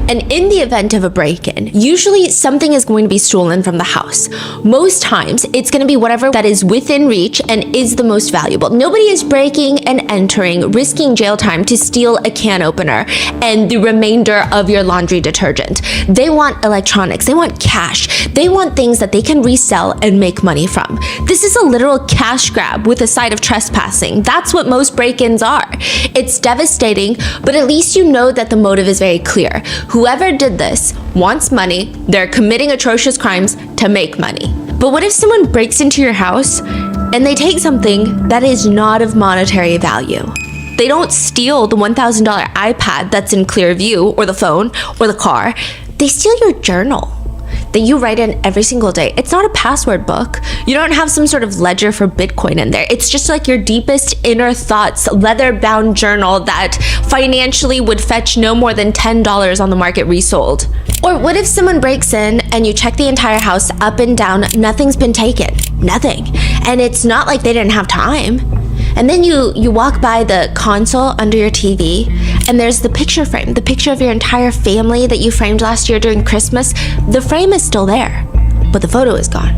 And in the event of a break-in, usually something is going to be stolen from the house. Most times, it's going to be whatever that is within reach and is the most valuable. Nobody is breaking and entering, risking jail time to steal a can opener and the remainder of your laundry detergent. They want electronics, they want cash, they want things that they can resell and make money from. This is a literal cash grab with a side of trespassing. That's what most break-ins are. It's devastating, but at least you know that the motive is very clear. Whoever did this wants money, they're committing atrocious crimes to make money. But what if someone breaks into your house and they take something that is not of monetary value? They don't steal the $1,000 iPad that's in clear view, or the phone, or the car. They steal your journal that you write in every single day. It's not a password book. You don't have some sort of ledger for Bitcoin in there. It's just like your deepest inner thoughts, leather-bound journal that financially would fetch no more than $10 on the market resold. Or what if someone breaks in and you check the entire house up and down, nothing's been taken, nothing. And it's not like they didn't have time. And then you walk by the console under your TV, and there's the picture frame, the picture of your entire family that you framed last year during Christmas. The frame is still there, but the photo is gone.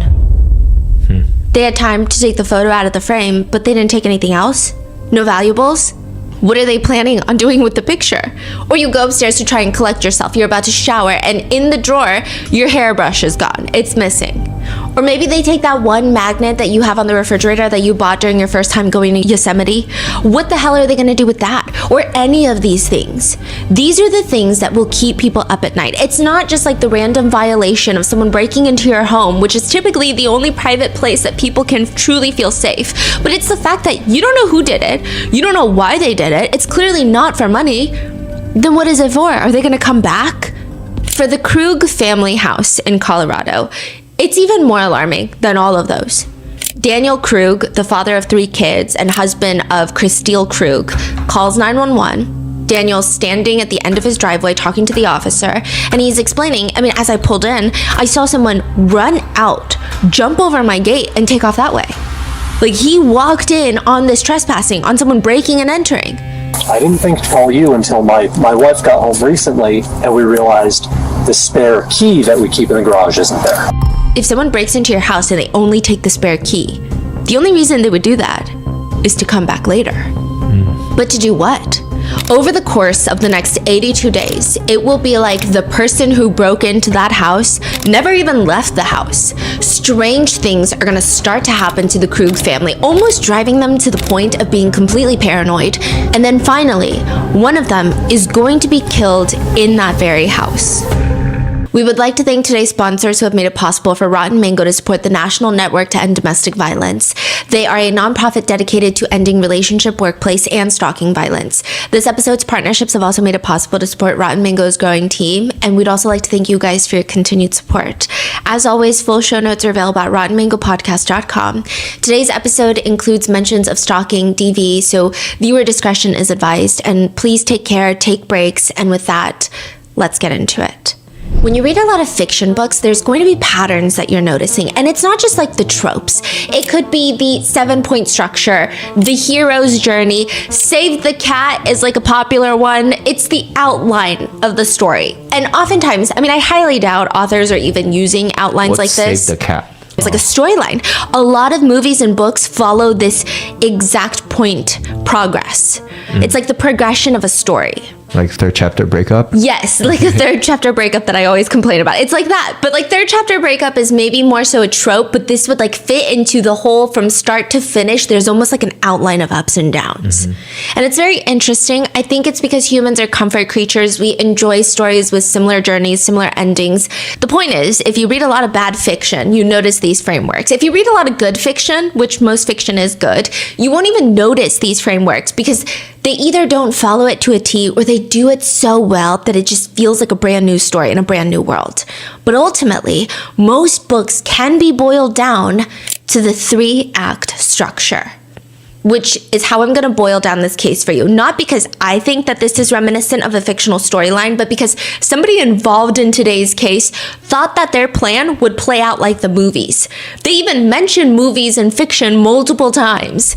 They had time to take the photo out of the frame, but they didn't take anything else? No valuables? What are they planning on doing with the picture? Or you go upstairs to try and collect yourself. You're about to shower, and in the drawer, your hairbrush is gone. It's missing. Or maybe they take that one magnet that you have on the refrigerator that you bought during your first time going to Yosemite. What the hell are they going to do with that? Or any of these things. These are the things that will keep people up at night. It's not just like the random violation of someone breaking into your home, which is typically the only private place that people can truly feel safe. But it's the fact that you don't know who did it. You don't know why they did it. It's clearly not for money. Then what is it for? Are they going to come back? For the Krug family house in Colorado, it's even more alarming than all of those. Daniel Krug, the father of 3 kids and husband of Christine Krug, calls 911. Daniel's standing at the end of his driveway talking to the officer, and he's explaining, as I pulled in, I saw someone run out, jump over my gate, and take off that way. Like, he walked in on this trespassing, on someone breaking and entering. I didn't think to call you until my wife got home recently, and we realized the spare key that we keep in the garage isn't there. If someone breaks into your house and they only take the spare key, the only reason they would do that is to come back later. But to do what? Over the course of the next 82 days, it will be like the person who broke into that house never even left the house. Strange things are gonna start to happen to the Krug family, almost driving them to the point of being completely paranoid. And then finally, one of them is going to be killed in that very house. We would like to thank today's sponsors who have made it possible for Rotten Mango to support the National Network to End Domestic Violence. They are a nonprofit dedicated to ending relationship, workplace, and stalking violence. This episode's partnerships have also made it possible to support Rotten Mango's growing team, and we'd also like to thank you guys for your continued support. As always, full show notes are available at rottenmangopodcast.com. Today's episode includes mentions of stalking, DV, so viewer discretion is advised, and please take care, take breaks, and with that, let's get into it. When you read a lot of fiction books, there's going to be patterns that you're noticing. And it's not just like the tropes. It could be the 7-point structure, the hero's journey. Save the cat is like a popular one. It's the outline of the story. And oftentimes, I mean, I highly doubt authors are even using outlines like this. Save the cat? It's like a storyline. A lot of movies and books follow this exact point progress. It's like the progression of a story. Like third chapter breakup? Yes, like a third chapter breakup that I always complain about. It's like that. But like third chapter breakup is maybe more so a trope, but this would like fit into the whole from start to finish. There's almost like an outline of ups and downs. And it's very interesting. I think it's because humans are comfort creatures. We enjoy stories with similar journeys, similar endings. The point is, if you read a lot of bad fiction, you notice these frameworks. If you read a lot of good fiction, which most fiction is good, you won't even notice these frameworks because they either don't follow it to a T or they do it so well that it just feels like a brand new story in a brand new world. But ultimately, most books can be boiled down to the 3-act structure, which is how I'm going to boil down this case for you. Not because I think that this is reminiscent of a fictional storyline, but because somebody involved in today's case thought that their plan would play out like the movies. They even mention movies and fiction multiple times.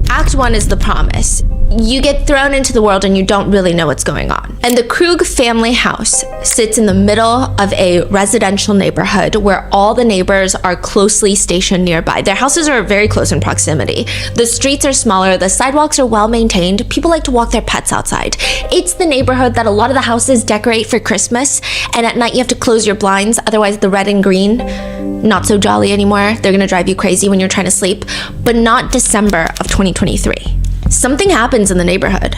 Act 1 is the promise. You get thrown into the world and you don't really know what's going on. And the Krug family house sits in the middle of a residential neighborhood where all the neighbors are closely stationed nearby. Their houses are very close in proximity. The streets are smaller, the sidewalks are well maintained, people like to walk their pets outside. It's the neighborhood that a lot of the houses decorate for Christmas, and at night you have to close your blinds, otherwise the red and green, not so jolly anymore. They're gonna drive you crazy when you're trying to sleep, but not December of 2023. Something happens in the neighborhood.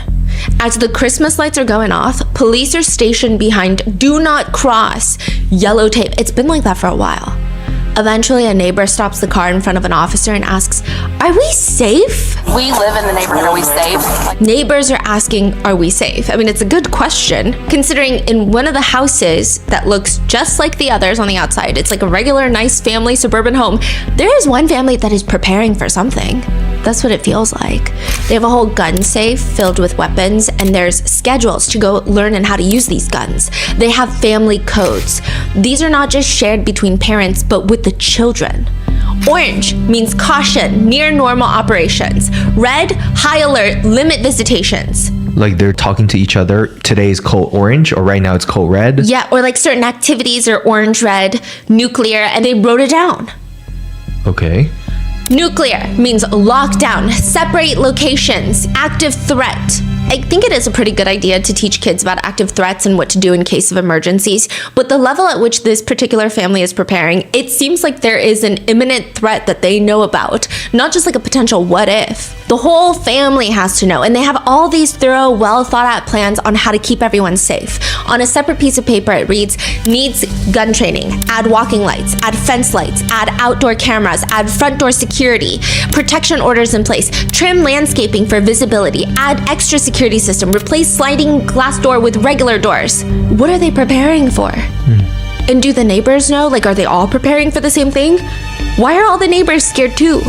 As the Christmas lights are going off, police are stationed behind "Do Not Cross" yellow tape. It's been like that for a while. Eventually, a neighbor stops the car in front of an officer and asks, "Are we safe?" We live in the neighborhood. Are we safe? Neighbors are asking, "Are we safe?" I mean, it's a good question, considering in one of the houses that looks just like the others on the outside, it's like a regular, nice family suburban home, there is one family that is preparing for something. That's what it feels like. They have a whole gun safe filled with weapons, and there's schedules to go learn and how to use these guns. They have family codes. These are not just shared between parents, but with the children. Orange means caution, near normal operations. Red, high alert, limit visitations. Like they're talking to each other. Today is code orange, or right now it's code red. Yeah, or like certain activities are orange, red, nuclear, and they wrote it down. Okay. Nuclear means lockdown, separate locations, active threat. I think it is a pretty good idea to teach kids about active threats and what to do in case of emergencies, but the level at which this particular family is preparing, it seems like there is an imminent threat that they know about, not just like a potential what if. The whole family has to know, and they have all these thorough, well thought out plans on how to keep everyone safe. On a separate piece of paper, it reads, needs gun training, add walking lights, add fence lights, add outdoor cameras, add front door security, protection orders in place, trim landscaping for visibility, add extra security system, replace sliding glass door with regular doors. What are they preparing for? And do the neighbors know? Like, are they all preparing for the same thing? Why are all the neighbors scared too?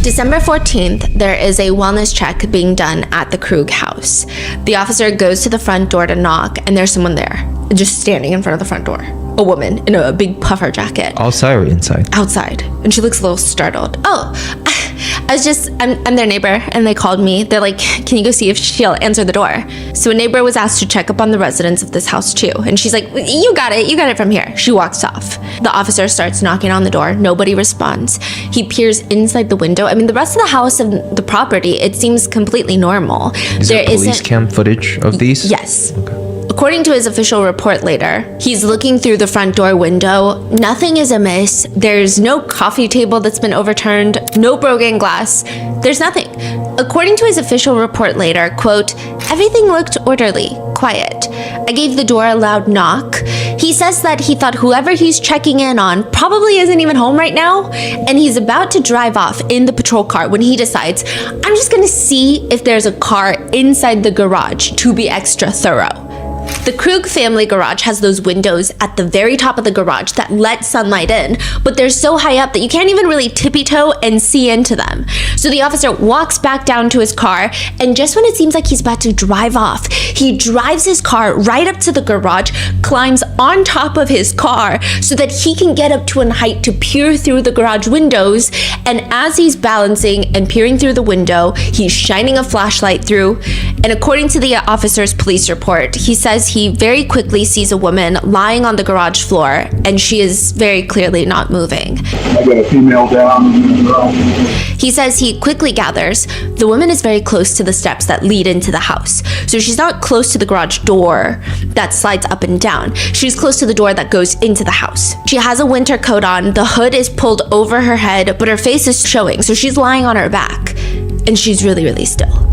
December 14th, there is a wellness check being done at the Krug house. The officer goes to the front door to knock, and there's someone there, just standing in front of the front door. A woman in a big puffer jacket. Outside or inside? Outside. And she looks a little startled. Oh, I'm their neighbor, and they called me. They're like, can you go see if she'll answer the door? So a neighbor was asked to check up on the residents of this house too. And she's like, you got it from here. She walks off. The officer starts knocking on the door. Nobody responds. He peers inside the window. I mean, the rest of the house and the property, it seems completely normal. Is there police cam footage of these? Yes. Okay. According to his official report later, he's looking through the front door window. Nothing is amiss. There's no coffee table that's been overturned, no broken glass. There's nothing. According to his official report later, quote, everything looked orderly, quiet. I gave the door a loud knock. He He says that he thought whoever he's checking in on probably isn't even home right now, and he's about to drive off in the patrol car when he decides, I'm just gonna see if there's a car inside the garage to be extra thorough. The Krug family garage has those windows at the very top of the garage that let sunlight in, but they're so high up that you can't even really tippy-toe and see into them. So the officer walks back down to his car, and just when it seems like he's about to drive off, he drives his car right up to the garage, climbs on top of his car so that he can get up to a height to peer through the garage windows, and as he's balancing and peering through the window, he's shining a flashlight through, and according to the officer's police report, he says he very quickly sees a woman lying on the garage floor, and she is very clearly not moving. I got a female down. He says he quickly gathers the woman is very close to the steps that lead into the house. So she's not close to the garage door that slides up and down. She's close to the door that goes into the house. She has a winter coat on, the hood is pulled over her head, but her face is showing, so she's lying on her back, and she's really, really still.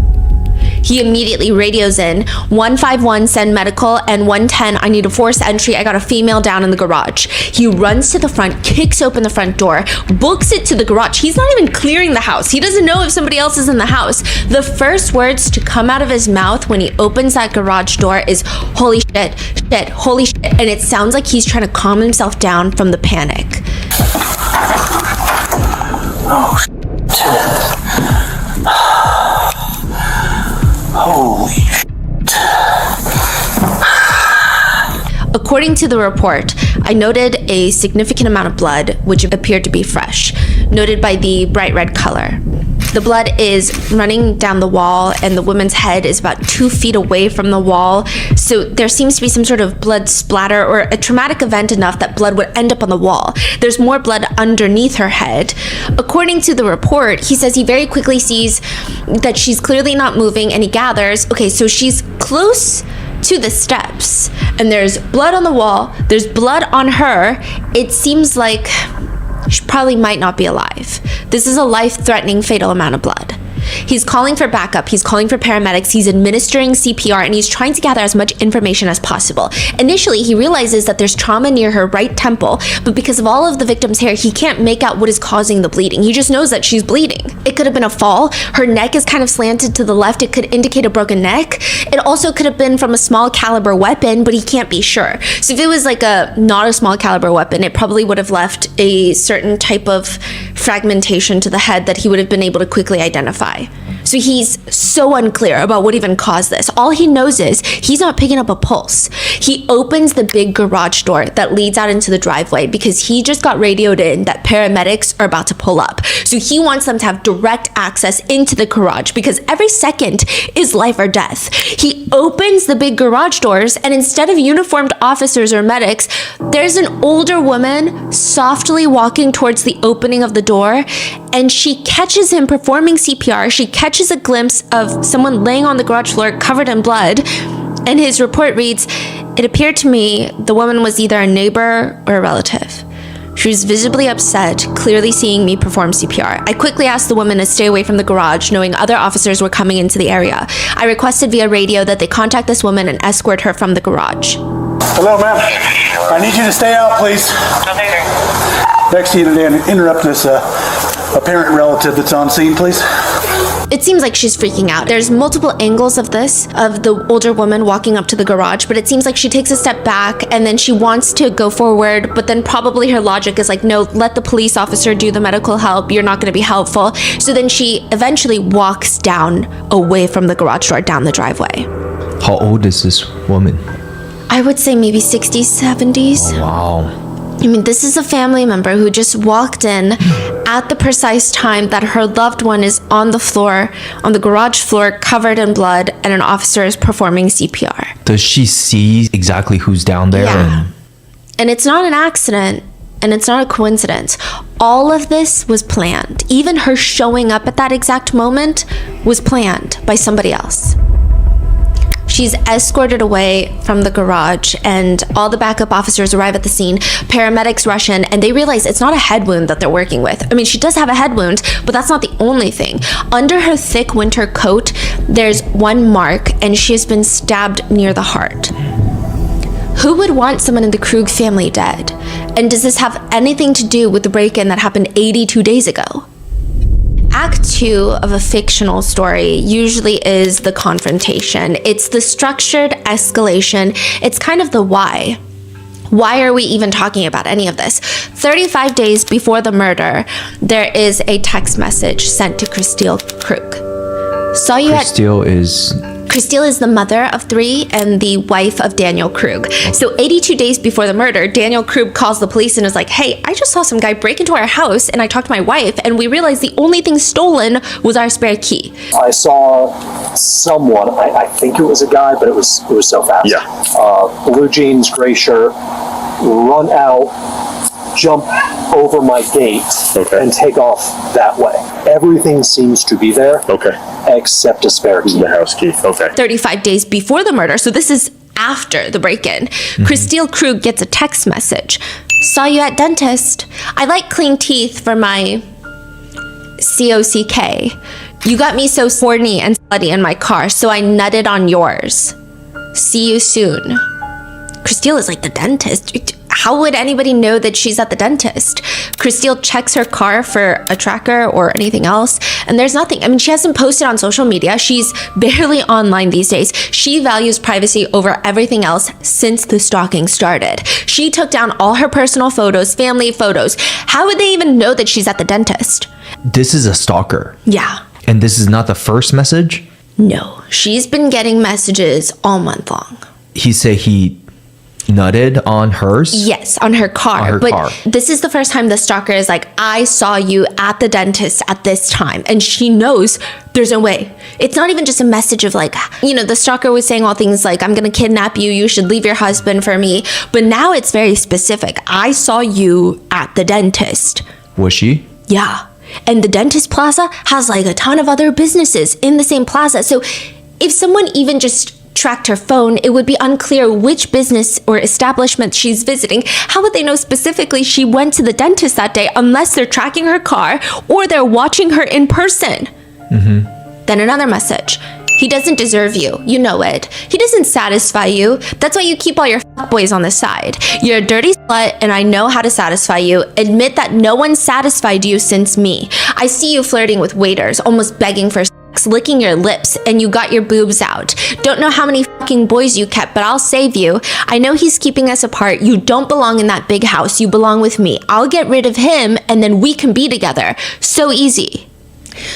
He immediately radios in 151, send medical, and 110, I need a forced entry, I got a female down in the garage. He runs to the front, kicks open the front door, books it to the garage. He's not even clearing the house. He doesn't know if somebody else is in the house. The first words to come out of his mouth when he opens that garage door is, holy shit, shit, holy shit, and it sounds like he's trying to calm himself down from the panic. Oh, shit. Holy shit. According to the report, I noted a significant amount of blood, which appeared to be fresh, noted by the bright red color. The blood is running down the wall, and the woman's head is about 2 feet away from the wall, so there seems to be some sort of blood splatter or a traumatic event enough that blood would end up on the wall. There's more blood underneath her head. According to the report, he says he very quickly sees that she's clearly not moving, and he gathers, okay, so she's close to the steps, and there's blood on the wall, there's blood on her. It seems like she probably might not be alive. This is a life-threatening fatal amount of blood. He's calling for backup, he's calling for paramedics, he's administering CPR, and he's trying to gather as much information as possible. Initially, he realizes that there's trauma near her right temple, but because of all of the victim's hair, he can't make out what is causing the bleeding. He just knows that she's bleeding. It could have been a fall. Her neck is kind of slanted to the left. It could indicate a broken neck. It also could have been from a small caliber weapon, but he can't be sure. So if it was like not a small caliber weapon, it probably would have left a certain type of fragmentation to the head that he would have been able to quickly identify. So he's so unclear about what even caused this. All he knows is he's not picking up a pulse. He opens the big garage door that leads out into the driveway because he just got radioed in that paramedics are about to pull up. So he wants them to have direct access into the garage because every second is life or death. He opens the big garage doors, and instead of uniformed officers or medics, there's an older woman softly walking towards the opening of the door, and she catches him performing CPR. She catches a glimpse of someone laying on the garage floor covered in blood, and his report reads, it appeared to me the woman was either a neighbor or a relative. She was visibly upset, clearly seeing me perform CPR. I quickly asked the woman to stay away from the garage, knowing other officers were coming into the area. I requested via radio that they contact this woman and escort her from the garage. Hello, ma'am. I need you to stay out, please. Next to you today and interrupt this apparent relative that's on scene, please. It seems like she's freaking out. There's multiple angles of this, of the older woman walking up to the garage, but it seems like she takes a step back and then she wants to go forward, but then probably her logic is like, no, let the police officer do the medical help. You're not going to be helpful. So then she eventually walks down away from the garage door down the driveway. How old is this woman? I would say maybe 60s, 70s. Oh, wow. I mean, this is a family member who just walked in at the precise time that her loved one is on the floor, on the garage floor, covered in blood, and an officer is performing CPR. Does she see exactly who's down there? Yeah. And it's not an accident, and it's not a coincidence. All of this was planned. Even her showing up at that exact moment was planned by somebody else. She's escorted away from the garage, and all the backup officers arrive at the scene. Paramedics rush in, and they realize it's not a head wound that they're working with. I mean, she does have a head wound, but that's not the only thing. Under her thick winter coat, there's one mark, and she has been stabbed near the heart. Who would want someone in the Krug family dead? And does this have anything to do with the break-in that happened 82 days ago? Act 2 of a fictional story usually is the confrontation. It's the structured escalation. It's kind of the why. Why are we even talking about any of this? 35 days before the murder, there is a text message sent to Christelle Krug. Christelle is the mother of 3 and the wife of Daniel Krug. So 82 days before the murder, Daniel Krug calls the police and is like, hey, I just saw some guy break into our house and I talked to my wife and we realized the only thing stolen was our spare key. I saw someone, I think it was a guy, but it was so fast. Yeah. Blue jeans, gray shirt, run out, jump over my gate, and take off that way. Everything seems to be there, except a spare key. The house key, 35 days before the murder, so this is after the break-in. Christelle Krug gets a text message. Saw you at dentist. I like clean teeth for my COCK. You got me so horny and slutty in my car, so I nutted on yours. See you soon. Christelle is like, the dentist? How would anybody know that she's at the dentist? Christelle checks her car for a tracker or anything else, and there's nothing. I mean, she hasn't posted on social media. She's barely online these days. She values privacy over everything else since the stalking started. She took down all her personal photos, family photos. How would they even know that she's at the dentist? This is a stalker. Yeah. And this is not the first message? No. She's been getting messages all month long. He said he nutted on hers? Yes, on her car. This is the first time the stalker is like, I saw you at the dentist at this time. And she knows there's no way. It's not even just a message of like, the stalker was saying all things like, I'm going to kidnap you. You should leave your husband for me. But now it's very specific. I saw you at the dentist. Was she? Yeah. And the dentist plaza has like a ton of other businesses in the same plaza. So if someone even just tracked her phone, it would be unclear which business or establishment she's visiting. How would they know specifically she went to the dentist that day unless they're tracking her car or they're watching her in person? Then another message. He doesn't deserve you. You know it. He doesn't satisfy you. That's why you keep all your boys on the side. You're a dirty slut and I know how to satisfy you. Admit that no one satisfied you since me. I see you flirting with waiters, almost begging for licking your lips, and you got your boobs out. Don't know how many fucking boys you kept, but I'll save you. I know he's keeping us apart. You don't belong in that big house. You belong with me. I'll get rid of him, and then we can be together. So easy.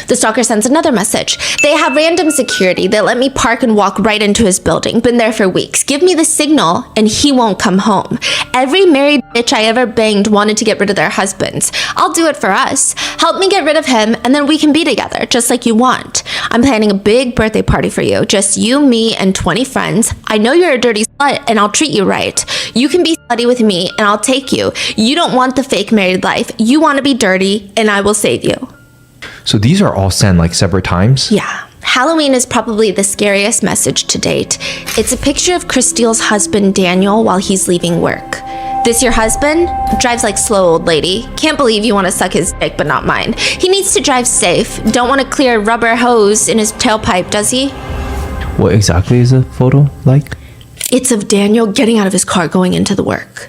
The stalker sends another message. They have random security. They let me park and walk right into his building. Been there for weeks. Give me the signal and he won't come home. Every married bitch I ever banged wanted to get rid of their husbands. I'll do it for us. Help me get rid of him and then we can be together just like you want. I'm planning a big birthday party for you. Just you, me, and 20 friends. I know you're a dirty slut and I'll treat you right. You can be slutty with me and I'll take you. You don't want the fake married life. You want to be dirty and I will save you. So these are all sent like separate times? Yeah. Halloween is probably the scariest message to date. It's a picture of Christelle's husband, Daniel, while he's leaving work. This your husband? Drives like slow old lady. Can't believe you want to suck his dick, but not mine. He needs to drive safe. Don't want to clear rubber hose in his tailpipe, does he? What exactly is the photo like? It's of Daniel getting out of his car going into the work.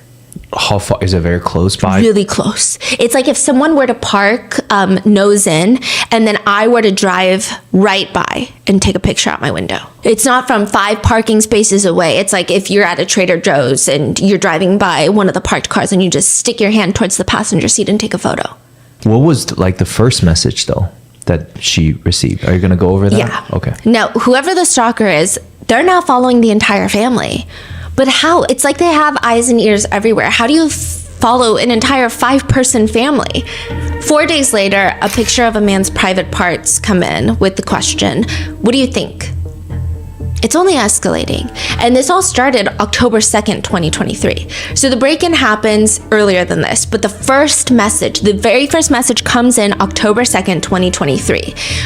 How far? Is it very close by? Really close. It's like if someone were to park nose in and then I were to drive right by and take a picture out my window. It's not from 5 parking spaces away. It's like if you're at a Trader Joe's and you're driving by one of the parked cars and you just stick your hand towards the passenger seat and take a photo. What was like the first message though that she received? Are you going to go over that? Yeah. Okay. Now, whoever the stalker is, they're now following the entire family. But how? It's like they have eyes and ears everywhere. How do you follow an entire 5-person family? 4 days later, a picture of a man's private parts come in with the question, what do you think? It's only escalating. And this all started October 2nd, 2023. So the break-in happens earlier than this, but the first message, the very first message comes in October 2nd, 2023.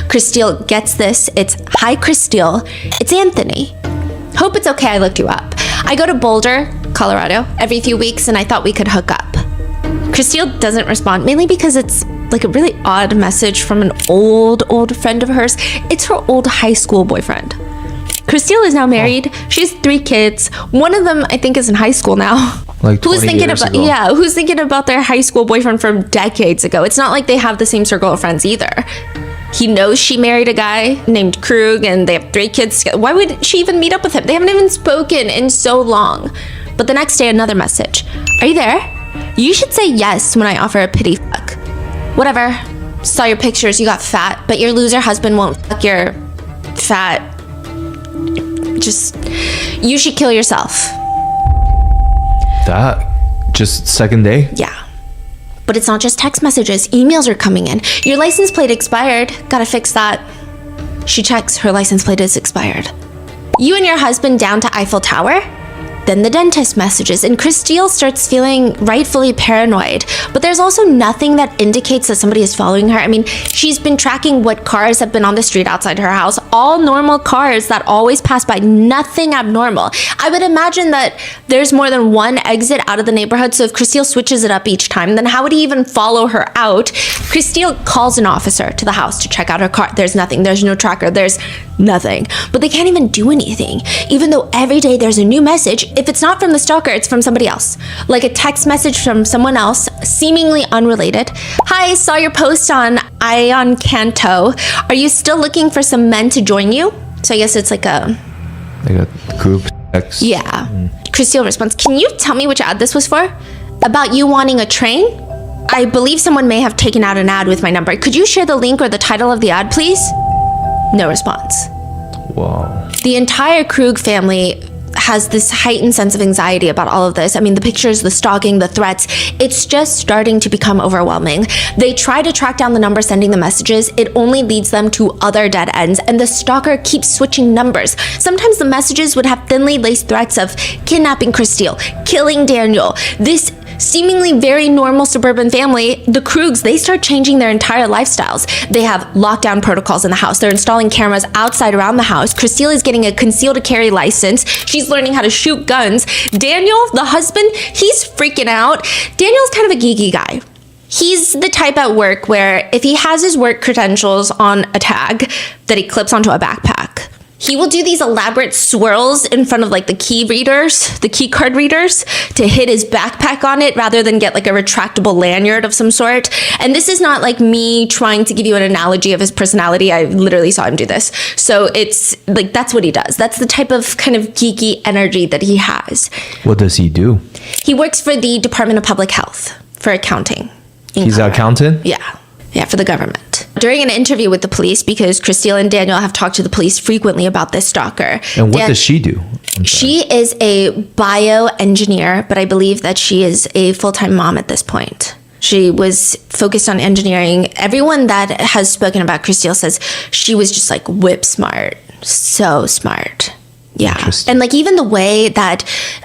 Christelle gets this. It's, hi, Christelle. It's Anthony. Hope it's okay I looked you up. I go to Boulder, Colorado, every few weeks, and I thought we could hook up. Christelle doesn't respond, mainly because it's like a really odd message from an old friend of hers. It's her old high school boyfriend. Christelle is now married. She has 3 kids. One of them, I think, is in high school now. Like 20 years ago. Yeah, who's thinking about their high school boyfriend from decades ago? It's not like they have the same circle of friends either. He knows she married a guy named Krug and they have 3 kids. Why would she even meet up with him? They haven't even spoken in so long. But the next day, another message. Are you there? You should say yes when I offer a pity fuck. Whatever. Saw your pictures, you got fat, but your loser husband won't fuck your fat. Just, you should kill yourself. That just second day? Yeah. But it's not just text messages. Emails are coming in. Your license plate expired. Gotta fix that. She checks. Her license plate is expired. You and your husband down to Eiffel Tower? Then the dentist messages, and Christelle starts feeling rightfully paranoid. But there's also nothing that indicates that somebody is following her. I mean, she's been tracking what cars have been on the street outside her house. All normal cars that always pass by, nothing abnormal. I would imagine that there's more than one exit out of the neighborhood, so if Christelle switches it up each time, then how would he even follow her out? Christelle calls an officer to the house to check out her car. There's nothing. There's no tracker. There's nothing. But they can't even do anything. Even though every day there's a new message, if it's not from the stalker, it's from somebody else. Like a text message from someone else, seemingly unrelated. Hi, saw your post on Ion Canto. Are you still looking for some men to join you? So I guess it's like a group text. Yeah. Christelle responds, can you tell me which ad this was for? About you wanting a train? I believe someone may have taken out an ad with my number. Could you share the link or the title of the ad, please? No response. Wow. The entire Krug family has this heightened sense of anxiety about all of this. I mean, the pictures, the stalking, the threats, it's just starting to become overwhelming. They try to track down the number sending the messages. It only leads them to other dead ends, and the stalker keeps switching numbers. Sometimes the messages would have thinly laced threats of kidnapping Christelle, killing Daniel. This seemingly very normal suburban family, the Krugs, they start changing their entire lifestyles. They have lockdown protocols in the house. They're installing cameras outside around the house. Christelle is getting a concealed carry license. She's learning how to shoot guns. Daniel, the husband, he's freaking out. Daniel's kind of a geeky guy. He's the type at work where if he has his work credentials on a tag that he clips onto a backpack, he will do these elaborate swirls in front of like the key readers, the key card readers, to hit his backpack on it rather than get like a retractable lanyard of some sort. And this is not like me trying to give you an analogy of his personality. I literally saw him do this. So it's like, that's what he does. That's the type of kind of geeky energy that he has. What does he do? He works for the Department of Public Health for accounting. He's an accountant? Yeah, for the government. During an interview with the police, because Christelle and Daniel have talked to the police frequently about this stalker. And what does she do? She is a bioengineer, but I believe that she is a full-time mom at this point. She was focused on engineering. Everyone that has spoken about Christelle says she was just like whip smart, so smart. Yeah. And like even the way that,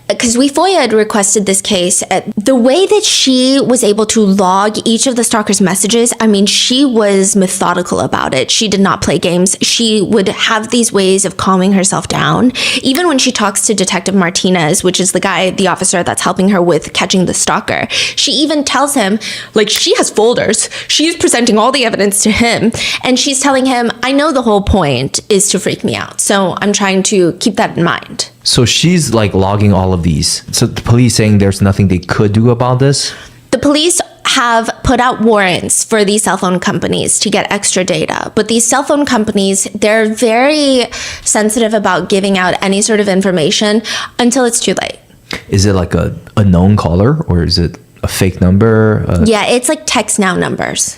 because we FOIA had requested this case, the way that she was able to log each of the stalker's messages, I mean, she was methodical about it. She did not play games. She would have these ways of calming herself down. Even when she talks to Detective Martinez, which is the guy, the officer that's helping her with catching the stalker, she even tells him, like, she has folders. She's presenting all the evidence to him. And she's telling him, I know the whole point is to freak me out. So I'm trying to keep that in mind. So she's like logging all of these. So the police saying there's nothing they could do about this? The police have put out warrants for these cell phone companies to get extra data. But these cell phone companies, they're very sensitive about giving out any sort of information until it's too late. Is it like a known caller or is it a fake number? Yeah, it's like text now numbers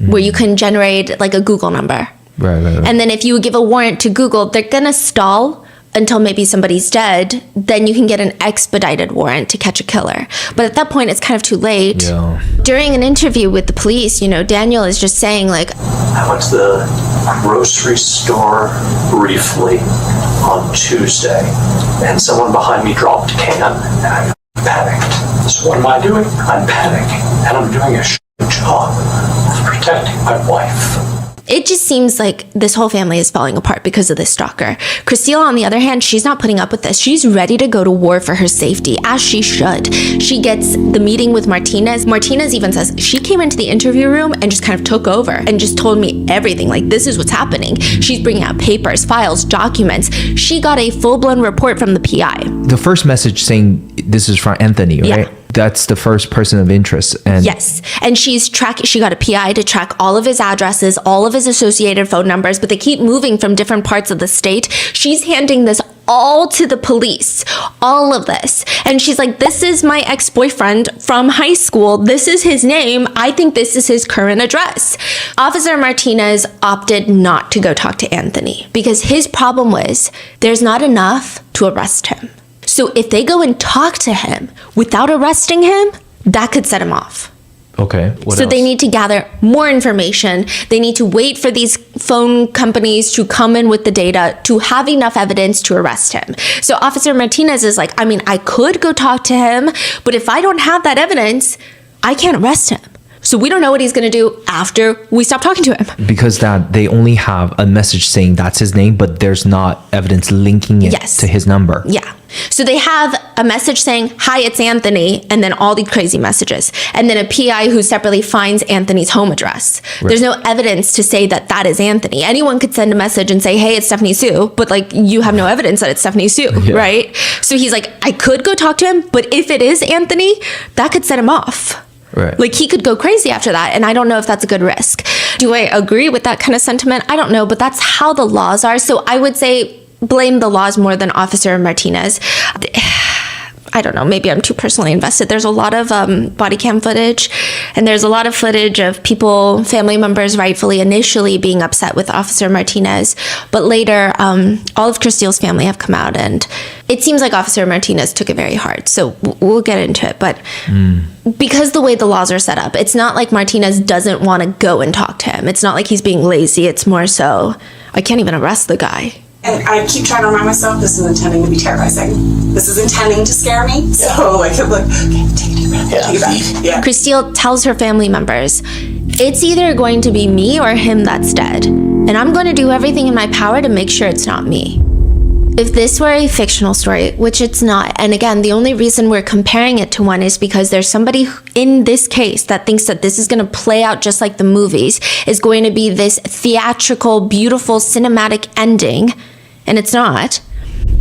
where you can generate like a Google number. Right. And then if you give a warrant to Google, they're going to stall until maybe somebody's dead. Then you can get an expedited warrant to catch a killer. But at that point, it's kind of too late. Yeah. During an interview with the police, you know, Daniel is just saying like, I went to the grocery store briefly on Tuesday, and someone behind me dropped a can, and I panicked. So what am I doing? I'm panicking, and I'm doing a job of protecting my wife. It just seems like this whole family is falling apart because of this stalker. Christelle, on the other hand, she's not putting up with this. She's ready to go to war for her safety, as she should. She gets the meeting with Martinez. Martinez even says she came into the interview room and just kind of took over and just told me everything. Like, this is what's happening. She's bringing out papers, files, documents. She got a full-blown report from the PI. The first message saying this is from Anthony, right? Yeah. That's the first person of interest. And yes. And she got a PI to track all of his addresses, all of his associated phone numbers, but they keep moving from different parts of the state. She's handing this all to the police, all of this. And she's like, this is my ex-boyfriend from high school. This is his name. I think this is his current address. Officer Martinez opted not to go talk to Anthony because his problem was there's not enough to arrest him. So if they go and talk to him without arresting him, that could set him off. Okay. What else? They need to gather more information. They need to wait for these phone companies to come in with the data to have enough evidence to arrest him. So Officer Martinez is like, I mean, I could go talk to him, but if I don't have that evidence, I can't arrest him. So we don't know what he's going to do after we stop talking to him. Because that they only have a message saying that's his name, but there's not evidence linking it to his number. Yeah. So they have a message saying, hi, it's Anthony, and then all these crazy messages. And then a PI who separately finds Anthony's home address. Right. There's no evidence to say that that is Anthony. Anyone could send a message and say, hey, it's Stephanie Sue, but like you have no evidence that it's Stephanie Sue, right? So he's like, I could go talk to him, but if it is Anthony, that could set him off. Right. Like he could go crazy after that. And I don't know if that's a good risk. Do I agree with that kind of sentiment? I don't know, but that's how the laws are. So I would say blame the laws more than Officer Martinez. I don't know, maybe I'm too personally invested. There's a lot of body cam footage, and there's a lot of footage of people, family members rightfully initially being upset with Officer Martinez, but later all of Christelle's family have come out, and it seems like Officer Martinez took it very hard. So we'll get into it, but because the way the laws are set up, it's not like Martinez doesn't want to go and talk to him. It's not like he's being lazy. It's more so, I can't even arrest the guy. And I keep trying to remind myself, this is intending to be terrorizing. This is intending to scare me. So like, I'm like, okay, take a deep breath, take a breath. Yeah. Christelle tells her family members, it's either going to be me or him that's dead. And I'm going to do everything in my power to make sure it's not me. If this were a fictional story, which it's not, and again, the only reason we're comparing it to one is because there's somebody in this case that thinks that this is going to play out just like the movies, is going to be this theatrical, beautiful, cinematic ending, and it's not.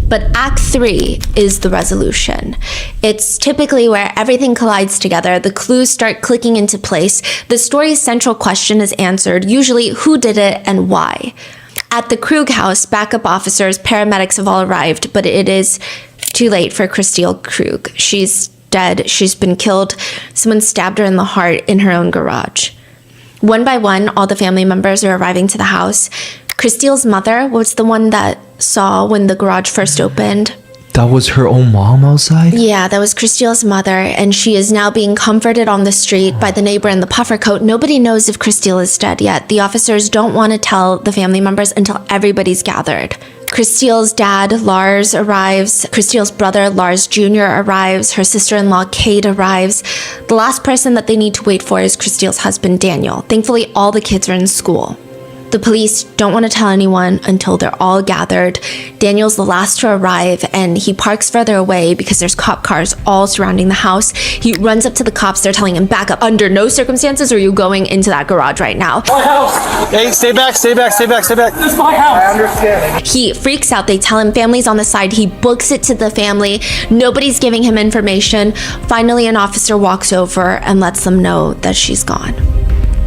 But Act 3 is the resolution. It's typically where everything collides together, the clues start clicking into place, the story's central question is answered, usually who did it and why. At the Krug house, backup officers, paramedics have all arrived, but it is too late for Christelle Krug. She's dead. She's been killed. Someone stabbed her in the heart in her own garage. One by one, all the family members are arriving to the house. Christelle's mother was the one that saw when the garage first opened. That was her own mom outside? Yeah, that was Christelle's mother, and she is now being comforted on the street by the neighbor in the puffer coat. Nobody knows if Christelle is dead yet. The officers don't want to tell the family members until everybody's gathered. Christelle's dad, Lars, arrives. Christelle's brother, Lars Jr., arrives. Her sister-in-law, Kate, arrives. The last person that they need to wait for is Christelle's husband, Daniel. Thankfully, all the kids are in school. The police don't want to tell anyone until they're all gathered. Daniel's the last to arrive, and he parks further away because there's cop cars all surrounding the house. He runs up to the cops. They're telling him, back up. Under no circumstances are you going into that garage right now. My house! Hey, stay back, stay back, stay back, stay back. This is my house! I understand. He freaks out. They tell him family's on the side. He books it to the family. Nobody's giving him information. Finally, an officer walks over and lets them know that she's gone.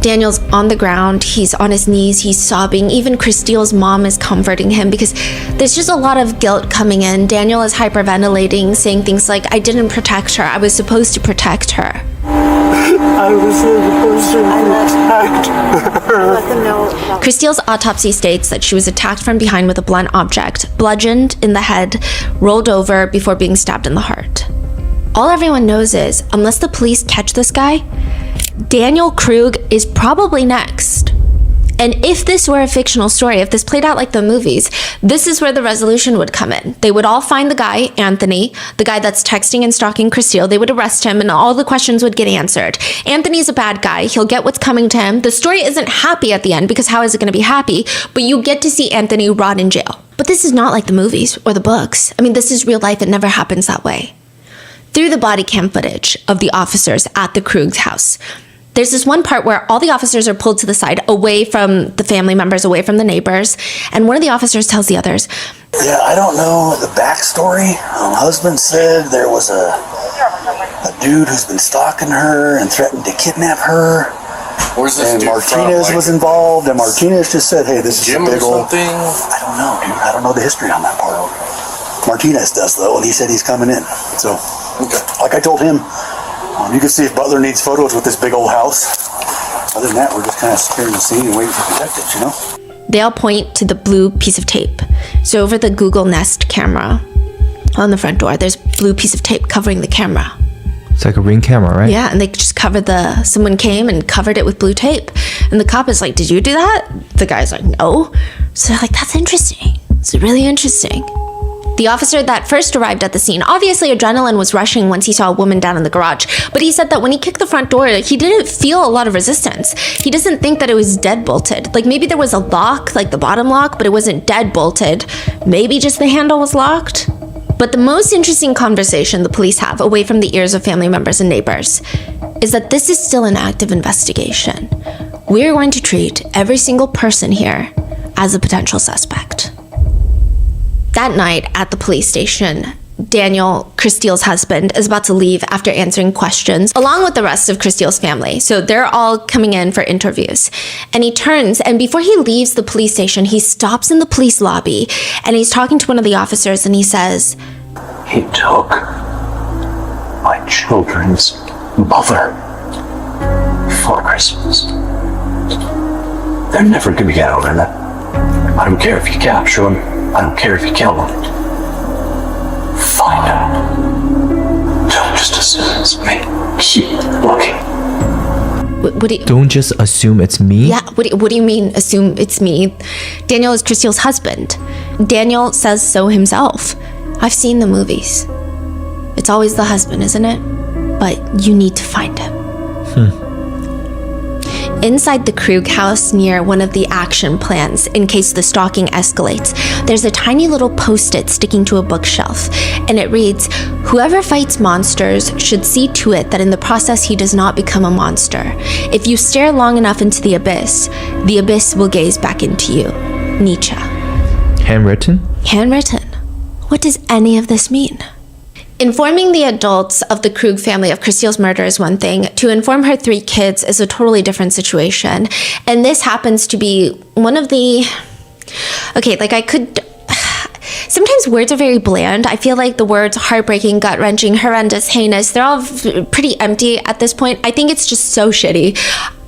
Daniel's on the ground, he's on his knees, he's sobbing. Even Christelle's mom is comforting him because there's just a lot of guilt coming in. Daniel is hyperventilating, saying things like, I didn't protect her, I was supposed to protect her. I was supposed to protect her. Christelle's autopsy states that she was attacked from behind with a blunt object, bludgeoned in the head, rolled over before being stabbed in the heart. All everyone knows is, unless the police catch this guy, Daniel Krug is probably next. And if this were a fictional story, if this played out like the movies, this is where the resolution would come in. They would all find the guy, Anthony, the guy that's texting and stalking Christelle. They would arrest him and all the questions would get answered. Anthony's a bad guy. He'll get what's coming to him. The story isn't happy at the end because how is it going to be happy? But you get to see Anthony rot in jail. But this is not like the movies or the books. I mean, this is real life. It never happens that way. Through the body cam footage of the officers at the Krug's house, there's this one part where all the officers are pulled to the side, away from the family members, away from the neighbors, and one of the officers tells the others, Yeah, I don't know the backstory. Husband said there was a dude who's been stalking her and threatened to kidnap her. Where's this and dude Martinez from? was involved, and Martinez just said, hey, this is a Jim big or old... something? I don't know, dude. I don't know the history on that part. Martinez does, though, and he said he's coming in. So, like I told him, you can see if Butler needs photos with this big old house. Other than that, we're just kind of securing the scene and waiting for detectives, you know? they all point to the blue piece of tape. So over the Google Nest camera on the front door, there's a blue piece of tape covering the camera. It's like a Ring camera, right? Yeah, and they just covered someone came and covered it with blue tape. And the cop is like, did you do that? The guy's like, no. So they're like, that's interesting. It's really interesting. The officer that first arrived at the scene, obviously adrenaline was rushing once he saw a woman down in the garage, but he said that when he kicked the front door, he didn't feel a lot of resistance. He doesn't think that it was dead bolted. Like maybe there was a lock, like the bottom lock, but it wasn't dead bolted. Maybe just the handle was locked. But the most interesting conversation the police have, away from the ears of family members and neighbors, is that this is still an active investigation. We're going to treat every single person here as a potential suspect. That night at the police station, Daniel, Christelle's husband, is about to leave after answering questions, along with the rest of Christelle's family. So they're all coming in for interviews. And he turns, and before he leaves the police station, he stops in the police lobby, and he's talking to one of the officers, and he says, He took my children's mother for Christmas. They're never gonna get over that. I don't care if you capture them. I don't care if you kill them. Find out. Don't just assume it's me. Keep looking. What do you... Don't just assume it's me? Yeah, what do you mean, assume it's me? Daniel is Christelle's husband. Daniel says so himself. I've seen the movies. It's always the husband, isn't it? But you need to find him. Inside the Krug house, near one of the action plans, in case the stalking escalates, there's a tiny little post-it sticking to a bookshelf, and it reads, "Whoever fights monsters should see to it that in the process he does not become a monster. If you stare long enough into the abyss will gaze back into you. Nietzsche." Handwritten? Handwritten. What does any of this mean? Informing the adults of the Krug family of Christelle's murder is one thing. To inform her 3 kids is a totally different situation. And this happens to be one of the... Okay, like I could... Sometimes words are very bland. I feel like the words heartbreaking, gut-wrenching, horrendous, heinous, they're all pretty empty at this point. I think it's just so shitty.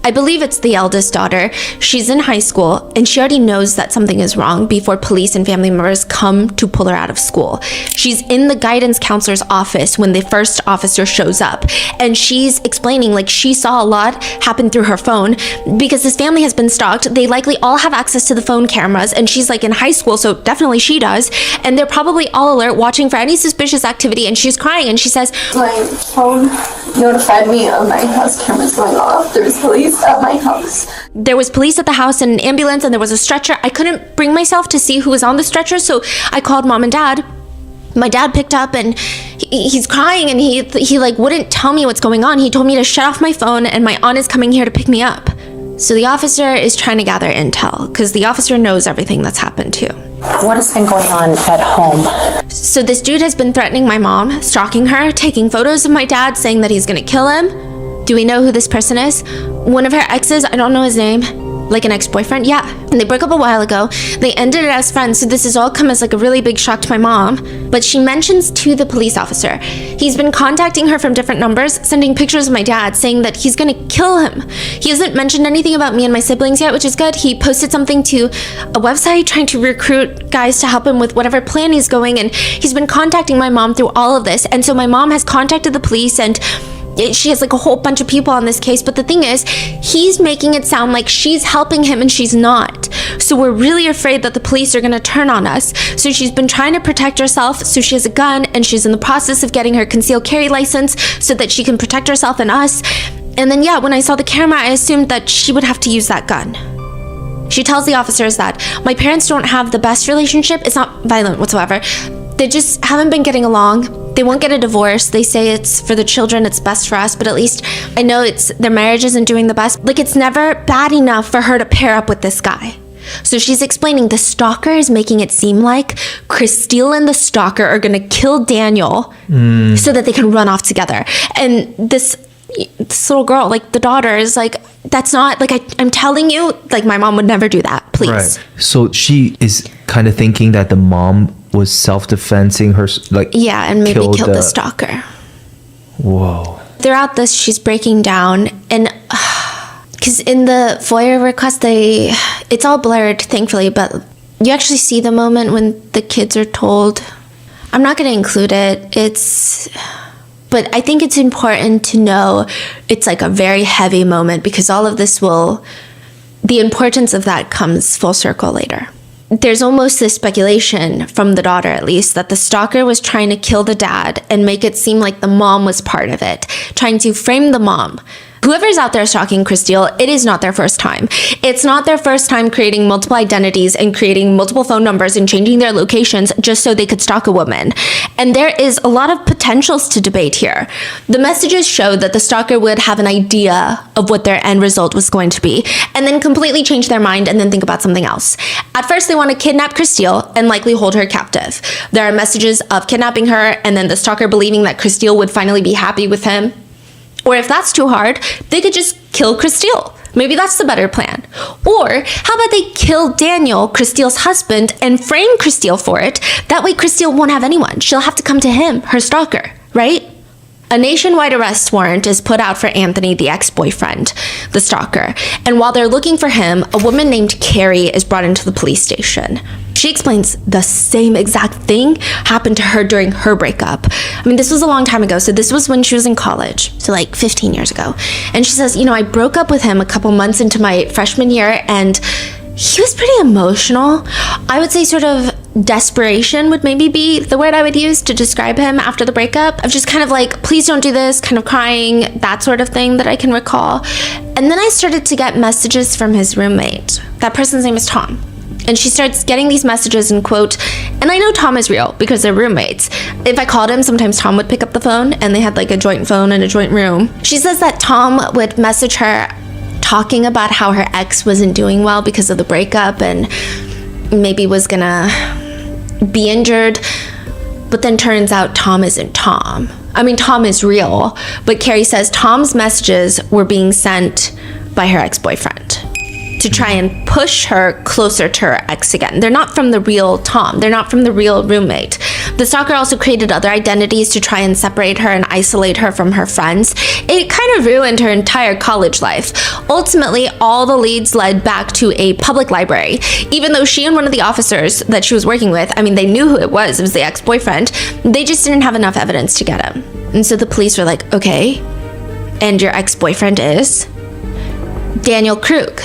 I believe it's the eldest daughter. She's in high school, and she already knows that something is wrong before police and family members come to pull her out of school. She's in the guidance counselor's office when the first officer shows up, and she's explaining like she saw a lot happen through her phone because this family has been stalked. They likely all have access to the phone cameras, and she's like in high school, so definitely she does, and they're probably all alert, watching for any suspicious activity, and she's crying, and she says, "My phone notified me of my house cameras going off. There's police at my house." There was police at the house and an ambulance, and there was a stretcher. I couldn't bring myself to see who was on the stretcher, so I called mom and dad. My dad picked up, and he's crying, and he like wouldn't tell me what's going on. He told me to shut off my phone, and my aunt is coming here to pick me up. So the officer is trying to gather intel because the officer knows everything that's happened too. What has been going on at home? So this dude has been threatening my mom, stalking her, taking photos of my dad, saying that he's gonna kill him. Do we know who this person is? One of her exes, I don't know his name. Like an ex-boyfriend? Yeah. And they broke up a while ago. They ended it as friends, so this has all come as like a really big shock to my mom. But she mentions to the police officer, he's been contacting her from different numbers, sending pictures of my dad, saying that he's gonna kill him. He hasn't mentioned anything about me and my siblings yet, which is good. He posted something to a website trying to recruit guys to help him with whatever plan he's going, and he's been contacting my mom through all of this. And so my mom has contacted the police, and she has like a whole bunch of people on this case, but the thing is, he's making it sound like she's helping him and she's not. So we're really afraid that the police are going to turn on us. So she's been trying to protect herself, so she has a gun, and she's in the process of getting her concealed carry license so that she can protect herself and us. And then yeah, when I saw the camera, I assumed that she would have to use that gun. She tells the officers that my parents don't have the best relationship. It's not violent whatsoever. They just haven't been getting along. They won't get a divorce. They say it's for the children, it's best for us, but at least I know their marriage isn't doing the best. Like, it's never bad enough for her to pair up with this guy. So she's explaining the stalker is making it seem like Christelle and the stalker are gonna kill Daniel so that they can run off together. And this little girl, like the daughter, is like, that's not, like, I'm telling you, like, my mom would never do that, please. Right. So she is kind of thinking that the mom was self-defensing her, like, yeah, and maybe killed the stalker. Whoa. Throughout this, she's breaking down, and because in the FOIA request, it's all blurred, thankfully, but you actually see the moment when the kids are told. I'm not going to include it. But I think it's important to know it's like a very heavy moment, because all of this the importance of that comes full circle later. There's almost this speculation, from the daughter at least, that the stalker was trying to kill the dad and make it seem like the mom was part of it, trying to frame the mom. Whoever's out there stalking Christelle, it is not their first time. It's not their first time creating multiple identities and creating multiple phone numbers and changing their locations just so they could stalk a woman. And there is a lot of potentials to debate here. The messages show that the stalker would have an idea of what their end result was going to be, and then completely change their mind and then think about something else. At first, they want to kidnap Christelle and likely hold her captive. There are messages of kidnapping her and then the stalker believing that Christelle would finally be happy with him. Or if that's too hard, they could just kill Christelle. Maybe that's the better plan. Or how about they kill Daniel, Christelle's husband, and frame Christelle for it? That way Christelle won't have anyone. She'll have to come to him, her stalker, right? A nationwide arrest warrant is put out for Anthony, the ex-boyfriend, the stalker. And while they're looking for him, a woman named Carrie is brought into the police station. She explains the same exact thing happened to her during her breakup. I mean, this was a long time ago, so this was when she was in college, so like 15 years ago. And she says, I broke up with him a couple months into my freshman year, and he was pretty emotional. I would say sort of desperation would maybe be the word I would use to describe him after the breakup, of just kind of like, please don't do this, kind of crying, that sort of thing that I can recall. And then I started to get messages from his roommate. That person's name is Tom. And she starts getting these messages and quote, and I know Tom is real because they're roommates. If I called him, sometimes Tom would pick up the phone, and they had like a joint phone and a joint room. She says that Tom would message her talking about how her ex wasn't doing well because of the breakup and maybe was gonna be injured. But then turns out Tom isn't Tom. I mean, Tom is real, but Carrie says Tom's messages were being sent by her ex-boyfriend to try and push her closer to her ex again. They're not from the real Tom. They're not from the real roommate. The stalker also created other identities to try and separate her and isolate her from her friends. It kind of ruined her entire college life. Ultimately, all the leads led back to a public library. Even though she and one of the officers that she was working with, I mean, they knew who it was the ex-boyfriend, they just didn't have enough evidence to get him. And so the police were like, okay, and your ex-boyfriend is Daniel Krug.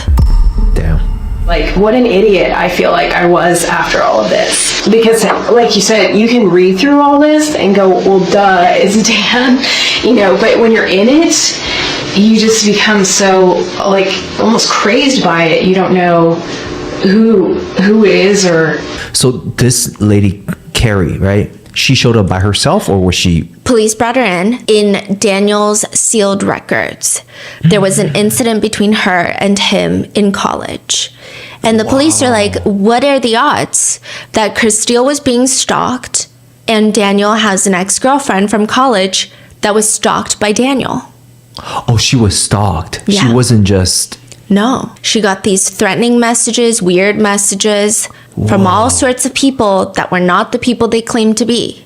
Damn. Like, what an idiot I feel like I was after all of this. Because, like you said, you can read through all this and go, well, duh, it's Dan, but when you're in it, you just become so, like, almost crazed by it. You don't know who it is or... So this lady, Carrie, right? She showed up by herself, or was she... Police brought her in Daniel's sealed records. There was an incident between her and him in college. And the police are like, what are the odds that Christelle was being stalked and Daniel has an ex-girlfriend from college that was stalked by Daniel? Oh, she was stalked. Yeah. She wasn't just... No. She got these threatening messages, weird messages from all sorts of people that were not the people they claimed to be.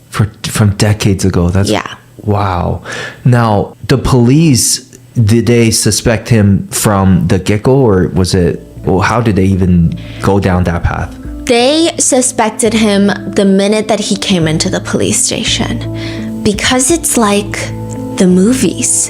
From decades ago. That's... Yeah. Wow. Now, the police, did they suspect him from the get-go, or was it... Well, how did they even go down that path? They suspected him the minute that he came into the police station, because it's like the the movies.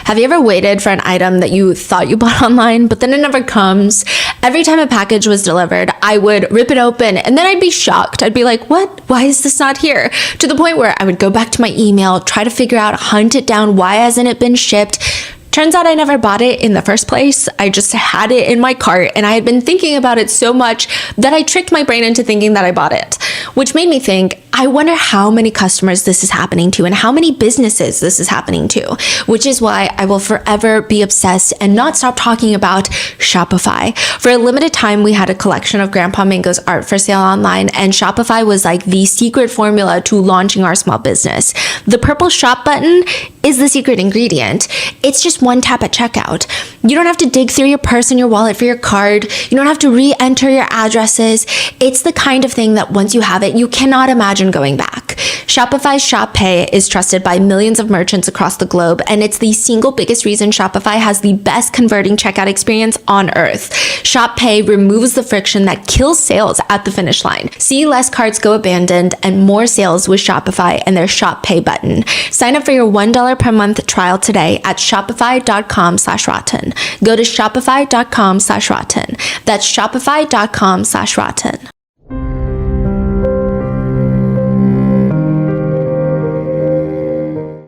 Have you ever waited for an item that you thought you bought online, but then it never comes? Every time a package was delivered, I would rip it open and then I'd be shocked. I'd be like, what? Why is this not here? To the point where I would go back to my email, try to figure out, hunt it down, why hasn't it been shipped? Turns out I never bought it in the first place. I just had it in my cart and I had been thinking about it so much that I tricked my brain into thinking that I bought it, which made me think, I wonder how many customers this is happening to and how many businesses this is happening to, which is why I will forever be obsessed and not stop talking about Shopify. For a limited time, we had a collection of Grandpa Mango's art for sale online, and Shopify was like the secret formula to launching our small business. The purple shop button is the secret ingredient. It's just one tap at checkout. You don't have to dig through your purse and your wallet for your card. You don't have to re-enter your addresses. It's the kind of thing that once you have it, you cannot imagine going back. Shopify's Shop Pay is trusted by millions of merchants across the globe, and it's the single biggest reason Shopify has the best converting checkout experience on earth. Shop Pay removes the friction that kills sales at the finish line. See less carts go abandoned and more sales with Shopify and their Shop Pay button. Sign up for your $1 per month trial today at shopify.com/rotten. Go to shopify.com/rotten. That's shopify.com/rotten.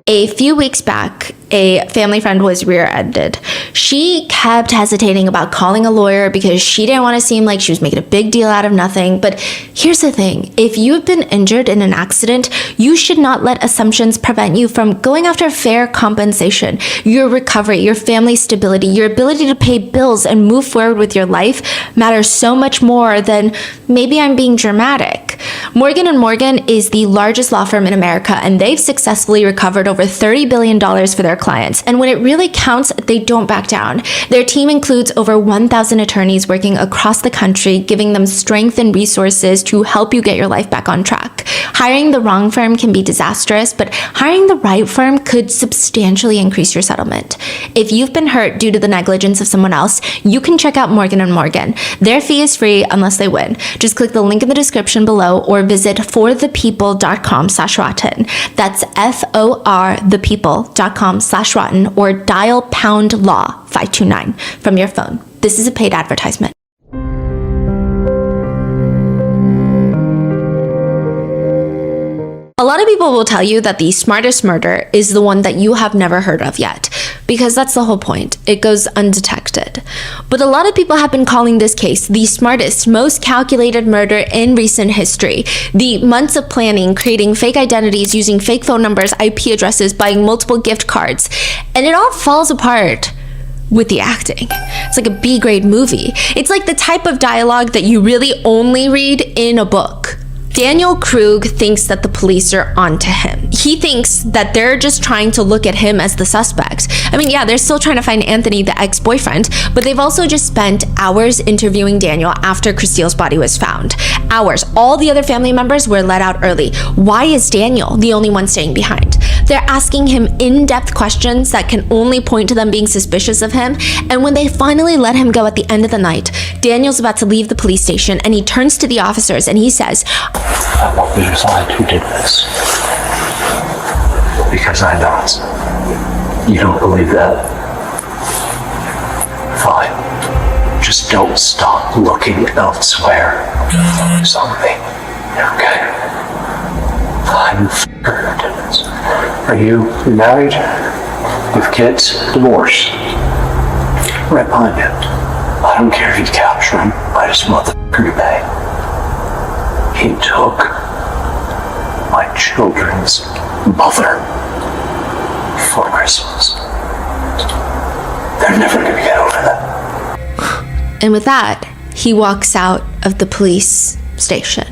A few weeks back, a family friend was rear-ended. She kept hesitating about calling a lawyer because she didn't want to seem like she was making a big deal out of nothing. But here's the thing. If you've been injured in an accident, you should not let assumptions prevent you from going after fair compensation. Your recovery, your family stability, your ability to pay bills and move forward with your life matters so much more than maybe I'm being dramatic. Morgan & Morgan is the largest law firm in America, and they've successfully recovered over $30 billion for their clients. And when it really counts, they don't back down. Their team includes over 1,000 attorneys working across the country, giving them strength and resources to help you get your life back on track. Hiring the wrong firm can be disastrous, but hiring the right firm could substantially increase your settlement. If you've been hurt due to the negligence of someone else, you can check out Morgan & Morgan. Their fee is free unless they win. Just click the link in the description below or visit forthepeople.com/rotten. That's forthepeople.com/rotten or dial #law 529 from your phone. This is a paid advertisement. A lot of people will tell you that the smartest murder is the one that you have never heard of yet, because that's the whole point. It goes undetected. But a lot of people have been calling this case the smartest, most calculated murder in recent history. The months of planning, creating fake identities, using fake phone numbers, IP addresses, buying multiple gift cards, and it all falls apart with the acting. It's like a B-grade movie. It's like the type of dialogue that you really only read in a book. Daniel Krug thinks that the police are onto him. He thinks that they're just trying to look at him as the suspect. I mean, yeah, they're still trying to find Anthony, the ex-boyfriend, but they've also just spent hours interviewing Daniel after Christile's body was found. Hours. All the other family members were let out early. Why is Daniel the only one staying behind? They're asking him in-depth questions that can only point to them being suspicious of him, and when they finally let him go at the end of the night, Daniel's about to leave the police station, and he turns to the officers and he says, I want to decide who did this. Because I don't. You don't believe that? Fine. Just don't stop looking elsewhere. Focus on me. Okay? I'm f***ing did this. Are you married? With kids? Divorced? Right behind you. I don't care if you capture him. I just want the f***er to pay. He took my children's mother for Christmas. They're never gonna get over that. And with that, he walks out of the police station.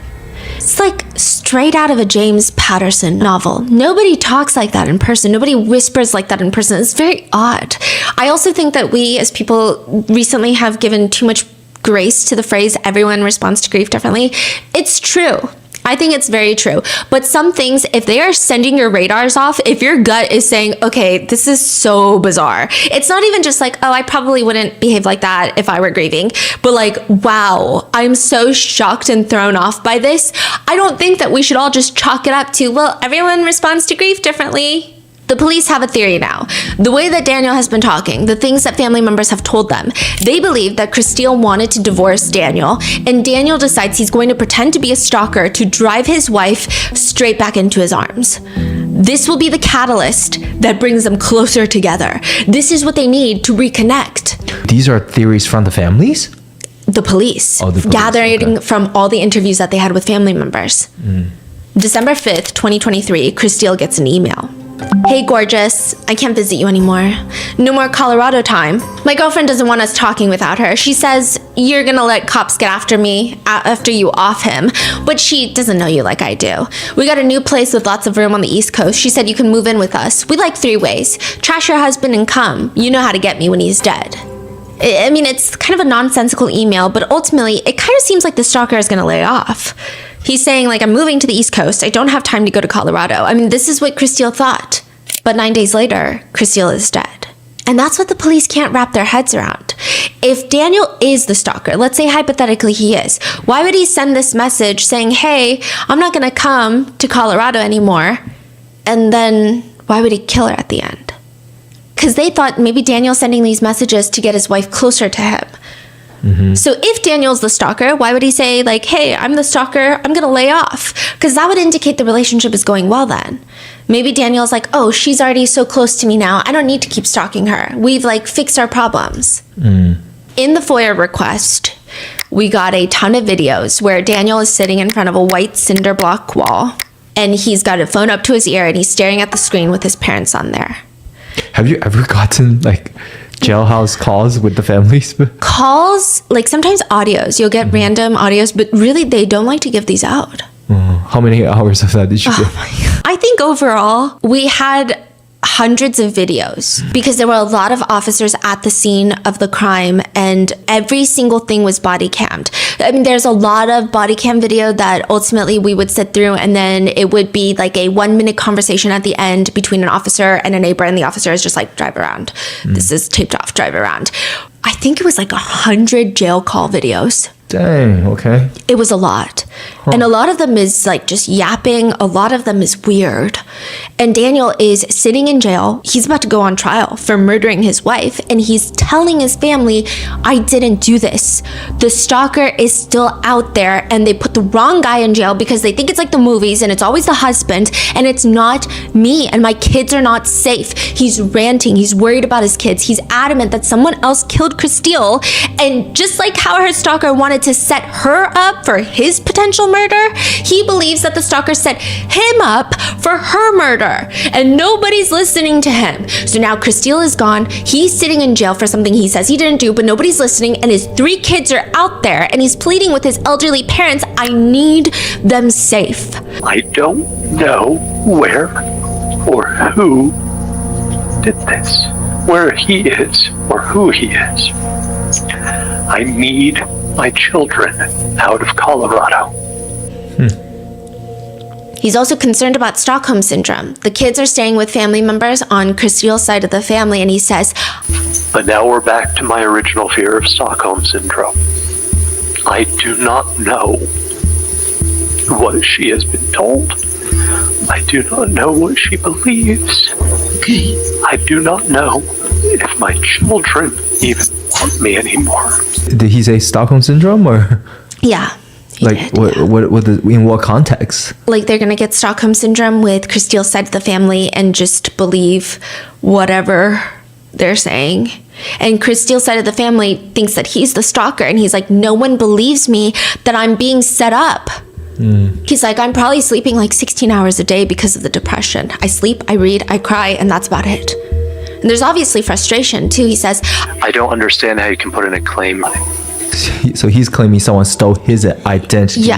It's like straight out of a James Patterson novel. Nobody talks like that in person. Nobody whispers like that in person. It's very odd. I also think that we as people recently have given too much grace to the phrase everyone responds to grief differently. It's true. I think it's very true. But some things, if they are sending your radars off, if your gut is saying, okay, this is so bizarre. It's not even just like, oh, I probably wouldn't behave like that if I were grieving. But like, wow, I'm so shocked and thrown off by this. I don't think that we should all just chalk it up to, well, everyone responds to grief differently. The police have a theory now. The way that Daniel has been talking, the things that family members have told them, they believe that Christelle wanted to divorce Daniel, and Daniel decides he's going to pretend to be a stalker to drive his wife straight back into his arms. This will be the catalyst that brings them closer together. This is what they need to reconnect. These are theories from the families? The police. Oh, the police. Gathering from all the interviews that they had with family members. December 5th, 2023, Christelle gets an email. Hey gorgeous, I can't visit you anymore. No more Colorado time. My girlfriend doesn't want us talking without her. She says you're gonna let cops get after me, after you off him, but she doesn't know you like I do. We got a new place with lots of room on the East Coast. She said you can move in with us. We like 3 ways. Trash your husband and come. You know how to get me when he's dead. I mean, it's kind of a nonsensical email, but ultimately it kind of seems like the stalker is gonna lay off. He's saying, like, I'm moving to the East Coast. I don't have time to go to Colorado. I mean, this is what Christelle thought. But 9 days later, Christelle is dead. And that's what the police can't wrap their heads around. If Daniel is the stalker, let's say hypothetically he is, why would he send this message saying, hey, I'm not going to come to Colorado anymore? And then why would he kill her at the end? Because they thought maybe Daniel's sending these messages to get his wife closer to him. So if Daniel's the stalker, why would he say like, hey, I'm the stalker, I'm gonna lay off? Because that would indicate the relationship is going well then. Maybe Daniel's like, oh, she's already so close to me now, I don't need to keep stalking her. We've like fixed our problems. In the FOIA request, we got a ton of videos where Daniel is sitting in front of a white cinder block wall and he's got a phone up to his ear and he's staring at the screen with his parents on there. Have you ever gotten like jailhouse calls with the families? Calls, like sometimes audios. You'll get random audios, but really they don't like to give these out. How many hours of that did you get? I think overall we had hundreds of videos because there were a lot of officers at the scene of the crime and every single thing was body cammed. I mean, there's a lot of body cam video that ultimately we would sit through and then it would be like a 1-minute conversation at the end between an officer and a neighbor and the officer is just like, drive around. This is taped off, drive around. I think it was like 100 jail call videos. Dang, okay. It was a lot. And a lot of them is like just yapping. A lot of them is weird. And Daniel is sitting in jail. He's about to go on trial for murdering his wife. And he's telling his family, I didn't do this. The stalker is still out there. And they put the wrong guy in jail because they think it's like the movies and it's always the husband. And it's not me. And my kids are not safe. He's ranting. He's worried about his kids. He's adamant that someone else killed Christelle. And just like how her stalker wanted to set her up for his potential murder, he believes that the stalker set him up for her murder and nobody's listening to him. So now Christelle is gone. He's sitting in jail for something he says he didn't do, but nobody's listening and his 3 kids are out there and he's pleading with his elderly parents, I need them safe. I don't know where or who did this, where he is or who he is. I need my children out of Colorado. He's also concerned about Stockholm Syndrome. The kids are staying with family members on Christelle's side of the family, and he says, But now we're back to my original fear of Stockholm Syndrome. I do not know what she has been told. I do not know what she believes. I do not know if my children even want me anymore. Did he say Stockholm Syndrome or? Yeah. Like what in what context? Like they're gonna get Stockholm Syndrome with Christelle's side of the family and just believe whatever they're saying. And Christelle's side of the family thinks that he's the stalker and he's like, no one believes me that I'm being set up. He's like, I'm probably sleeping like 16 hours a day because of the depression. I sleep, I read, I cry, and that's about it. And there's obviously frustration too. He says, I don't understand how you can put in a claim. So he's claiming someone stole his identity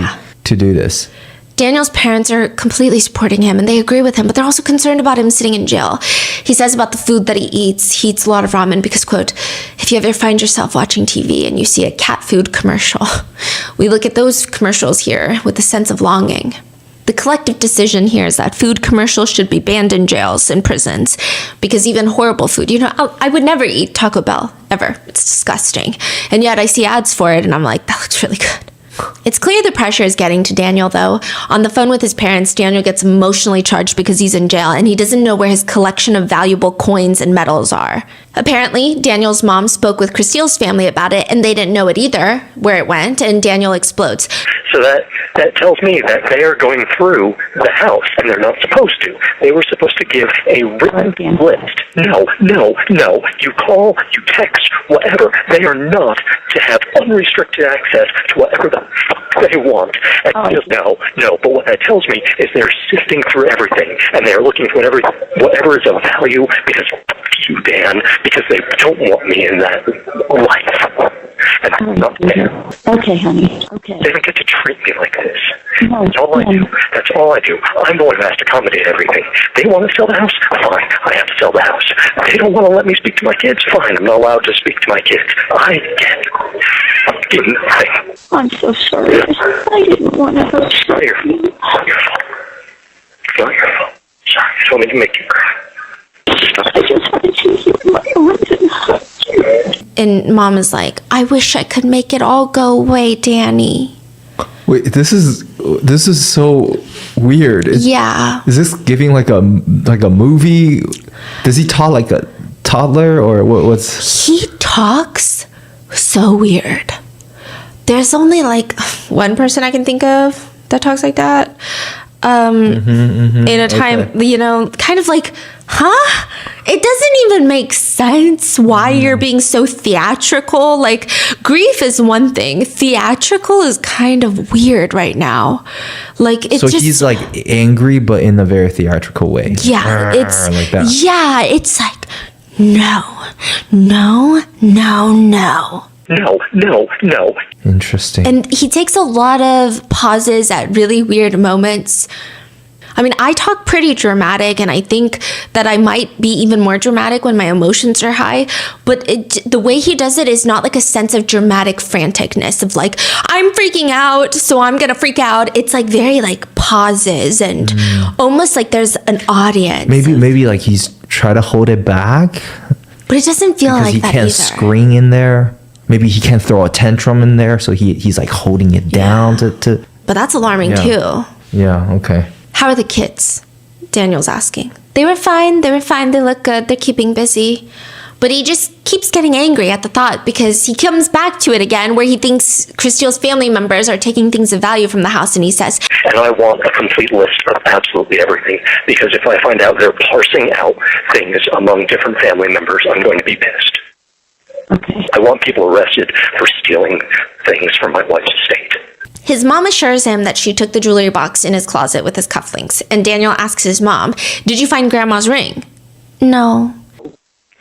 to do this. Daniel's parents are completely supporting him and they agree with him, but they're also concerned about him sitting in jail. He says about the food that he eats a lot of ramen because, quote, if you ever find yourself watching TV and you see a cat food commercial, we look at those commercials here with a sense of longing. The collective decision here is that food commercials should be banned in jails and prisons because even horrible food, I would never eat Taco Bell, ever. It's disgusting. And yet I see ads for it and I'm like, that looks really good. It's clear the pressure is getting to Daniel, though. On the phone with his parents, Daniel gets emotionally charged because he's in jail and he doesn't know where his collection of valuable coins and medals are. Apparently, Daniel's mom spoke with Christile's family about it and they didn't know it either, where it went, and Daniel explodes. So that tells me that they are going through the house, and they're not supposed to. They were supposed to give a written list. No. You call, you text, whatever. They are not to have unrestricted access to whatever the fuck they want. And no. But what that tells me is they're sifting through everything, and they're looking for whatever is of value, because fuck you, Dan, because they don't want me in that life. And I'm not there. Okay, honey. Okay. They don't get to treat me like this. No, That's all I do. That's all I do. I'm the one who has to accommodate everything. They want to sell the house? Fine. I have to sell the house. They don't want to let me speak to my kids? Fine. I'm not allowed to speak to my kids. I get fucking nothing. I'm so sorry. I didn't want to hurt you. It's not your fault. It's not your fault. It's not your fault. Sorry. I told me to make you cry. Stop. I just wanted you to hear my arms and hug you. And mom is like, I wish I could make it all go away, Danny. Wait, this is so weird. Yeah. Is this giving like a movie? Does he talk like a toddler or what's? He talks so weird. There's only like one person I can think of that talks like that. In a time, kind of like, huh? It doesn't even make sense why you're being so theatrical. Like, grief is one thing. Theatrical is kind of weird right now. Like, it's so he's like angry, but in a very theatrical way. Yeah, it's like that. Yeah, it's like no. Interesting. And he takes a lot of pauses at really weird moments. I mean, I talk pretty dramatic, and I think that I might be even more dramatic when my emotions are high. But the way he does it is not like a sense of dramatic franticness of like, I'm freaking out, so I'm gonna freak out. It's like very like pauses and almost like there's an audience. Maybe like he's trying to hold it back. But it doesn't feel like that either. He can't scream in there. Maybe he can't throw a tantrum in there, so he's like holding it down to. But that's alarming too. Yeah, okay. How are the kids? Daniel's asking. They were fine. They look good. They're keeping busy. But he just keeps getting angry at the thought because he comes back to it again where he thinks Christile's family members are taking things of value from the house, and he says, and I want a complete list of absolutely everything, because if I find out they're parsing out things among different family members, I'm going to be pissed. Okay. I want people arrested for stealing things from my wife's estate. His mom assures him that she took the jewelry box in his closet with his cufflinks, and Daniel asks his mom, did you find Grandma's ring? No.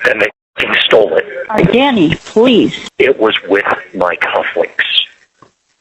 Then they stole it. Danny, please. It was with my cufflinks.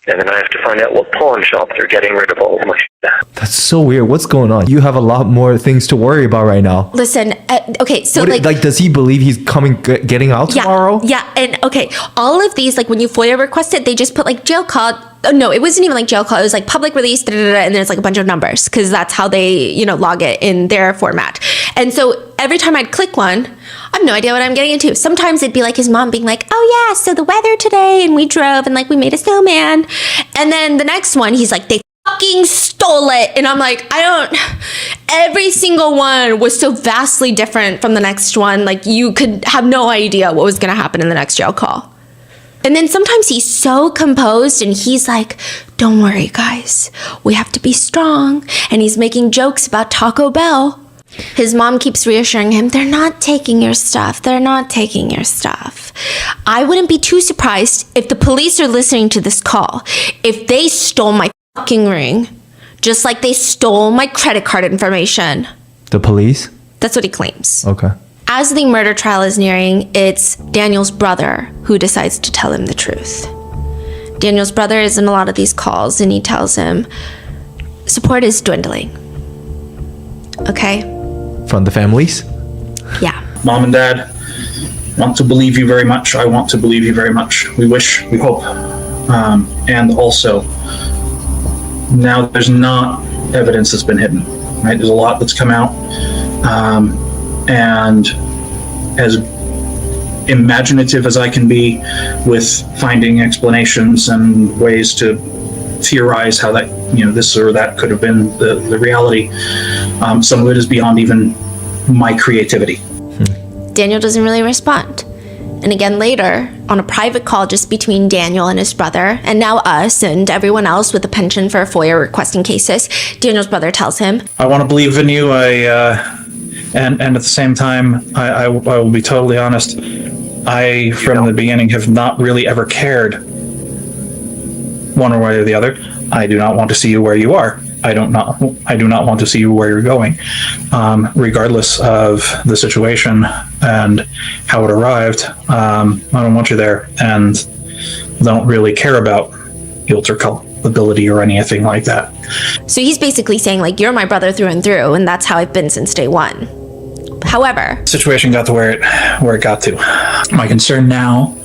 And then I have to find out what pawn shop they're getting rid of all of my shit at. That's so weird. What's going on? You have a lot more things to worry about right now. Listen, okay, so like does he believe he's getting out tomorrow? Yeah, and okay, all of these, like when you FOIA requested, they just put like jail call. No, it wasn't even like jail call. It was like public release, and then it's like a bunch of numbers because that's how they, log it in their format. And so every time I'd click one, I have no idea what I'm getting into. Sometimes it'd be like his mom being like, oh yeah, so the weather today, and we drove, and like we made a snowman. And then the next one, he's like, they fucking stole it. And I'm like, every single one was so vastly different from the next one. Like you could have no idea what was gonna happen in the next jail call. And then sometimes he's so composed and he's like, don't worry guys, we have to be strong. And he's making jokes about Taco Bell. His mom keeps reassuring him, they're not taking your stuff. They're not taking your stuff. I wouldn't be too surprised if the police are listening to this call, if they stole my fucking ring, just like they stole my credit card information. The police? That's what he claims. Okay. As the murder trial is nearing, it's Daniel's brother who decides to tell him the truth. Daniel's brother is in a lot of these calls, and he tells him, support is dwindling. Okay? From the families? Yeah. Mom and Dad want to believe you very much. I want to believe you very much. We wish, we hope. And also, now there's not evidence that's been hidden, right? There's a lot that's come out. And as imaginative as I can be with finding explanations and ways to theorize how that, this or that could have been the reality, some of it is beyond even my creativity. Daniel doesn't really respond. And again later, on a private call just between Daniel and his brother, and now us and everyone else with a penchant for FOIA requesting cases, Daniel's brother tells him, I want to believe in you. And at the same time, I will be totally honest. I, from the beginning, have not really ever cared one way or the other. I do not want to see you where you are. I do not want to see you where you're going, regardless of the situation and how it arrived. I don't want you there, and don't really care about guilt or culpability or anything like that. So he's basically saying, like, you're my brother through and through, and that's how I've been since day one. However, the situation got to where it got to. My concern now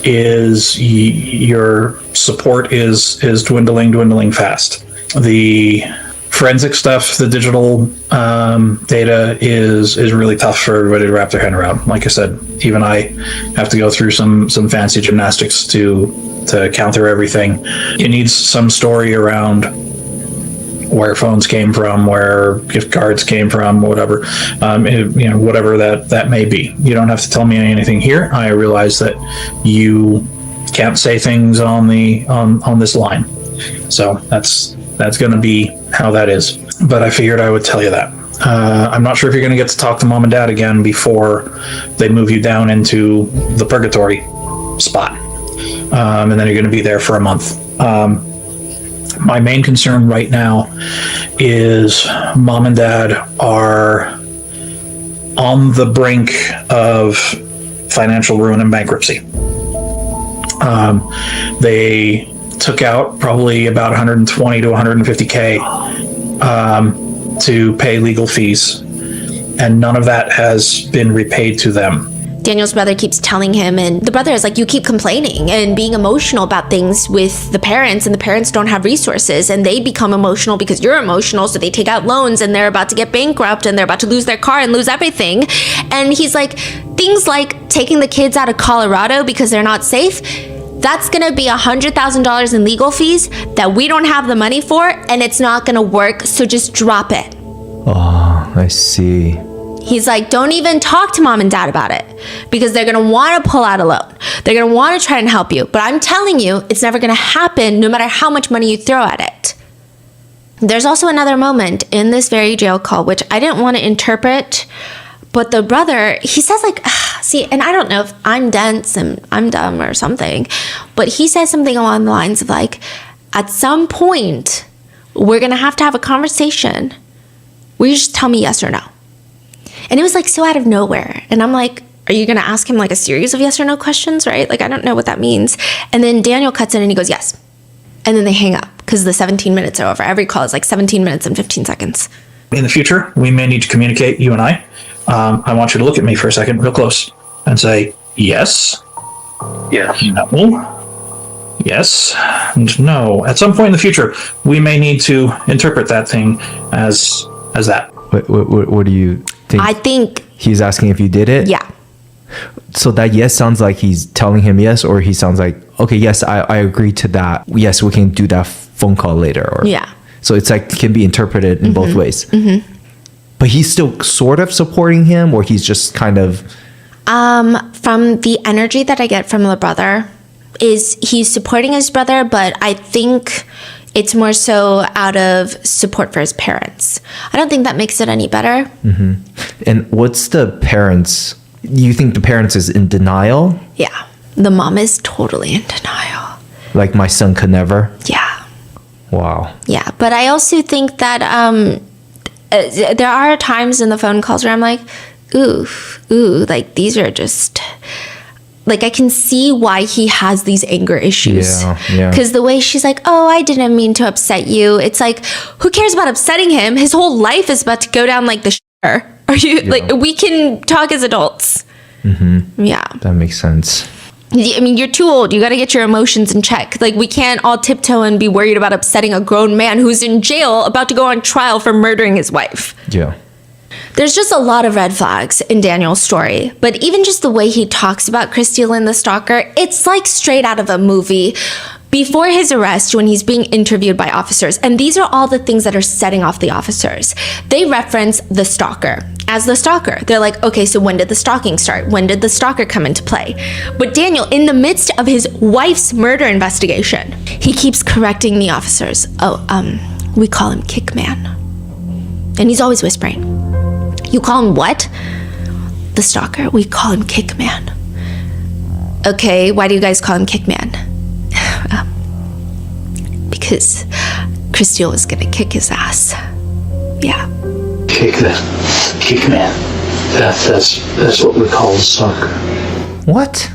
is your support is dwindling fast. The forensic stuff, the digital data is really tough for everybody to wrap their head around. Like I said, even I have to go through some fancy gymnastics to counter everything. It needs some story around where phones came from, where gift cards came from, whatever, whatever that may be. You don't have to tell me anything here. I realize that you can't say things on this line, so that's going to be how that is. But I figured I would tell you that. I'm not sure if you're going to get to talk to Mom and Dad again before they move you down into the purgatory spot, and then you're going to be there for a month. My main concern right now is Mom and Dad are on the brink of financial ruin and bankruptcy. They took out probably about 120 to 150K to pay legal fees, and none of that has been repaid to them. Daniel's brother keeps telling him, and the brother is like, you keep complaining and being emotional about things with the parents, and the parents don't have resources, and they become emotional because you're emotional, so they take out loans, and they're about to get bankrupt, and they're about to lose their car and lose everything. And he's like, things like taking the kids out of Colorado because they're not safe, that's gonna be $100,000 in legal fees that we don't have the money for, and it's not gonna work, so just drop it. Oh, I see. He's like, don't even talk to Mom and Dad about it, because they're going to want to pull out a loan. They're going to want to try and help you. But I'm telling you, it's never going to happen no matter how much money you throw at it. There's also another moment in this very jail call, which I didn't want to interpret, but the brother, he says like, see, and I don't know if I'm dense and I'm dumb or something, but he says something along the lines of like, at some point, we're going to have a conversation where you just tell me yes or no. And it was like so out of nowhere. And I'm like, are you going to ask him like a series of yes or no questions, right? Like, I don't know what that means. And then Daniel cuts in and he goes, yes. And then they hang up because the 17 minutes are over. Every call is like 17 minutes and 15 seconds. In the future, we may need to communicate, you and I. I want you to look at me for a second, real close, and say, yes. Yes. No. Yes. And no. At some point in the future, we may need to interpret that thing as that. What do you think? I think he's asking if you did it? Yeah. So that yes sounds like he's telling him yes, or he sounds like, okay, yes, I agree to that. Yes, we can do that phone call later. Or yeah. So it's like, can be interpreted in both ways. Mm-hmm. But he's still sort of supporting him, or he's just kind of... From the energy that I get from the brother is he's supporting his brother, but I think it's more so out of support for his parents. I don't think that makes it any better. Mm-hmm. And what's the parents? You think the parents is in denial? Yeah. The mom is totally in denial. Like, my son could never? Yeah. Wow. Yeah. But I also think that there are times in the phone calls where I'm like, ooh, like these are just... Like, I can see why he has these anger issues. Yeah. Because the way she's like, oh, I didn't mean to upset you. It's like, who cares about upsetting him? His whole life is about to go down like the shitter. Are you like, we can talk as adults. Yeah. That makes sense. I mean, you're too old. You got to get your emotions in check. Like, we can't all tiptoe and be worried about upsetting a grown man who's in jail about to go on trial for murdering his wife. Yeah. There's just a lot of red flags in Daniel's story, but even just the way he talks about Christy Lynn the stalker, it's like straight out of a movie. Before his arrest, when he's being interviewed by officers, and these are all the things that are setting off the officers, they reference the stalker as the stalker. They're like, okay, so when did the stalking start? When did the stalker come into play? But Daniel, in the midst of his wife's murder investigation, he keeps correcting the officers. We call him Kickman. And he's always whispering. You call him what? The stalker. We call him Kickman. Okay, why do you guys call him Kickman? Because Christy was gonna kick his ass. Yeah. Kickman. That's what we call the stalker. What?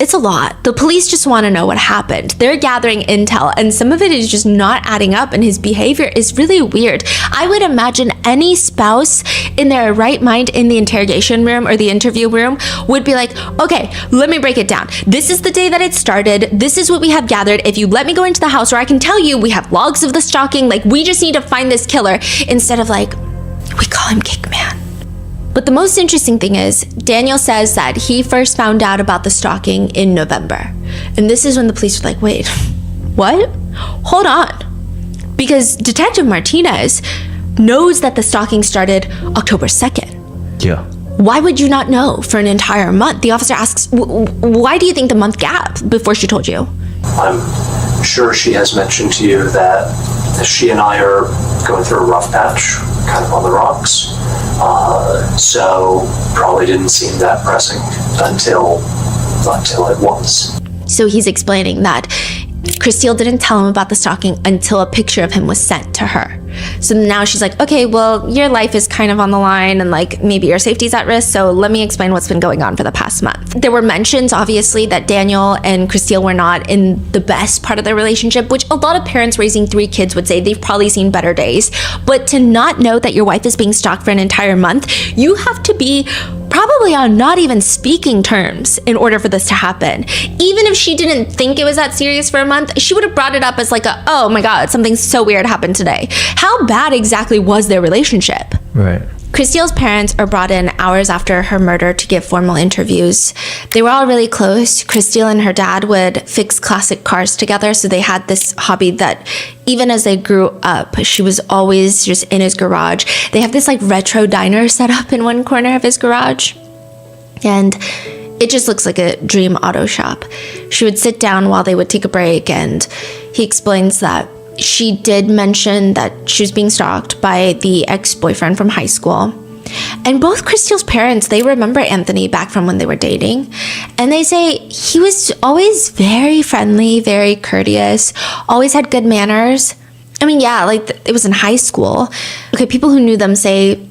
It's a lot. The police just want to know what happened. They're gathering intel, and some of it is just not adding up, and his behavior is really weird. I would imagine any spouse in their right mind in the interrogation room or the interview room would be like, okay, let me break it down. This is the day that it started. This is what we have gathered. If you let me go into the house, or I can tell you we have logs of the stalking, like, we just need to find this killer, instead of like, we call him Kickman. But the most interesting thing is, Daniel says that he first found out about the stalking in November. And this is when the police were like, wait, what? Hold on. Because Detective Martinez knows that the stalking started October 2nd. Yeah. Why would you not know for an entire month? The officer asks, why do you think the month gap before she told you? I'm sure she has mentioned to you that she and I are going through a rough patch, kind of on the rocks. So probably didn't seem that pressing until it was. So he's explaining that Christine didn't tell him about the stalking until a picture of him was sent to her. So now she's like, okay, well, your life is kind of on the line and like maybe your safety's at risk. So let me explain what's been going on for the past month. There were mentions, obviously, that Daniel and Christine were not in the best part of their relationship, which a lot of parents raising 3 kids would say they've probably seen better days. But to not know that your wife is being stalked for an entire month, you have to be probably on not even speaking terms in order for this to happen. Even if she didn't think it was that serious for a month, she would have brought it up as like oh my God, something so weird happened today. How bad exactly was their relationship? Right. Christine's parents are brought in hours after her murder to give formal interviews. They were all really close. Christine and her dad would fix classic cars together, so they had this hobby that even as they grew up, she was always just in his garage. They have this like retro diner set up in one corner of his garage, and it just looks like a dream auto shop. She would sit down while they would take a break, and he explains that she did mention that she was being stalked by the ex-boyfriend from high school. And both Christine's parents, they remember Anthony back from when they were dating. And they say he was always very friendly, very courteous, always had good manners. I mean, yeah, like it was in high school. Okay, people who knew them say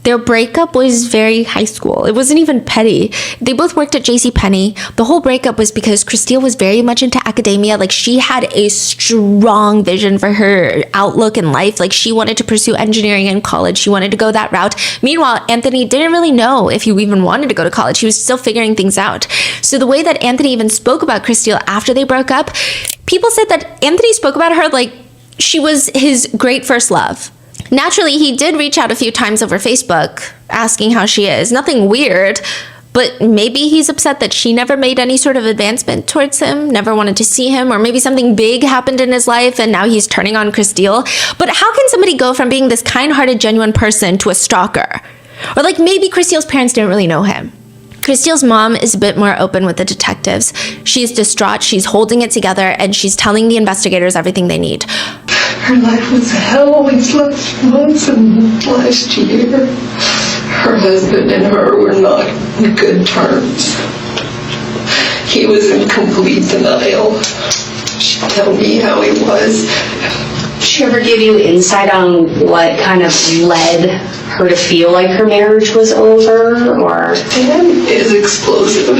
their breakup was very high school. It wasn't even petty. They both worked at JCPenney. The whole breakup was because Christine was very much into academia. Like, she had a strong vision for her outlook in life. Like, she wanted to pursue engineering in college. She wanted to go that route. Meanwhile, Anthony didn't really know if he even wanted to go to college. He was still figuring things out. So the way that Anthony even spoke about Christine after they broke up, people said that Anthony spoke about her like she was his great first love. Naturally, he did reach out a few times over Facebook asking how she is. Nothing weird, but maybe he's upset that she never made any sort of advancement towards him, never wanted to see him, or maybe something big happened in his life and now he's turning on Christine. But how can somebody go from being this kind-hearted, genuine person to a stalker? Or like maybe Christine's parents didn't really know him. Christine's mom is a bit more open with the detectives. She's distraught, she's holding it together, and she's telling the investigators everything they need. Her life was hell these last months and last year. Her husband and her were not in good terms. He was in complete denial. She'd tell me how he was. Did she ever give you insight on what kind of led her to feel like her marriage was over, or? Dan is explosive.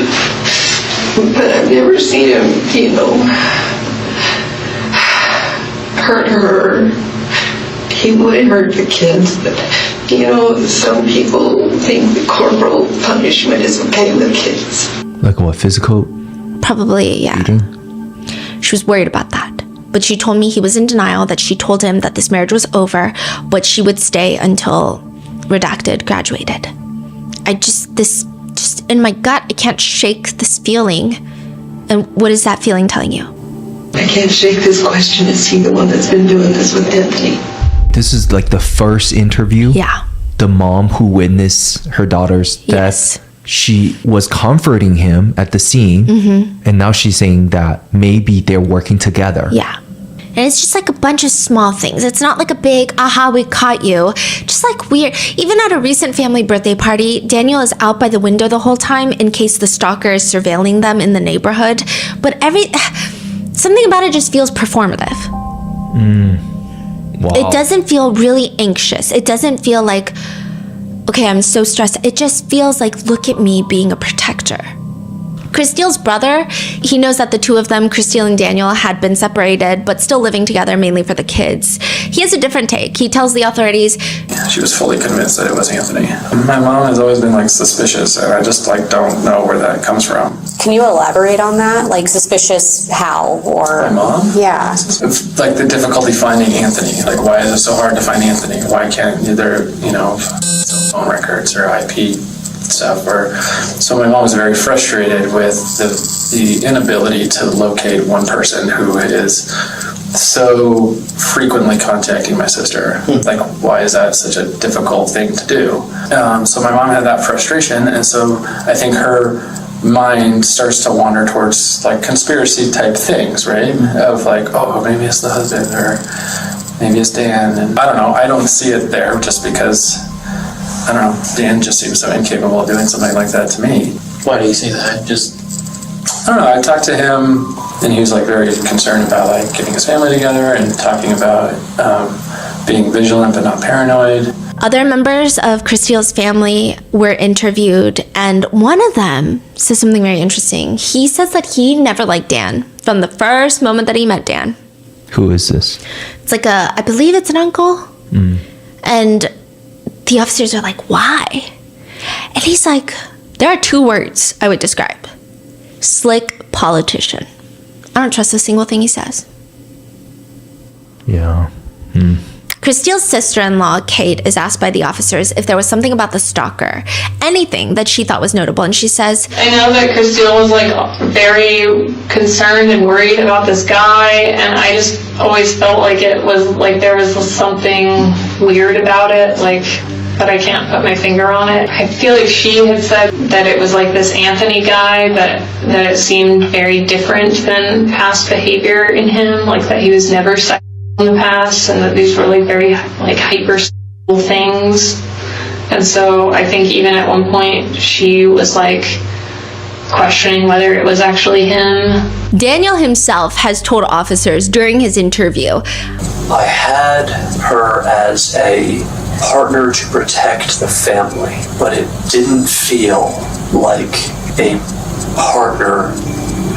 but I've never seen him, hurt her. He would hurt the kids, but some people think the corporal punishment is okay with kids. Like what, physical? Probably, yeah. She was worried about that. But she told me he was in denial, that she told him that this marriage was over, but she would stay until redacted graduated. Just in my gut, I can't shake this feeling. And what is that feeling telling you? I can't shake this question. Is he the one that's been doing this with Anthony? This is like the first interview. Yeah. The mom who witnessed her daughter's death, she was comforting him at the scene. And now she's saying that maybe they're working together. Yeah. And it's just like a bunch of small things. It's not like a big, aha, we caught you. Just like weird. Even at a recent family birthday party, Daniel is out by the window the whole time in case the stalker is surveilling them in the neighborhood. But something about it just feels performative. Wow. It doesn't feel really anxious. It doesn't feel like, okay, I'm so stressed. It just feels like, look at me being a protector. Christile's brother, he knows that the two of them, Christile and Daniel, had been separated, but still living together mainly for the kids. He has a different take. He tells the authorities, she was fully convinced that it was Anthony. My mom has always been suspicious, and I just don't know where that comes from. Can you elaborate on that? Suspicious how, or? My mom? Yeah. It's the difficulty finding Anthony. Why is it so hard to find Anthony? Why can't there, cell phone records or IP stuff? So my mom was very frustrated with the inability to locate one person who is so frequently contacting my sister. Why is that such a difficult thing to do? So my mom had that frustration, and so I think her mind starts to wander towards conspiracy type things, right? Of maybe it's the husband, or maybe it's Dan, and I don't know. I don't see it there just because, I don't know, Dan just seems so incapable of doing something like that to me. Why do you say that? I don't know. I talked to him, and he was very concerned about getting his family together and talking about being vigilant but not paranoid. Other members of Christile's family were interviewed, and one of them says something very interesting. He says that he never liked Dan from the first moment that he met Dan. Who is this? It's I believe it's an uncle. And the officers are like, why? And he's like, there are two words I would describe. Slick politician. I don't trust a single thing he says. Yeah. Christile's sister-in-law, Kate, is asked by the officers if there was something about the stalker, anything that she thought was notable, and she says, I know that Christile was very concerned and worried about this guy, and I just always felt it was there was something weird about it, but I can't put my finger on it. I feel like she had said that it was this Anthony guy, that it seemed very different than past behavior in him, that he was never sexual in the past, and that these were very hyper things. And so I think even at one point she was questioning whether it was actually him. Daniel himself has told officers during his interview, I had her as a partner to protect the family, but it didn't feel like a partner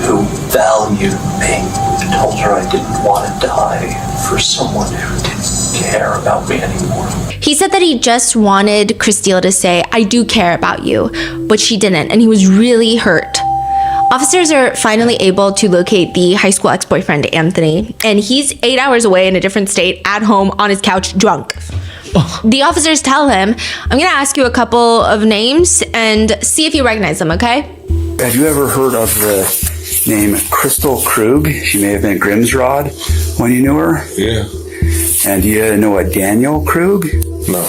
who valued me. I told her I didn't want to die for someone who didn't care about me anymore. He said that he just wanted Christile to say, I do care about you, but she didn't, and he was really hurt. Officers are finally able to locate the high school ex-boyfriend, Anthony, and he's 8 hours away in a different state, at home, on his couch, drunk. The officers tell him, I'm going to ask you a couple of names and see if you recognize them, okay? Have you ever heard of the name Crystal Krug? She may have been Grimsrod when you knew her. Yeah. And do you know a Daniel Krug? No.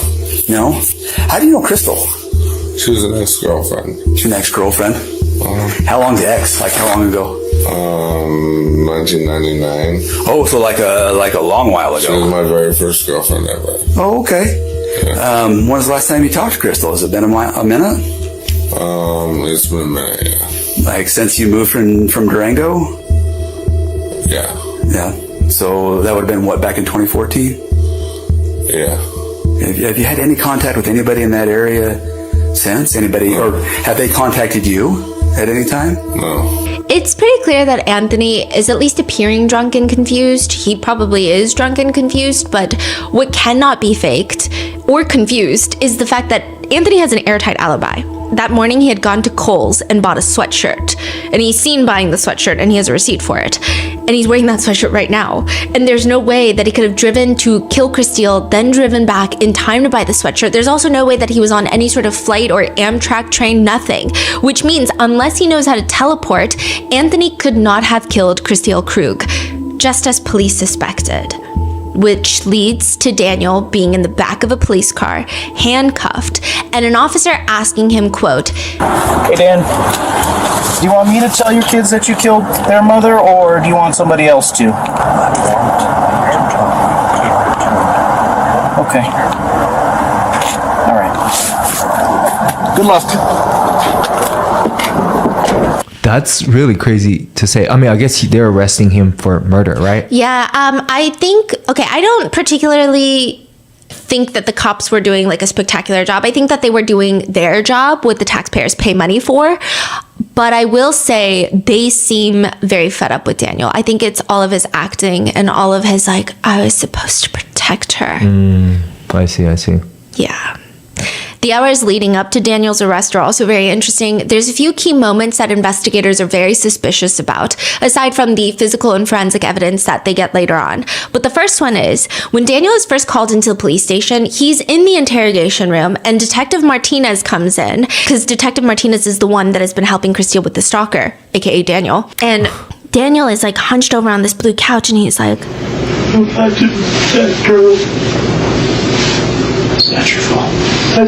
No? How do you know Crystal? She was an ex-girlfriend. She's an ex-girlfriend? How long's the ex? How long ago? 1999. Oh, so like a long while ago. She was my very first girlfriend ever. Oh, okay. Yeah. When was the last time you talked to Crystal? Has it been a minute? It's been a minute, yeah. Since you moved from Durango? Yeah. Yeah. So that would have been back in 2014? Yeah. Have you had any contact with anybody in that area since? Anybody, or have they contacted you at any time? No. It's pretty clear that Anthony is at least appearing drunk and confused. He probably is drunk and confused, but what cannot be faked or confused is the fact that Anthony has an airtight alibi. That morning he had gone to Kohl's and bought a sweatshirt, and he's seen buying the sweatshirt and he has a receipt for it, and he's wearing that sweatshirt right now. And there's no way that he could have driven to kill Christelle, then driven back in time to buy the sweatshirt. There's also no way that he was on any sort of flight or Amtrak train, nothing, which means unless he knows how to teleport, Anthony could not have killed Christelle Krug, just as police suspected. Which leads to Daniel being in the back of a police car, handcuffed, and an officer asking him, quote, "Hey Dan, do you want me to tell your kids that you killed their mother, or do you want somebody else to?" Okay. All right. Good luck. That's really crazy to say. I mean, I guess they're arresting him for murder, right? Yeah, I think, okay, I don't particularly think that the cops were doing like a spectacular job. I think that they were doing their job, what the taxpayers pay money for. But I will say they seem very fed up with Daniel. I think it's all of his acting and all of his like, I was supposed to protect her. I see. Yeah. The hours leading up to Daniel's arrest are also very interesting. There's a few key moments that investigators are very suspicious about, aside from the physical and forensic evidence that they get later on. But the first one is, when Daniel is first called into the police station, he's in the interrogation room and Detective Martinez comes in, because Detective Martinez is the one that has been helping Christelle with the stalker, aka Daniel. And Daniel is like hunched over on this blue couch and he's like, I didn't protect her. It's not your fault. I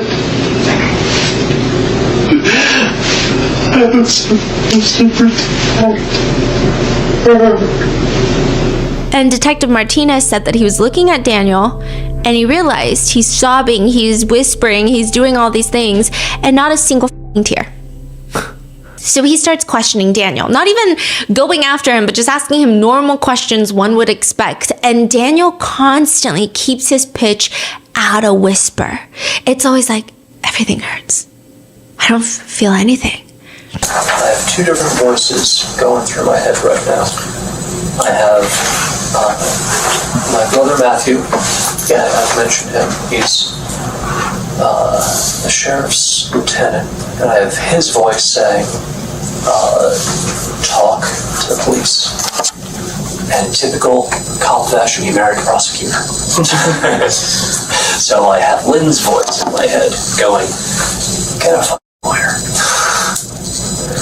was supposed to protect her. And Detective Martinez said that he was looking at Daniel and he realized he's sobbing, he's whispering, he's doing all these things, and not a single tear. So he starts questioning Daniel, not even going after him, but just asking him normal questions one would expect. And Daniel constantly keeps his pitch at a whisper. It's always like, everything hurts. I don't feel anything. I have two different voices going through my head right now. I have my brother Matthew. Yeah, I've mentioned him. He's the sheriff's lieutenant. And I have his voice saying, talk to the police. And typical cop fashion, he married a prosecutor. So I have Lynn's voice in my head going, get a fucking lawyer.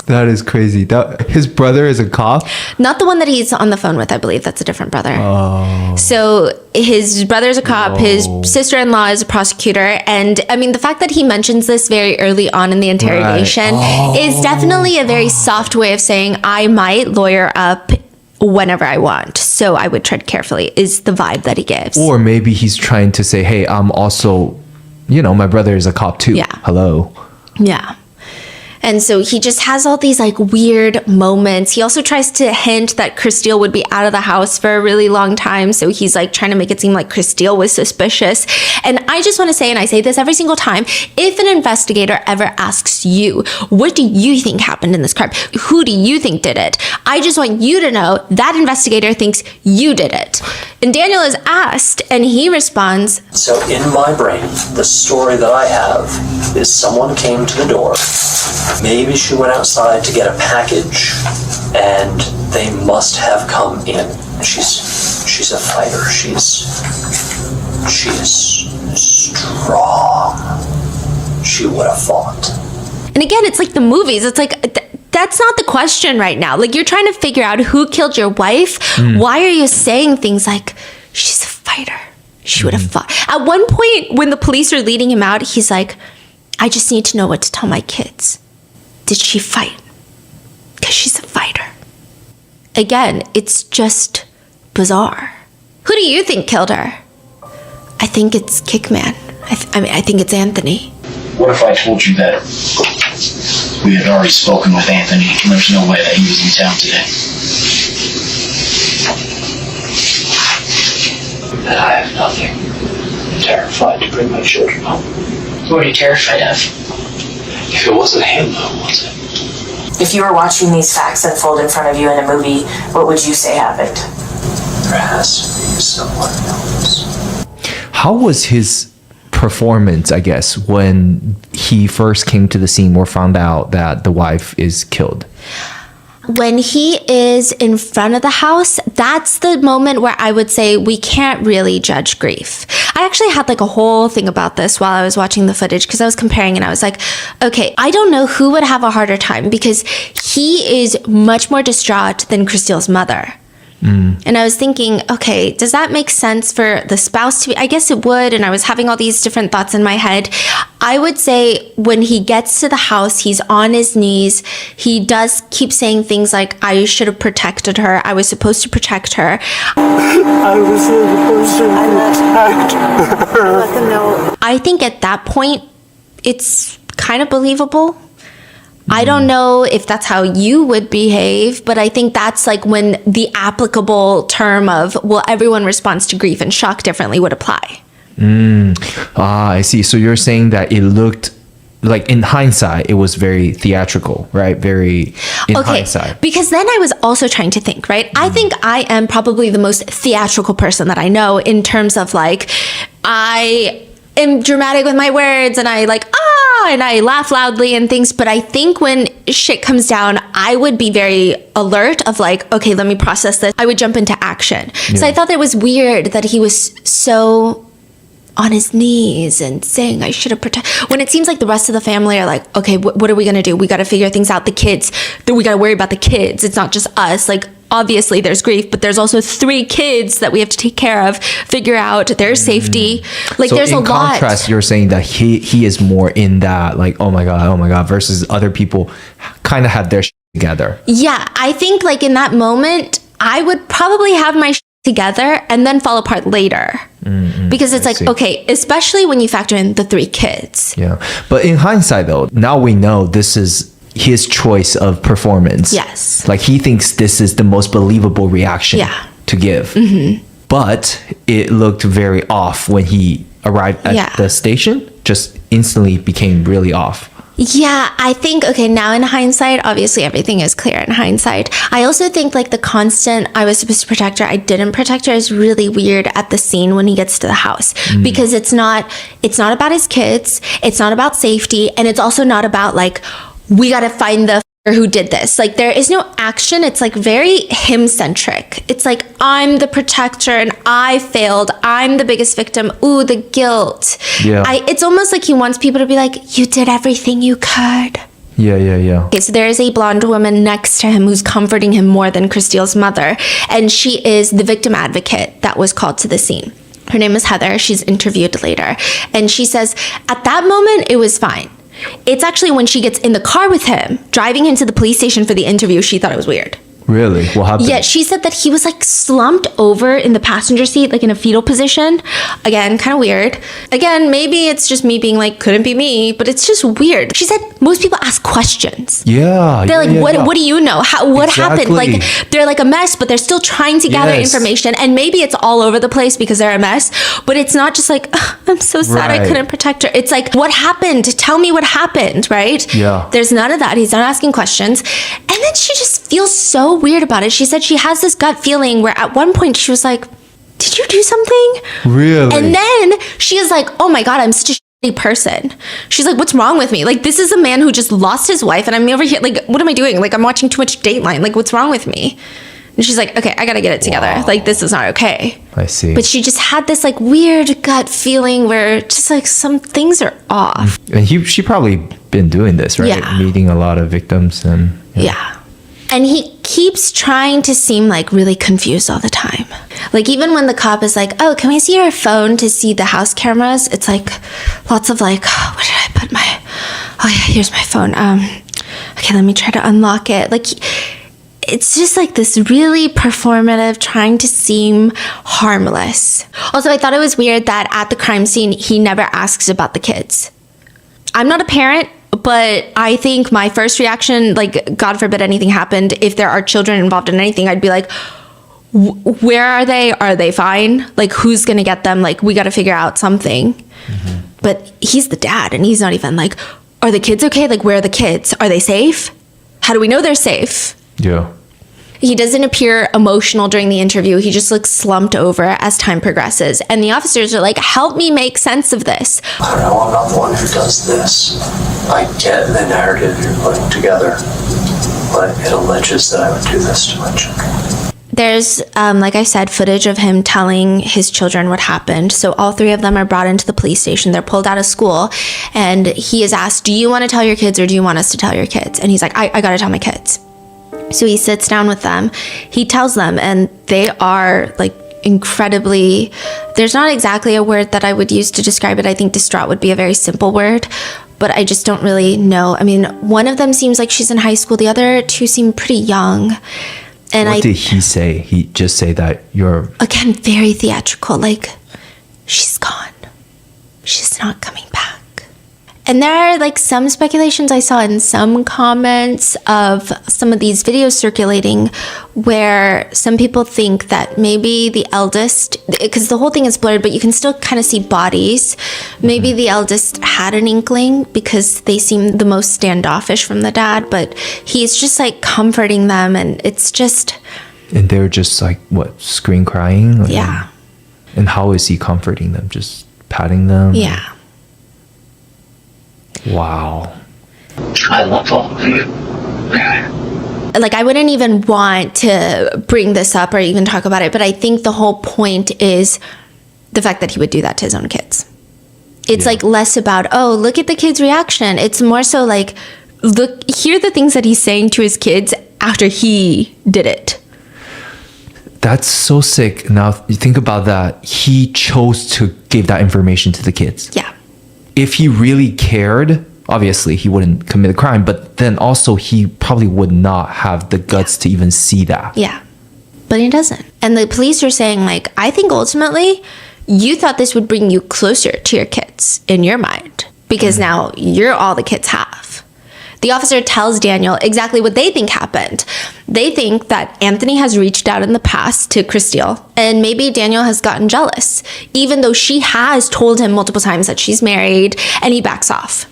That is crazy. His brother is a cop? Not the one that he's on the phone with, I believe. That's a different brother. Oh. So his brother's a cop, his sister-in-law is a prosecutor, and I mean, the fact that he mentions this very early on in the interrogation is definitely a very soft way of saying, I might lawyer up whenever I want, so I would tread carefully, is the vibe that he gives. Or maybe he's trying to say, hey, I'm also, my brother is a cop too. Yeah. Hello. Yeah. And so he just has all these like weird moments. He also tries to hint that Christelle would be out of the house for a really long time. So he's like trying to make it seem like Christelle was suspicious. And I just want to say, and I say this every single time, if an investigator ever asks you, what do you think happened in this crime? Who do you think did it? I just want you to know that investigator thinks you did it. And Daniel is asked and he responds, so in my brain, the story that I have is someone came to the door. Maybe she went outside to get a package, and they must have come in. She's a fighter. She's strong. She would have fought. And again, it's like the movies. It's like, that's not the question right now. Like, you're trying to figure out who killed your wife. Why are you saying things like, she's a fighter? She would have fought. At one point, when the police are leading him out, he's like, I just need to know what to tell my kids. Did she fight? Because she's a fighter. Again, it's just bizarre. Who do you think killed her? I think it's Kickman. I think it's Anthony. What if I told you that we had already spoken with Anthony and there's no way that he was in town today? That I have nothing. I'm terrified to bring my children home. What are you terrified of? If it wasn't him, who was it? If you were watching these facts unfold in front of you in a movie, what would you say happened? There has to be someone else. How was his performance, I guess, when he first came to the scene or found out that the wife is killed? When he is in front of the house, that's the moment where I would say we can't really judge grief. I actually had like a whole thing about this while I was watching the footage because I was comparing and I was like, okay, I don't know who would have a harder time because he is much more distraught than Christelle's mother. And I was thinking, okay, does that make sense for the spouse to be? I guess it would. And I was having all these different thoughts in my head. I would say when he gets to the house, he's on his knees. He does keep saying things like, I should have protected her. I was supposed to protect her. I was supposed to protect her. I think at that point, it's kind of believable. I don't know if that's how you would behave, but I think that's like when the applicable term of, well, everyone responds to grief and shock differently would apply. I see. So you're saying that it looked like in hindsight, it was very theatrical, right? Very in hindsight. Because then I was also trying to think, right? I think I am probably the most theatrical person that I know in terms of like, I am dramatic with my words and I like, and I laugh loudly and things. But I think when shit comes down, I would be very alert of like, okay, let me process this. I would jump into action. Yeah. So I thought it was weird that he was so on his knees and saying I should have protected, when it seems like the rest of the family are like, okay, what are we going to do? We got to figure things out. The kids, we got to worry about the kids. It's not just us. Like, obviously there's grief, but there's also 3 kids that we have to take care of, figure out their safety. Like, so there's a lot. In contrast, you're saying that he is more in that, like, oh my God, versus other people kind of had their shit together. Yeah, I think like in that moment, I would probably have my shit together and then fall apart later. Because it's like, okay, especially when you factor in the 3 kids. Yeah. But in hindsight though, now we know this is his choice of performance. Yes. Like he thinks this is the most believable reaction to give. But it looked very off when he arrived at the station. Just instantly became really off. Yeah, I think, okay, now in hindsight, obviously everything is clear in hindsight. I also think like the constant, I was supposed to protect her, I didn't protect her is really weird at the scene when he gets to the house. Because it's not about his kids, it's not about safety, and it's also not about like, we gotta find the who did this. Like there is no action. It's like very him-centric. It's like, I'm the protector and I failed. I'm the biggest victim. Ooh, the guilt. Yeah. It's almost like he wants people to be like, you did everything you could. Yeah. Okay, so there is a blonde woman next to him who's comforting him more than Christelle's mother. And she is the victim advocate that was called to the scene. Her name is Heather. She's interviewed later. And she says, at that moment, it was fine. It's actually when she gets in the car with him, driving him to the police station for the interview, she thought it was weird. Really? What happened? Yeah, she said that he was like slumped over in the passenger seat, like in a fetal position. Again, kind of weird. Again, maybe it's just me being like, couldn't be me, but it's just weird. She said most people ask questions. Yeah. They're like, what do you know? What happened? Like, they're like a mess, but they're still trying to gather information. And maybe it's all over the place because they're a mess, but it's not just like, I'm so sad I couldn't protect her. It's like, what happened? Tell me what happened, right? Yeah. There's none of that. He's not asking questions. And then she just feels so weird about it. She said she has this gut feeling where at one point she was like, did you do something? Really? And then she is like, oh my God, I'm such a shitty person. She's like, what's wrong with me? Like, this is a man who just lost his wife and I'm over here, like, what am I doing? Like, I'm watching too much Dateline. Like, what's wrong with me? And she's like, okay, I gotta get it together. Wow. Like, this is not okay. I see. But she just had this like weird gut feeling where just like some things are off. And she probably been doing this, right? Yeah. Meeting a lot of victims and... Yeah. And he keeps trying to seem like really confused all the time. Like even when the cop is like, oh, can we see your phone to see the house cameras? It's like lots of like, oh, where did I put my, oh yeah, here's my phone. Okay, let me try to unlock it. Like it's just like this really performative, trying to seem harmless. Also, I thought it was weird that at the crime scene, he never asks about the kids. I'm not a parent, but I think my first reaction, like, God forbid anything happened, if there are children involved in anything, I'd be like, where are they? Are they fine? Like, who's going to get them? Like, we got to figure out something. But he's the dad, and he's not even like, are the kids okay? Like, where are the kids? Are they safe? How do we know they're safe? Yeah. He doesn't appear emotional during the interview. He just looks slumped over as time progresses. And the officers are like, help me make sense of this. I know I'm not the one who does this. I get the narrative you're putting together, but it alleges that I would do this to my children. There's, like I said, footage of him telling his children what happened. So all three of them are brought into the police station. They're pulled out of school. And he is asked, do you want to tell your kids or do you want us to tell your kids? And he's like, I got to tell my kids. So he sits down with them, he tells them, and they are like incredibly, there's not exactly a word that I would use to describe it. I think distraught would be a very simple word, but I just don't really know. I mean, one of them seems like she's in high school. The other two seem pretty young. And what did he say? He just say that you're... Again, very theatrical, like, she's gone. She's not coming back. And there are like some speculations I saw in some comments of some of these videos circulating where some people think that maybe the eldest, because the whole thing is blurred, but you can still kind of see bodies. Maybe the eldest had an inkling because they seem the most standoffish from the dad, but he's just like comforting them, and it's just... And they're just like, what, scream crying? Like, yeah. And how is he comforting them? Just patting them? Yeah. Wow. I love all of you. Like, I wouldn't even want to bring this up or even talk about it, but I think the whole point is the fact that he would do that to his own kids. It's like less about, oh, look at the kid's reaction. It's more so like, look, hear the things that he's saying to his kids after he did it. That's so sick. Now, you think about that. He chose to give that information to the kids. Yeah. If he really cared, obviously he wouldn't commit a crime, but then also he probably would not have the guts to even see that. Yeah, but he doesn't. And the police are saying, like, I think ultimately you thought this would bring you closer to your kids in your mind because now you're all the kids have. The officer tells Daniel exactly what they think happened. They think that Anthony has reached out in the past to Christelle, and maybe Daniel has gotten jealous, even though she has told him multiple times that she's married, and he backs off.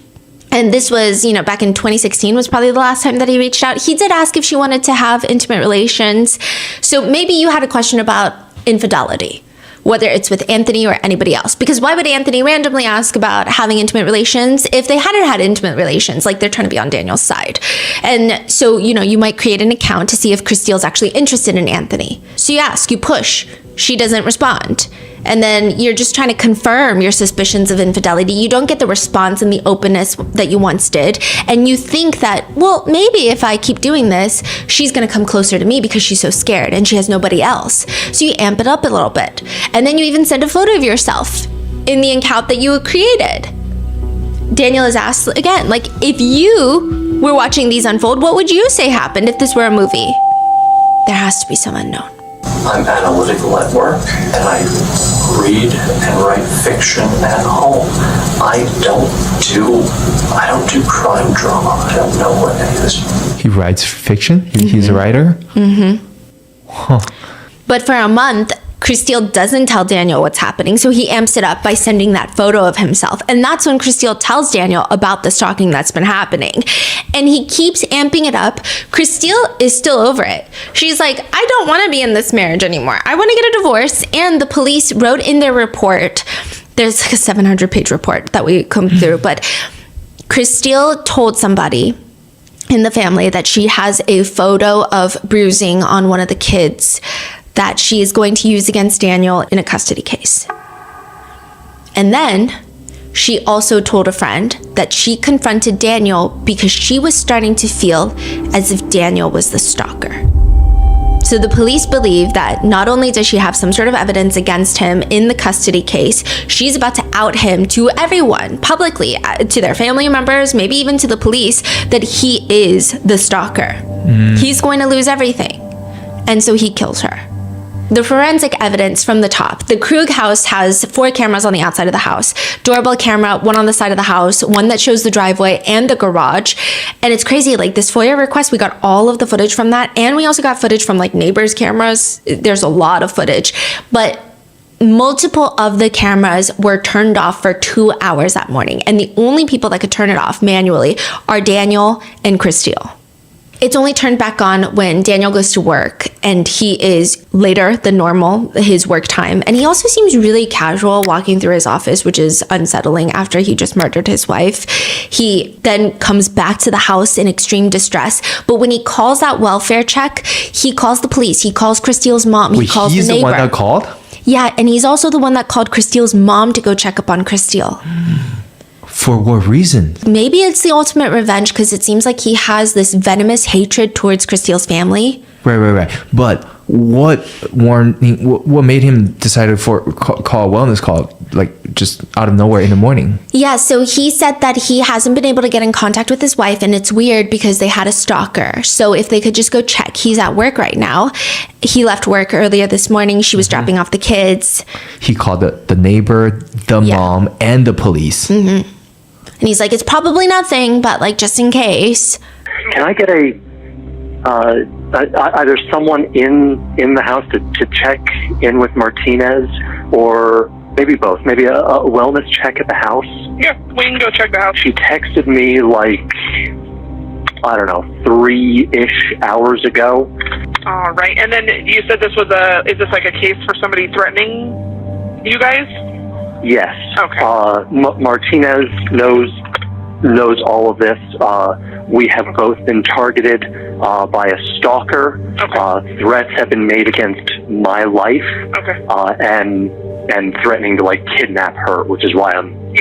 And this was, you know, back in 2016 was probably the last time that he reached out. He did ask if she wanted to have intimate relations. So maybe you had a question about infidelity, whether it's with Anthony or anybody else. Because why would Anthony randomly ask about having intimate relations if they hadn't had intimate relations? Like, they're trying to be on Daniel's side. And so, you know, you might create an account to see if Christelle's actually interested in Anthony. So you ask, you push, she doesn't respond. And then you're just trying to confirm your suspicions of infidelity. You don't get the response and the openness that you once did. And you think that, well, maybe if I keep doing this, she's going to come closer to me because she's so scared and she has nobody else. So you amp it up a little bit. And then you even send a photo of yourself in the account that you created. Daniel is asked again, like, if you were watching these unfold, what would you say happened if this were a movie? There has to be some unknown. I'm analytical at work, and I read and write fiction at home. I don't do crime drama. I don't know what any of this. He writes fiction? He's a writer? Mm-hmm. Huh. But for a month, Christelle doesn't tell Daniel what's happening, so he amps it up by sending that photo of himself. And that's when Christelle tells Daniel about the stalking that's been happening. And he keeps amping it up. Christelle is still over it. She's like, I don't want to be in this marriage anymore. I want to get a divorce. And the police wrote in their report, there's like a 700-page report that we come through, but Christelle told somebody in the family that she has a photo of bruising on one of the kids that she is going to use against Daniel in a custody case. And then she also told a friend that she confronted Daniel because she was starting to feel as if Daniel was the stalker. So the police believe that not only does she have some sort of evidence against him in the custody case, she's about to out him to everyone publicly, to their family members, maybe even to the police, that he is the stalker. He's going to lose everything. And so he kills her. The forensic evidence from the top. The Krug house has 4 cameras on the outside of the house. Doorbell camera, one on the side of the house, one that shows the driveway and the garage. And it's crazy, like this FOIA request, we got all of the footage from that. And we also got footage from like neighbors' cameras. There's a lot of footage. But multiple of the cameras were turned off for 2 hours that morning. And the only people that could turn it off manually are Daniel and Christelle. It's only turned back on when Daniel goes to work and he is later than normal, his work time. And he also seems really casual walking through his office, which is unsettling after he just murdered his wife. He then comes back to the house in extreme distress. But when he calls that welfare check, he calls the police. He calls Christiel's mom. He calls the neighbor. He's the one that called? Yeah, and he's also the one that called Christiel's mom to go check up on Christiel. For what reason? Maybe it's the ultimate revenge because it seems like he has this venomous hatred towards Christiel's family. Right. But what made him decide to call a wellness call, like just out of nowhere in the morning? Yeah, so he said that he hasn't been able to get in contact with his wife, and it's weird because they had a stalker. So if they could just go check. He's at work right now. He left work earlier this morning. She was dropping off the kids. He called the neighbor, the mom, and the police. Mm-hmm. And he's like, it's probably nothing, but like just in case. Can I get either someone in the house to check in with Martinez, or maybe both? Maybe a wellness check at the house? Yeah, we can go check the house. She texted me like, I don't know, 3-ish hours ago. All right, and then you said this was is this like a case for somebody threatening you guys? Yes. Okay. Martinez knows all of this. We have both been targeted by a stalker. Okay. Threats have been made against my life. Okay. And threatening to like kidnap her, which is why I'm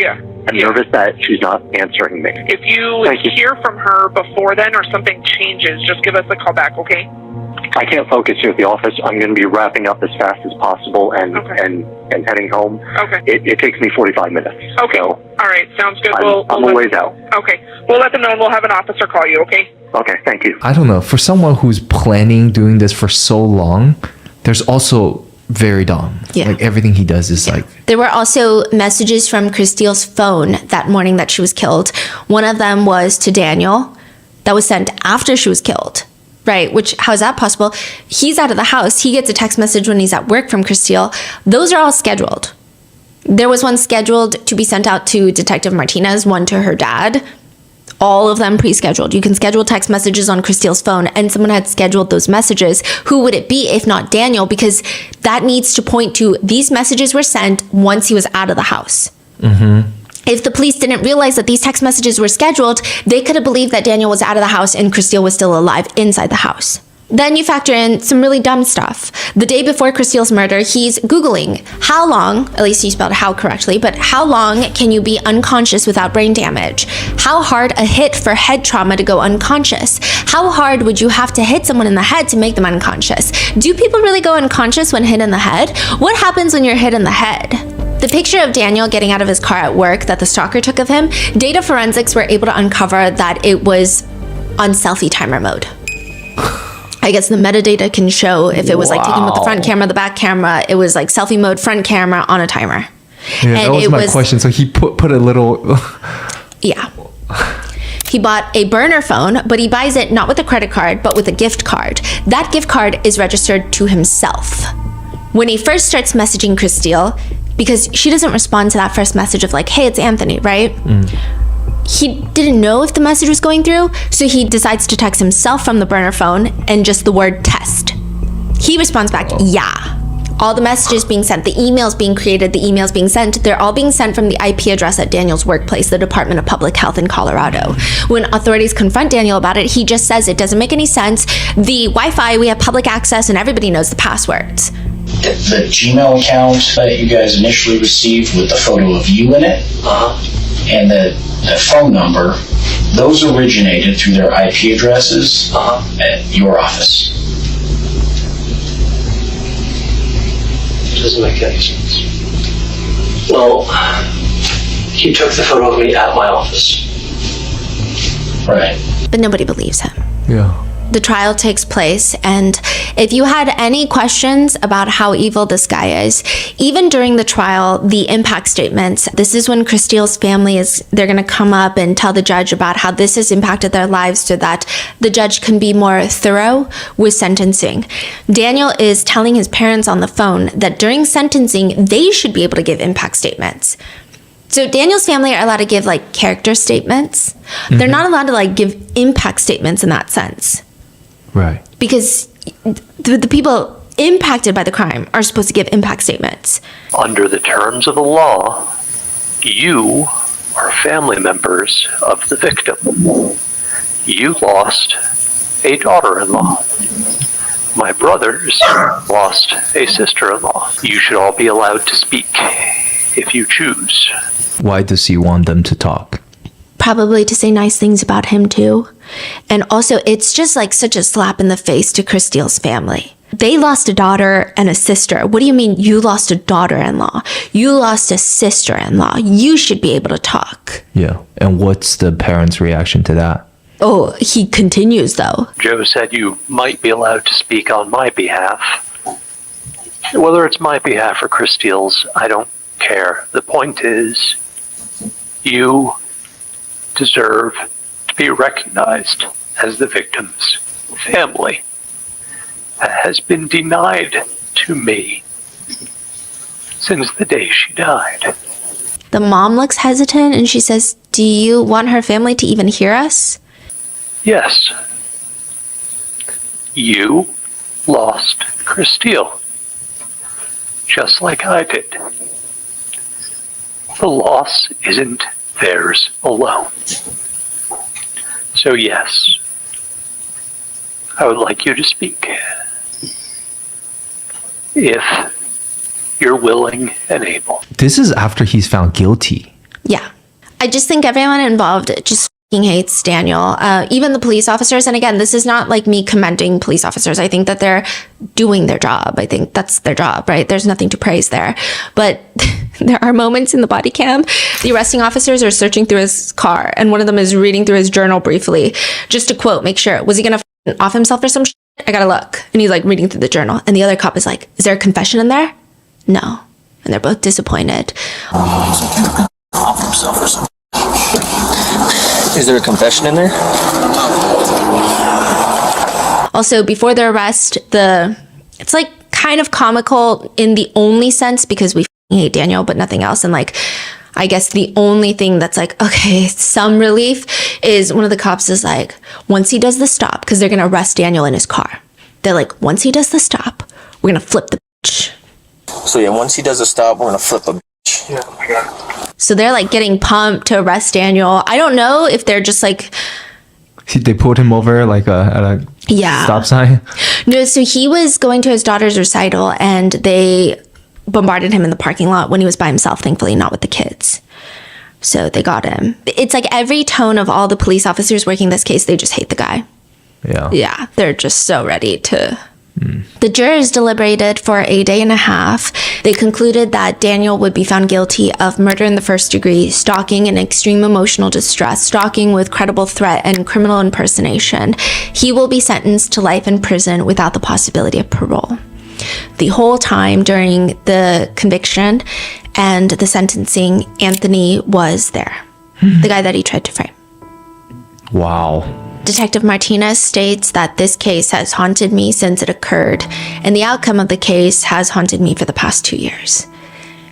nervous that she's not answering me. If you hear from her before then or something changes, just give us a call back, okay? I can't focus here at the office. I'm going to be wrapping up as fast as possible and heading home. Okay. It takes me 45 minutes. Okay. So all right. Sounds good. I'm a ways out. Okay. We'll let them know and we'll have an officer call you, okay? Okay. Thank you. I don't know. For someone who's planning doing this for so long, there's also very dumb. Yeah. Like everything he does is like... There were also messages from Christiel's phone that morning that she was killed. One of them was to Daniel that was sent after she was killed. Right, which, how is that possible? He's out of the house. He gets a text message when he's at work from Christiel. Those are all scheduled. There was one scheduled to be sent out to Detective Martinez, one to her dad. All of them pre-scheduled. You can schedule text messages on Christiel's phone, and someone had scheduled those messages. Who would it be if not Daniel? Because that needs to point to these messages were sent once he was out of the house. Mm-hmm. If the police didn't realize that these text messages were scheduled, they could have believed that Daniel was out of the house and Christiel was still alive inside the house. Then you factor in some really dumb stuff. The day before Christiel's murder, he's Googling how long, at least he spelled how correctly, but how long can you be unconscious without brain damage? How hard a hit for head trauma to go unconscious? How hard would you have to hit someone in the head to make them unconscious? Do people really go unconscious when hit in the head? What happens when you're hit in the head? The picture of Daniel getting out of his car at work that the stalker took of him, data forensics were able to uncover that it was on selfie timer mode. I guess the metadata can show if it was like taken with the front camera, the back camera, it was like selfie mode, front camera on a timer. Yeah, and that was my question. So he put a little... Yeah. He bought a burner phone, but he buys it not with a credit card, but with a gift card. That gift card is registered to himself. When he first starts messaging Christiel, because she doesn't respond to that first message of like, hey, it's Anthony, right? He didn't know if the message was going through, so he decides to text himself from the burner phone and just the word test. He responds back, yeah. All the messages being sent, the emails being created, the emails being sent, they're all being sent from the IP address at Daniel's workplace, the Department of Public Health in Colorado. When authorities confront Daniel about it, he just says it doesn't make any sense. The Wi-Fi, we have public access and everybody knows the passwords. The Gmail account that you guys initially received with the photo of you in it, and the phone number, those originated through their IP addresses at your office. Doesn't make any sense. Well, he took the photo of me at my office. Right. But nobody believes him. Yeah. The trial takes place, and if you had any questions about how evil this guy is, even during the trial, the impact statements, this is when Christiel's family they're going to come up and tell the judge about how this has impacted their lives so that the judge can be more thorough with sentencing. Daniel is telling his parents on the phone that during sentencing, they should be able to give impact statements. So Daniel's family are allowed to give like character statements. They're not allowed to like give impact statements in that sense. Right. Because the people impacted by the crime are supposed to give impact statements. Under the terms of the law, you are family members of the victim. You lost a daughter-in-law. My brothers lost a sister-in-law. You should all be allowed to speak if you choose. Why does he want them to talk? Probably to say nice things about him too. And also, it's just like such a slap in the face to Chris Steele's family. They lost a daughter and a sister. What do you mean you lost a daughter-in-law? You lost a sister-in-law. You should be able to talk. Yeah. And what's the parents' reaction to that? Oh, he continues though. Joe said you might be allowed to speak on my behalf. Whether it's my behalf or Chris Steele's, I don't care. The point is, you deserve to be recognized as the victim's family. That has been denied to me since the day she died. The mom looks hesitant and she says, do you want her family to even hear us? Yes. You lost Chris Steele, just like I did. The loss isn't theirs alone. So yes, I would like you to speak. If you're willing and able. This is after he's found guilty. Yeah. I just think everyone involved just fucking hates Daniel. Even the police officers. And again, this is not like me commending police officers. I think that they're doing their job. I think that's their job, right? There's nothing to praise there. But there are moments in the body cam, the arresting officers are searching through his car and one of them is reading through his journal briefly, just to quote, make sure, was he gonna off himself or some shit? I gotta look. And he's like reading through the journal. And the other cop is like, is there a confession in there? No. And they're both disappointed. Off himself or something. Is there a confession in there? Also, before the arrest, it's like kind of comical in the only sense because we hate Daniel, but nothing else. And like, I guess the only thing that's like, okay, some relief is one of the cops is like, once he does the stop, because they're going to arrest Daniel in his car. They're like, once he does the stop, we're going to flip the bitch. So yeah, once he does a stop, we're going to flip a bitch. Yeah, I got it. So they're like getting pumped to arrest Daniel. I don't know if they're just like... They pulled him over like at a stop sign? No, so he was going to his daughter's recital and they bombarded him in the parking lot when he was by himself, thankfully not with the kids. So they got him. It's like every tone of all the police officers working this case, they just hate the guy. Yeah. Yeah, they're just so ready to... The jurors deliberated for a day and a half. They concluded that Daniel would be found guilty of murder in the first degree, stalking and extreme emotional distress, stalking with credible threat, and criminal impersonation. He will be sentenced to life in prison without the possibility of parole. The whole time during the conviction and the sentencing, Anthony was there. The guy that he tried to frame. Wow. Detective Martinez states that this case has haunted me since it occurred, and the outcome of the case has haunted me for the past 2 years.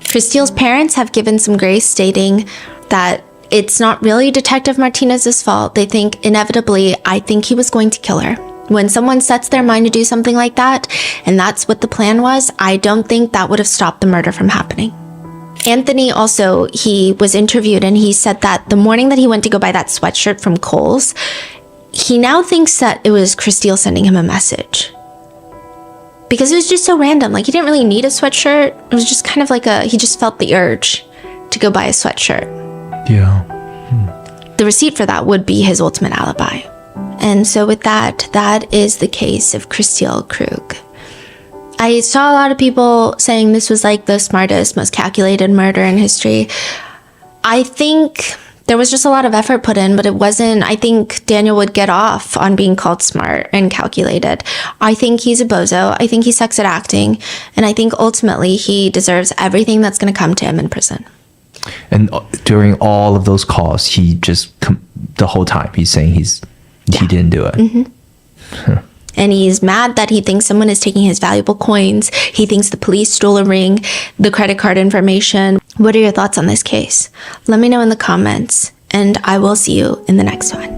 Chris Steele's parents have given some grace, stating that it's not really Detective Martinez's fault. They think inevitably, I think he was going to kill her. When someone sets their mind to do something like that, and that's what the plan was, I don't think that would have stopped the murder from happening. Anthony also, he was interviewed and he said that the morning that he went to go buy that sweatshirt from Kohl's, he now thinks that it was Chris Steele sending him a message. Because it was just so random. Like, he didn't really need a sweatshirt. It was just kind of like he just felt the urge to go buy a sweatshirt. Yeah. The receipt for that would be his ultimate alibi. And so with that is the case of Chris Steele Krug. I saw a lot of people saying this was like the smartest, most calculated murder in history. I think there was just a lot of effort put in, but it wasn't. I think Daniel would get off on being called smart and calculated. I think he's a bozo. I think he sucks at acting. And I think ultimately he deserves everything that's going to come to him in prison. And during all of those calls, he just, the whole time, he's saying he didn't do it. Mm-hmm. And he's mad that he thinks someone is taking his valuable coins. He thinks the police stole a ring, the credit card information. What are your thoughts on this case? Let me know in the comments, and I will see you in the next one.